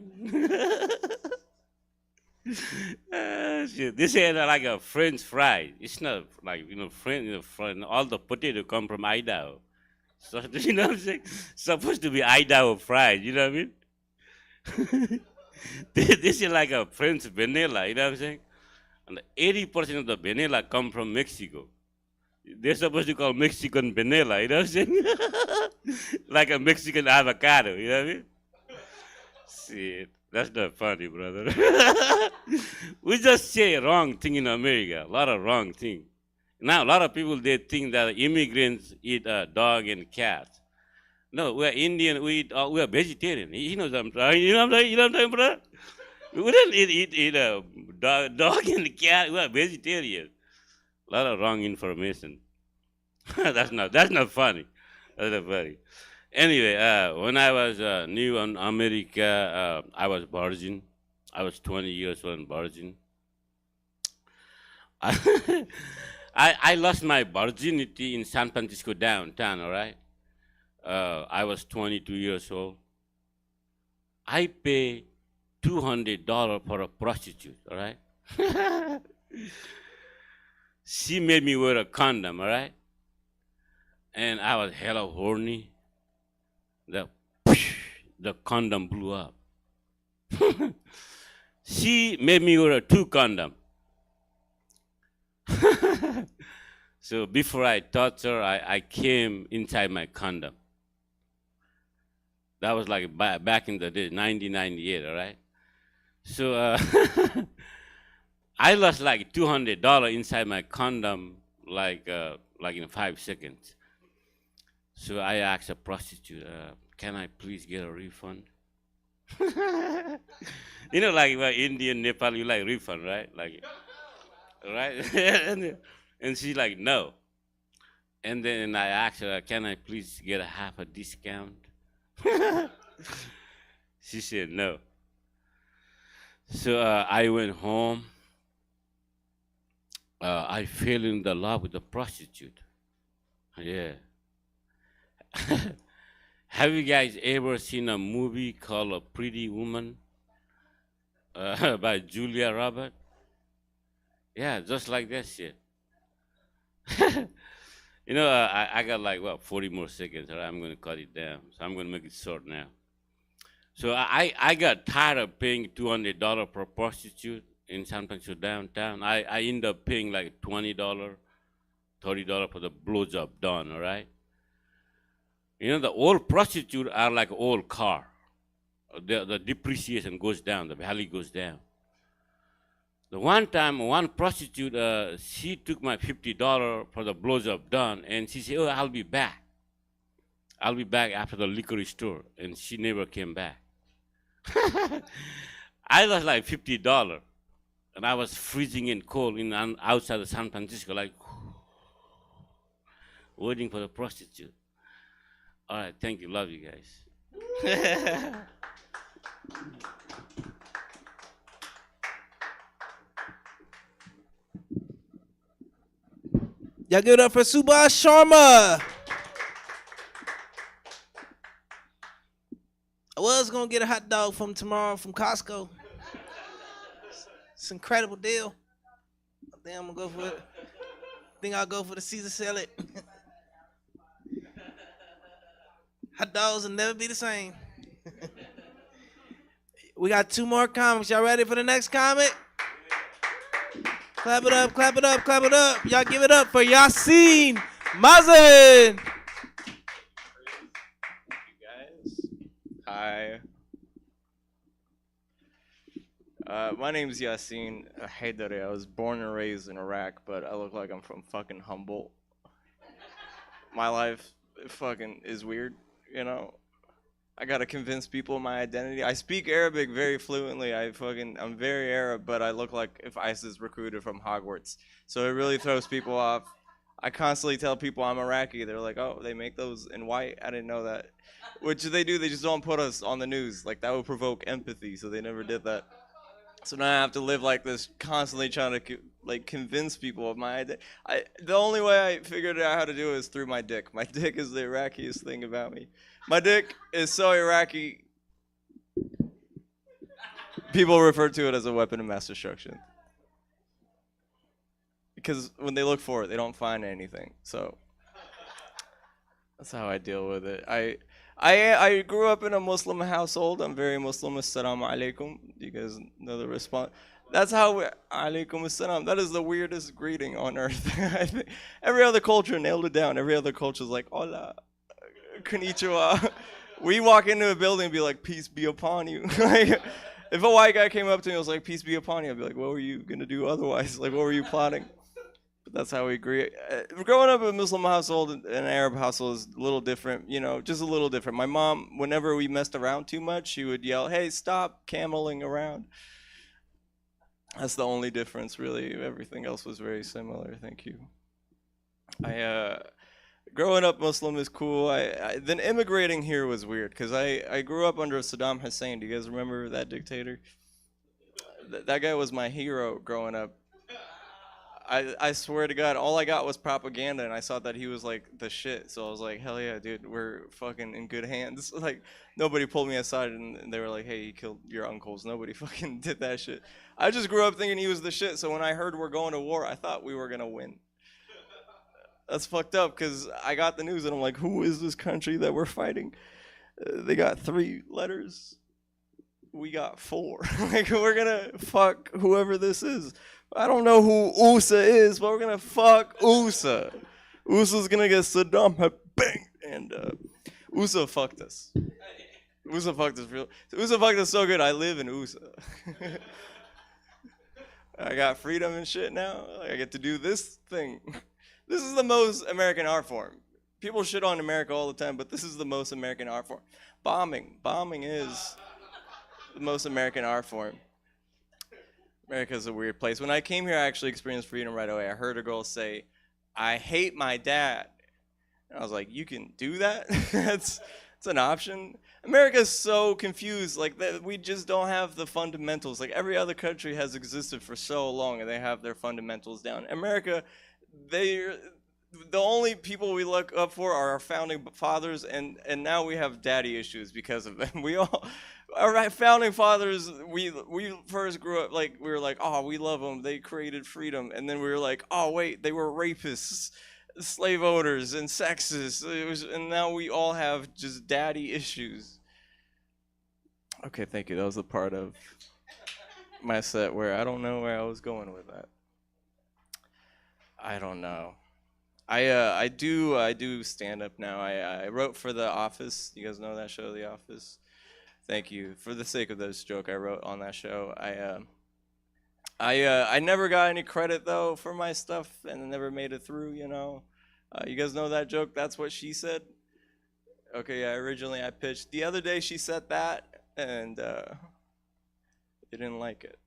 mean? Shit. This is like a French fry. It's not like, French, all the potato come from Idaho. So, you know what I'm saying? Supposed to be Idaho fried, you know what I mean? This is like a French vanilla, you know what I'm saying? And 80% of the vanilla come from Mexico. They're supposed to call Mexican vanilla, you know what I'm saying? Like a Mexican avocado, you know what I mean? Shit, that's not funny, brother. We just say wrong thing in America, a lot of wrong thing. Now, a lot of people, they think that immigrants eat dog and cat. No, we're Indian, we are vegetarian. You know what I'm saying? You know what I'm saying, brother? We don't eat a dog and cat, we are vegetarian. A lot of wrong information. That's not funny. That's not funny. Anyway, when I was new in America, I was virgin. I was 20 years old and virgin. I lost my virginity in San Francisco downtown, all right? I was 22 years old. I pay $200 for a prostitute, all right? She made me wear a condom, all right? And I was hella horny. The condom blew up. She made me wear 2 condoms. So before I touched her, I came inside my condom. That was like back in the day, 1998, all right? So I lost like $200 inside my condom, like in 5 seconds. So I asked a prostitute, can I please get a refund? You know, like Indian, Nepal, you like refund, right? Like, right? And she's like, no. And then I asked her, can I please get a half a discount? She said no. So I went home. I fell in the love with a prostitute. Yeah. Have you guys ever seen a movie called A Pretty Woman by Julia Roberts? Yeah, just like that shit. You know, I got like, 40 more seconds. All right, I'm going to cut it down. So I'm going to make it short now. So I got tired of paying $200 per prostitute in San Francisco downtown. I ended up paying like $20, $30 for the blowjob done, all right? You know, the old prostitutes are like old car. The depreciation goes down, the value goes down. The one time, one prostitute, she took my $50 for the blowjob done, and she said, oh, I'll be back. I'll be back after the liquor store, and she never came back. I lost like $50, and I was freezing and cold outside of San Francisco, like waiting for the prostitute. All right, thank you, love you guys. Y'all give it up for Subhash Sharma. I was gonna get a hot dog from tomorrow from Costco. It's an incredible deal. I think I'm gonna go for it. I think I'll go for the Caesar salad. Hot dogs will never be the same. We got 2 more comics. Y'all ready for the next comic? Clap it up, clap it up, clap it up. Y'all give it up for Yasin Mazen. Hi. My name's Yasin Haidari. I was born and raised in Iraq, but I look like I'm from fucking Humboldt. My life fucking is weird, you know. I gotta convince people of my identity. I speak Arabic very fluently. I'm very Arab, but I look like if ISIS recruited from Hogwarts. So it really throws people off. I constantly tell people I'm Iraqi. They're like, oh, they make those in white? I didn't know that. Which they do, they just don't put us on the news. Like, that would provoke empathy, so they never did that. So now I have to live like this, constantly trying to convince people of my identity. The only way I figured out how to do it is through my dick. My dick is the Iraqiest thing about me. My dick is so Iraqi, people refer to it as a weapon of mass destruction. Because when they look for it, they don't find anything. So that's how I deal with it. I grew up in a Muslim household. I'm very Muslim. Assalamu alaikum. Do you guys know the response? That's how alaikum assalam. That is the weirdest greeting on earth. I think every other culture nailed it down. Every other culture is like, hola, konnichiwa. We walk into a building and be like, peace be upon you. Like, if a white guy came up to me and was like, peace be upon you, I'd be like, what were you going to do otherwise? Like, what were you plotting? But that's how we agree. Growing up in a Muslim household and an Arab household is a little different, you know, just a little different. My mom, whenever we messed around too much, she would yell, hey, stop cameling around. That's the only difference, really. Everything else was very similar. Thank you. Growing up Muslim is cool. Then immigrating here was weird because I grew up under Saddam Hussein. Do you guys remember that dictator? That guy was my hero growing up. I swear to God, all I got was propaganda, and I saw that he was like the shit. So I was like, hell yeah, dude, we're fucking in good hands. Like, nobody pulled me aside, and they were like, hey, he killed your uncles. Nobody fucking did that shit. I just grew up thinking he was the shit. So when I heard we're going to war, I thought we were gonna win. That's fucked up, because I got the news, and I'm like, who is this country that we're fighting? They got 3 letters. we got 4. Like, we're gonna fuck whoever this is. I don't know who USA is, but we're gonna fuck USA. USA's gonna get Saddam bang, and USA fucked us. USA fucked us real. USA fucked us so good. I live in USA. I got freedom and shit now. I get to do this thing. This is the most American art form. People shit on America all the time, but this is the most American art form. Bombing is the most American art form. America's a weird place. When I came here, I actually experienced freedom right away. I heard a girl say, "I hate my dad." And I was like, you can do that? That's an option. America's so confused. Like, we just don't have the fundamentals. Like, every other country has existed for so long, and they have their fundamentals down. America, the only people we look up for are our founding fathers, and now we have daddy issues because of them. Our founding fathers, we first grew up, like, we were like, oh, we love them, they created freedom, and then we were like, oh, wait, they were rapists, slave owners, and sexists, and now we all have just daddy issues. Okay, thank you. That was the part of my set where I don't know where I was going with that. I don't know. I do stand up now. I wrote for The Office. You guys know that show, The Office? Thank you. For the sake of this joke, I wrote on that show. I never got any credit though for my stuff, and never made it through. You know, you guys know that joke? That's what she said. Okay, yeah. Originally, I pitched. The other day, she said that, and they didn't like it.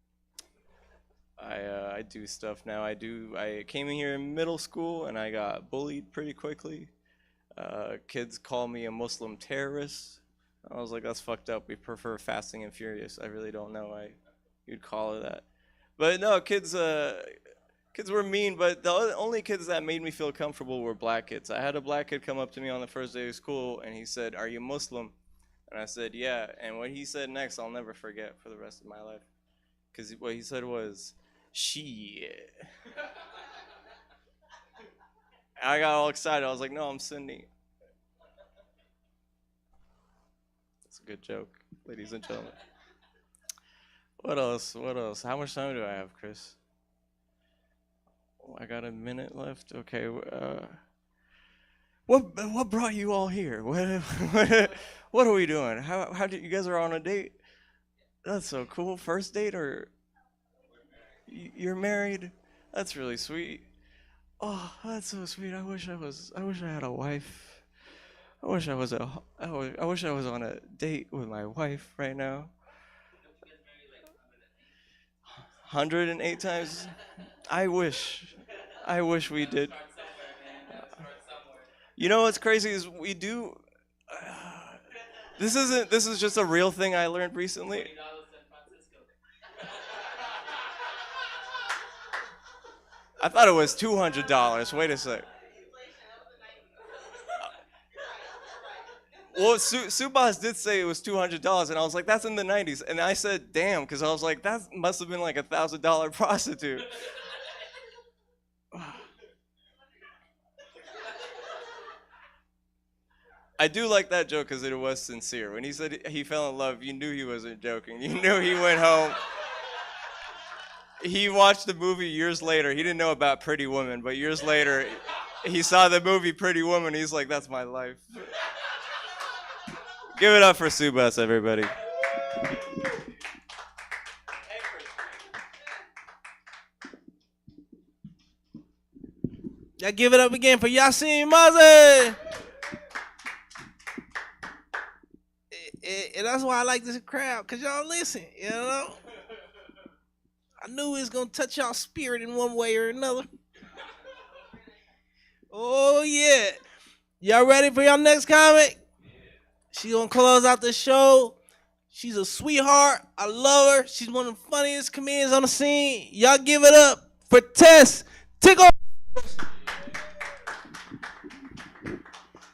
I do stuff now. I came in here in middle school, and I got bullied pretty quickly. Kids call me a Muslim terrorist. I was like, that's fucked up. We prefer Fasting and Furious. I really don't know why you'd call it that. But no, kids were mean, but the only kids that made me feel comfortable were black kids. I had a black kid come up to me on the first day of school, and he said, "Are you Muslim?" And I said, "Yeah." And what he said next, I'll never forget for the rest of my life. Because what he said was, "Shit." I got all excited. I was like, "No, I'm Sunni." Good joke, ladies and gentlemen. What else? How much time do I have, Chris? Oh, I got a minute left. Okay. What brought you all here? What are we doing? How did you guys are on a date? That's so cool. First date, or you're married? That's really sweet. Oh, that's so sweet. I wish I had a wife. I wish I was on a date with my wife right now. 108 times. I wish we did. You know what's crazy is we do. This is just a real thing I learned recently. I thought it was $200. Wait a sec. Well, Subas did say it was $200, and I was like, that's in the 90s. And I said, damn, because I was like, that must have been like a $1,000 prostitute. I do like that joke because it was sincere. When he said he fell in love, you knew he wasn't joking. You knew he went home. He watched the movie years later. He didn't know about Pretty Woman, but years later, he saw the movie Pretty Woman. He's like, that's my life. Give it up for Subas, everybody. Y'all give it up again for Yasin Maze. And that's why I like this crowd, because y'all listen, you know? I knew it was going to touch y'all spirit in one way or another. Oh, yeah. Y'all ready for y'all next comic? She's going to close out the show. She's a sweetheart. I love her. She's one of the funniest comedians on the scene. Y'all give it up for Tess Tickle.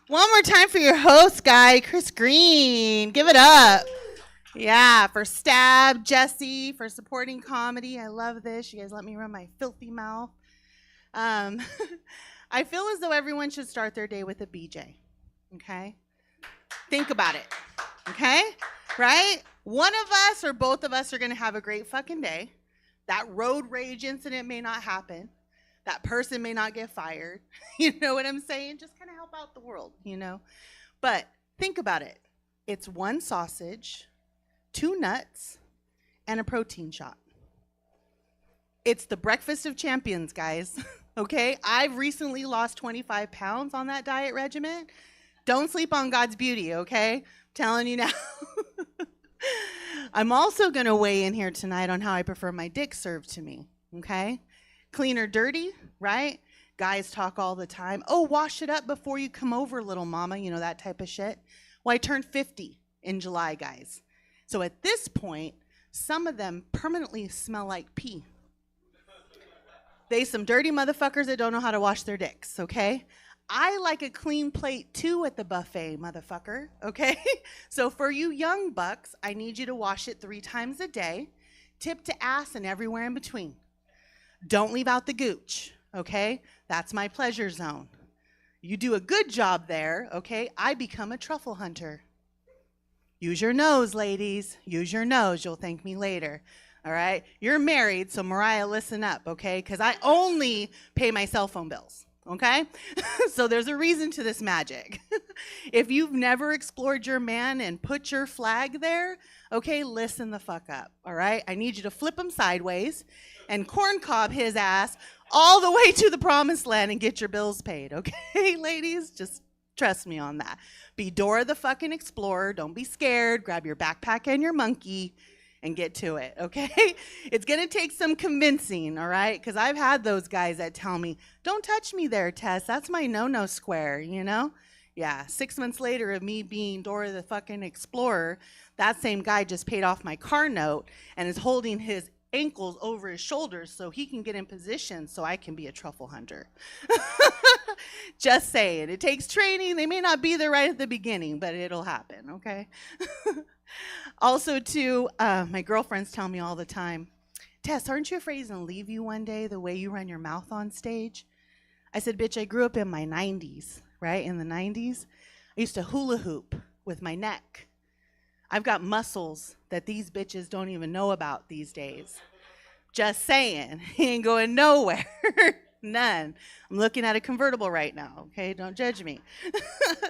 One more time for your host guy, Chris Green. Give it up. Yeah, for Stab, Jesse, for supporting comedy. I love this. You guys let me run my filthy mouth. I feel as though everyone should start their day with a BJ. Okay? Think about it. Okay? Right? One of us or both of us are going to have a great fucking day. That road rage incident may not happen. That person may not get fired. You know what I'm saying? Just kind of help out the world, you know? But think about it. It's 1 sausage, 2 nuts, and a protein shot. It's the breakfast of champions, guys. Okay? I've recently lost 25 pounds on that diet regimen. Don't sleep on God's beauty, okay? I'm telling you now. I'm also going to weigh in here tonight on how I prefer my dick served to me, okay? Clean or dirty, right? Guys talk all the time. Oh, wash it up before you come over, little mama, you know, that type of shit. Well, I turned 50 in July, guys. So at this point, some of them permanently smell like pee. They some dirty motherfuckers that don't know how to wash their dicks, okay? I like a clean plate too at the buffet, motherfucker, okay? So for you young bucks, I need you to wash it 3 times a day, tip to ass and everywhere in between. Don't leave out the gooch, okay? That's my pleasure zone. You do a good job there, okay? I become a truffle hunter. Use your nose, ladies. Use your nose. You'll thank me later. All right? You're married, so Mariah, listen up, okay? Because I only pay my cell phone bills, okay? So there's a reason to this magic. If you've never explored your man and put your flag there, okay, listen the fuck up, all right? I need you to flip him sideways and corncob his ass all the way to the promised land and get your bills paid, okay, ladies? Just trust me on that. Be Dora the fucking Explorer. Don't be scared. Grab your backpack and your monkey and get to it, okay? It's going to take some convincing, all right? Because I've had those guys that tell me, don't touch me there, Tess. That's my no-no square, you know? Yeah, 6 months later of me being Dora the fucking Explorer, that same guy just paid off my car note and is holding his ankles over his shoulders so he can get in position so I can be a truffle hunter. Just saying. It takes training. They may not be there right at the beginning, but it'll happen, okay? Also, too, my girlfriends tell me all the time, Tess, aren't you afraid he's going to leave you one day the way you run your mouth on stage? I said, bitch, I grew up in my 90s, right? In the 90s, I used to hula hoop with my neck. I've got muscles that these bitches don't even know about these days. Just saying. He ain't going nowhere. None. I'm looking at a convertible right now, okay? Don't judge me.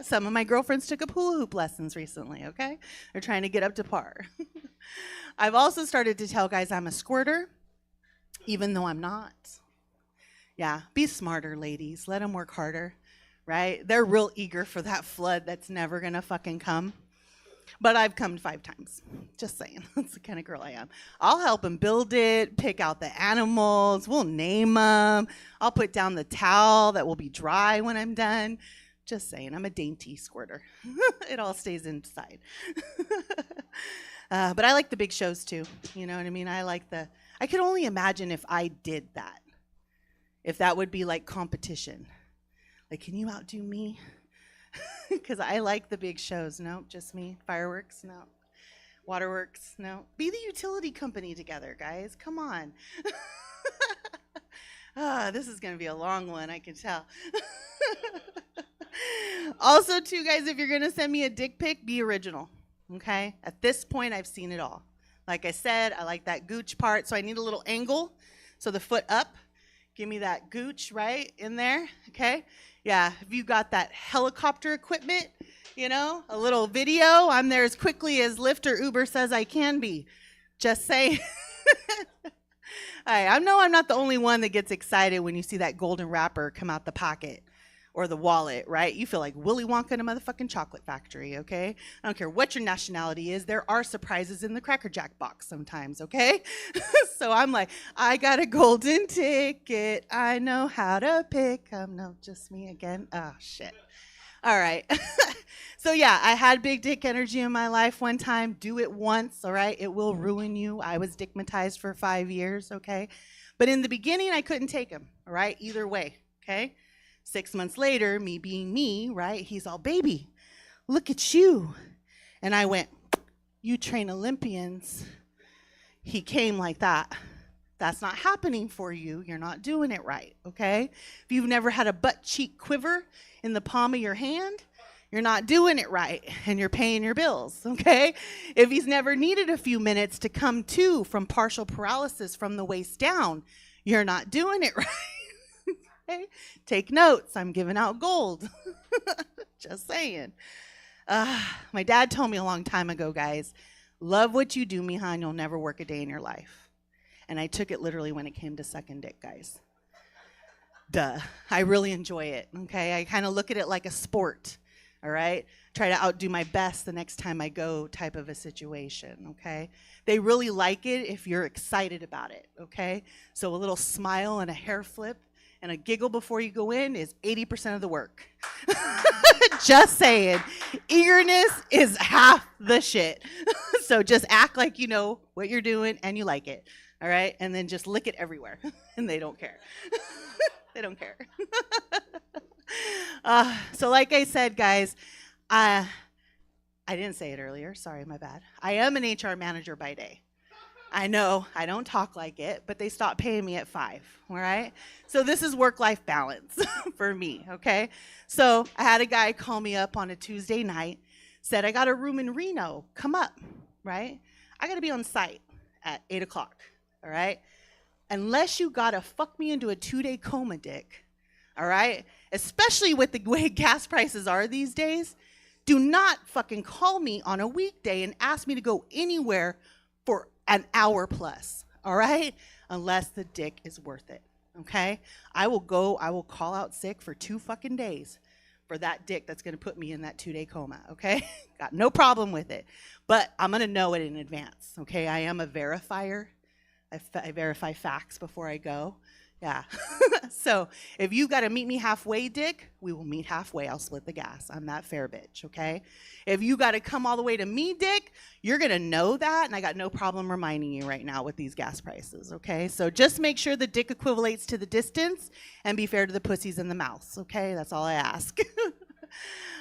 Some of my girlfriends took up hula hoop lessons recently, okay? They're trying to get up to par. I've also started to tell guys I'm a squirter, even though I'm not. Yeah, be smarter, ladies. Let them work harder, right? They're real eager for that flood that's never going to fucking come. But I've come 5 times. Just saying. That's the kind of girl I am. I'll help them build it, pick out the animals. We'll name them. I'll put down the towel that will be dry when I'm done. Just saying. I'm a dainty squirter. It all stays inside. But I like the big shows, too. You know what I mean? I could only imagine if I did that. If that would be like competition. Like, can you outdo me? Because I like the big shows. No, just me. Fireworks? No. Waterworks? No. Be the utility company together, guys. Come on. This is going to be a long one, I can tell. Also, too, guys, if you're going to send me a dick pic, be original. Okay? At this point, I've seen it all. Like I said, I like that gooch part, so I need a little angle. So the foot up. Give me that gooch right in there. Okay? Yeah, if you got that helicopter equipment, you know, a little video, I'm there as quickly as Lyft or Uber says I can be. Just saying. I know I'm not the only one that gets excited when you see that golden wrapper come out the pocket or the wallet, right? You feel like Willy Wonka in a motherfucking chocolate factory, okay? I don't care what your nationality is. There are surprises in the Cracker Jack box sometimes, okay? So I'm like, I got a golden ticket. I know how to pick. No, just me again. Oh, shit. All right. So, yeah, I had big dick energy in my life one time. Do it once, all right? It will ruin you. I was dickmatized for 5 years, okay? But in the beginning, I couldn't take him, all right? Either way, okay? 6 months later, me being me, right? He's all, baby, look at you. And I went, you train Olympians. He came like that. That's not happening for you. You're not doing it right, okay? If you've never had a butt cheek quiver in the palm of your hand, you're not doing it right and you're paying your bills, okay? If he's never needed a few minutes to come to from partial paralysis from the waist down, you're not doing it right. Okay? Take notes. I'm giving out gold. Just saying. My dad told me a long time ago, guys, love what you do, mija, and you'll never work a day in your life. And I took it literally when it came to sucking dick, guys. Duh. I really enjoy it, okay? I kind of look at it like a sport, all right? Try to outdo my best the next time I go type of a situation, okay? They really like it if you're excited about it, okay? So a little smile and a hair flip and a giggle before you go in is 80% of the work. Just saying. Eagerness is half the shit. So just act like you know what you're doing and you like it, all right? And then just lick it everywhere, and they don't care. They don't care. So like I said, guys, I didn't say it earlier. Sorry, my bad. I am an HR manager by day. I know I don't talk like it, but they stopped paying me at 5, all right? So this is work-life balance for me, okay? So I had a guy call me up on a Tuesday night, said, I got a room in Reno, come up, right? I gotta be on site at 8 o'clock, all right? Unless you gotta fuck me into a 2-day coma, dick, all right? Especially with the way gas prices are these days, do not fucking call me on a weekday and ask me to go anywhere for an hour plus, all right? Unless the dick is worth it, okay? I will call out sick for 2 fucking days for that dick that's gonna put me in that 2-day coma, okay? Got no problem with it, but I'm gonna know it in advance, okay? I am a verifier. I verify facts before I go. Yeah. So if you got to meet me halfway, dick, we will meet halfway. I'll split the gas. I'm that fair bitch, okay? If you got to come all the way to me, dick, you're going to know that, and I got no problem reminding you right now with these gas prices, okay? So just make sure the dick equivalates to the distance and be fair to the pussies and the mouths, okay? That's all I ask.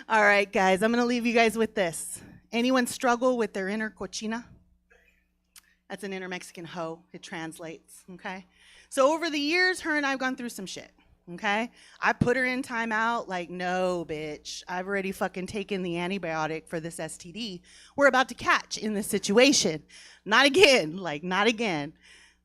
All right, guys, I'm going to leave you guys with this. Anyone struggle with their inner cochina? That's an inner Mexican hoe. It translates, okay? So over the years, her and I have gone through some shit, okay? I put her in timeout like, no, bitch. I've already fucking taken the antibiotic for this STD we're about to catch in this situation. Not again, like, not again.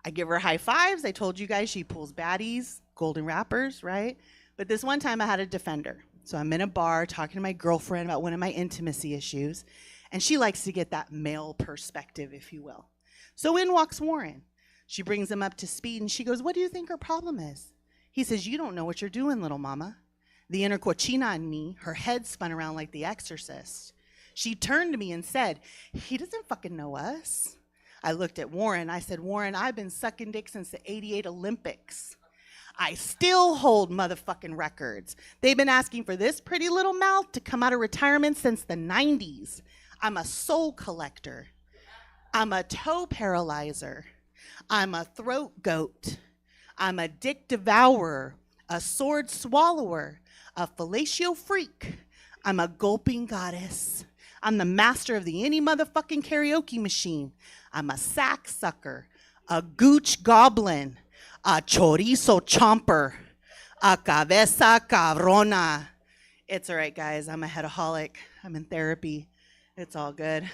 I give her high fives. I told you guys she pulls baddies, golden wrappers, right? But this one time I had to defend her. So I'm in a bar talking to my girlfriend about one of my intimacy issues, and she likes to get that male perspective, if you will. So in walks Warren. She brings him up to speed, and she goes, what do you think her problem is? He says, you don't know what you're doing, little mama. The inner cochina in me, her head spun around like the exorcist. She turned to me and said, he doesn't fucking know us. I looked at Warren. I said, Warren, I've been sucking dick since the '88 Olympics. I still hold motherfucking records. They've been asking for this pretty little mouth to come out of retirement since the 90s. I'm a soul collector. I'm a toe paralyzer. I'm a throat goat. I'm a dick devourer, a sword swallower, a fellatio freak. I'm a gulping goddess. I'm the master of the any motherfucking karaoke machine. I'm a sack sucker, a gooch goblin, a chorizo chomper, a cabeza cabrona. It's all right, guys. I'm a headaholic. I'm in therapy. It's all good.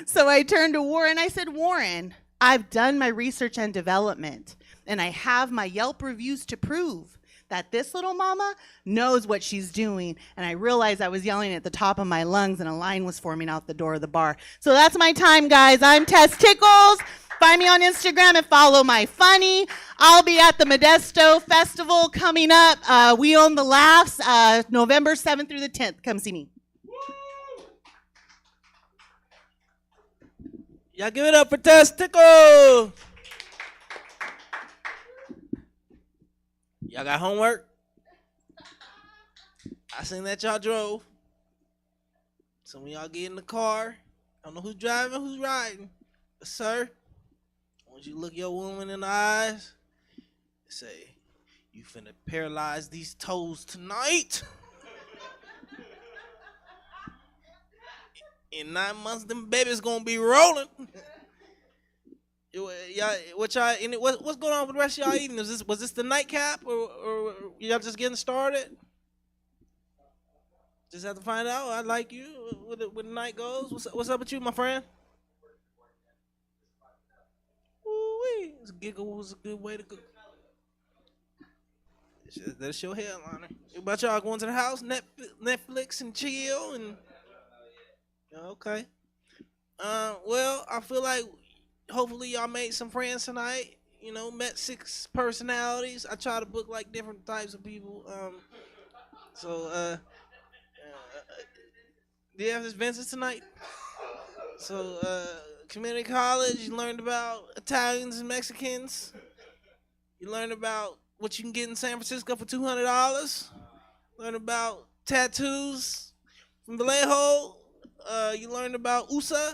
So I turned to Warren. I said, Warren, I've done my research and development, and I have my Yelp reviews to prove that this little mama knows what she's doing. And I realized I was yelling at the top of my lungs, and a line was forming out the door of the bar. So that's my time, guys. I'm Tess Tickles. Find me on Instagram and follow my funny. I'll be at the Modesto Festival coming up. We Own the Laughs, November 7th through the 10th. Come see me. Y'all give it up for Testicle. Y'all got homework? I seen that y'all drove. Some of y'all get in the car. I don't know who's driving, who's riding. But sir, I want you to look your woman in the eyes and say, you finna paralyze these toes tonight. In 9 months, them babies gonna be rolling. What's going on with the rest of y'all eating? Was this the nightcap, or y'all just getting started? Just have to find out. I like you. Where the night goes. What's up with you, my friend? Ooh-wee. Giggle was a good way to go. That's your headliner. What about y'all going to the house, Netflix and chill and okay. Well, I feel like hopefully y'all made some friends tonight. You know, met 6 personalities. I try to book like different types of people. Do you have this Vincent tonight? So community college, you learned about Italians and Mexicans. You learned about what you can get in San Francisco for $200. Learned about tattoos from Vallejo. You learned about USA.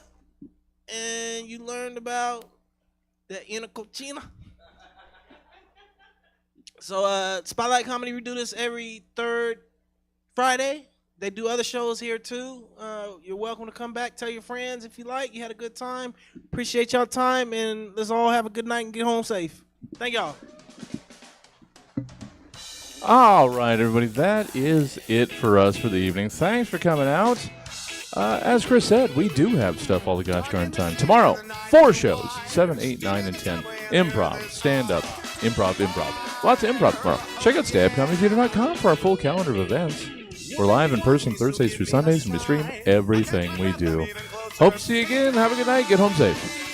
And you learned about the inner cochina. So Spotlight Comedy, we do this every 3rd Friday. They do other shows here too. You're welcome to come back. Tell your friends if you like. You had a good time. Appreciate y'all time, and let's all have a good night and get home safe. Thank y'all. All right, everybody, that is it for us for the evening. Thanks for coming out. As Chris said, we do have stuff all the gosh darn time. Tomorrow, 4 shows, 7, 8, 9, and 10. Improv, stand-up, improv. Lots of improv tomorrow. Check out stabcomedytheater.com for our full calendar of events. We're live in person Thursdays through Sundays, and we stream everything we do. Hope to see you again. Have a good night. Get home safe.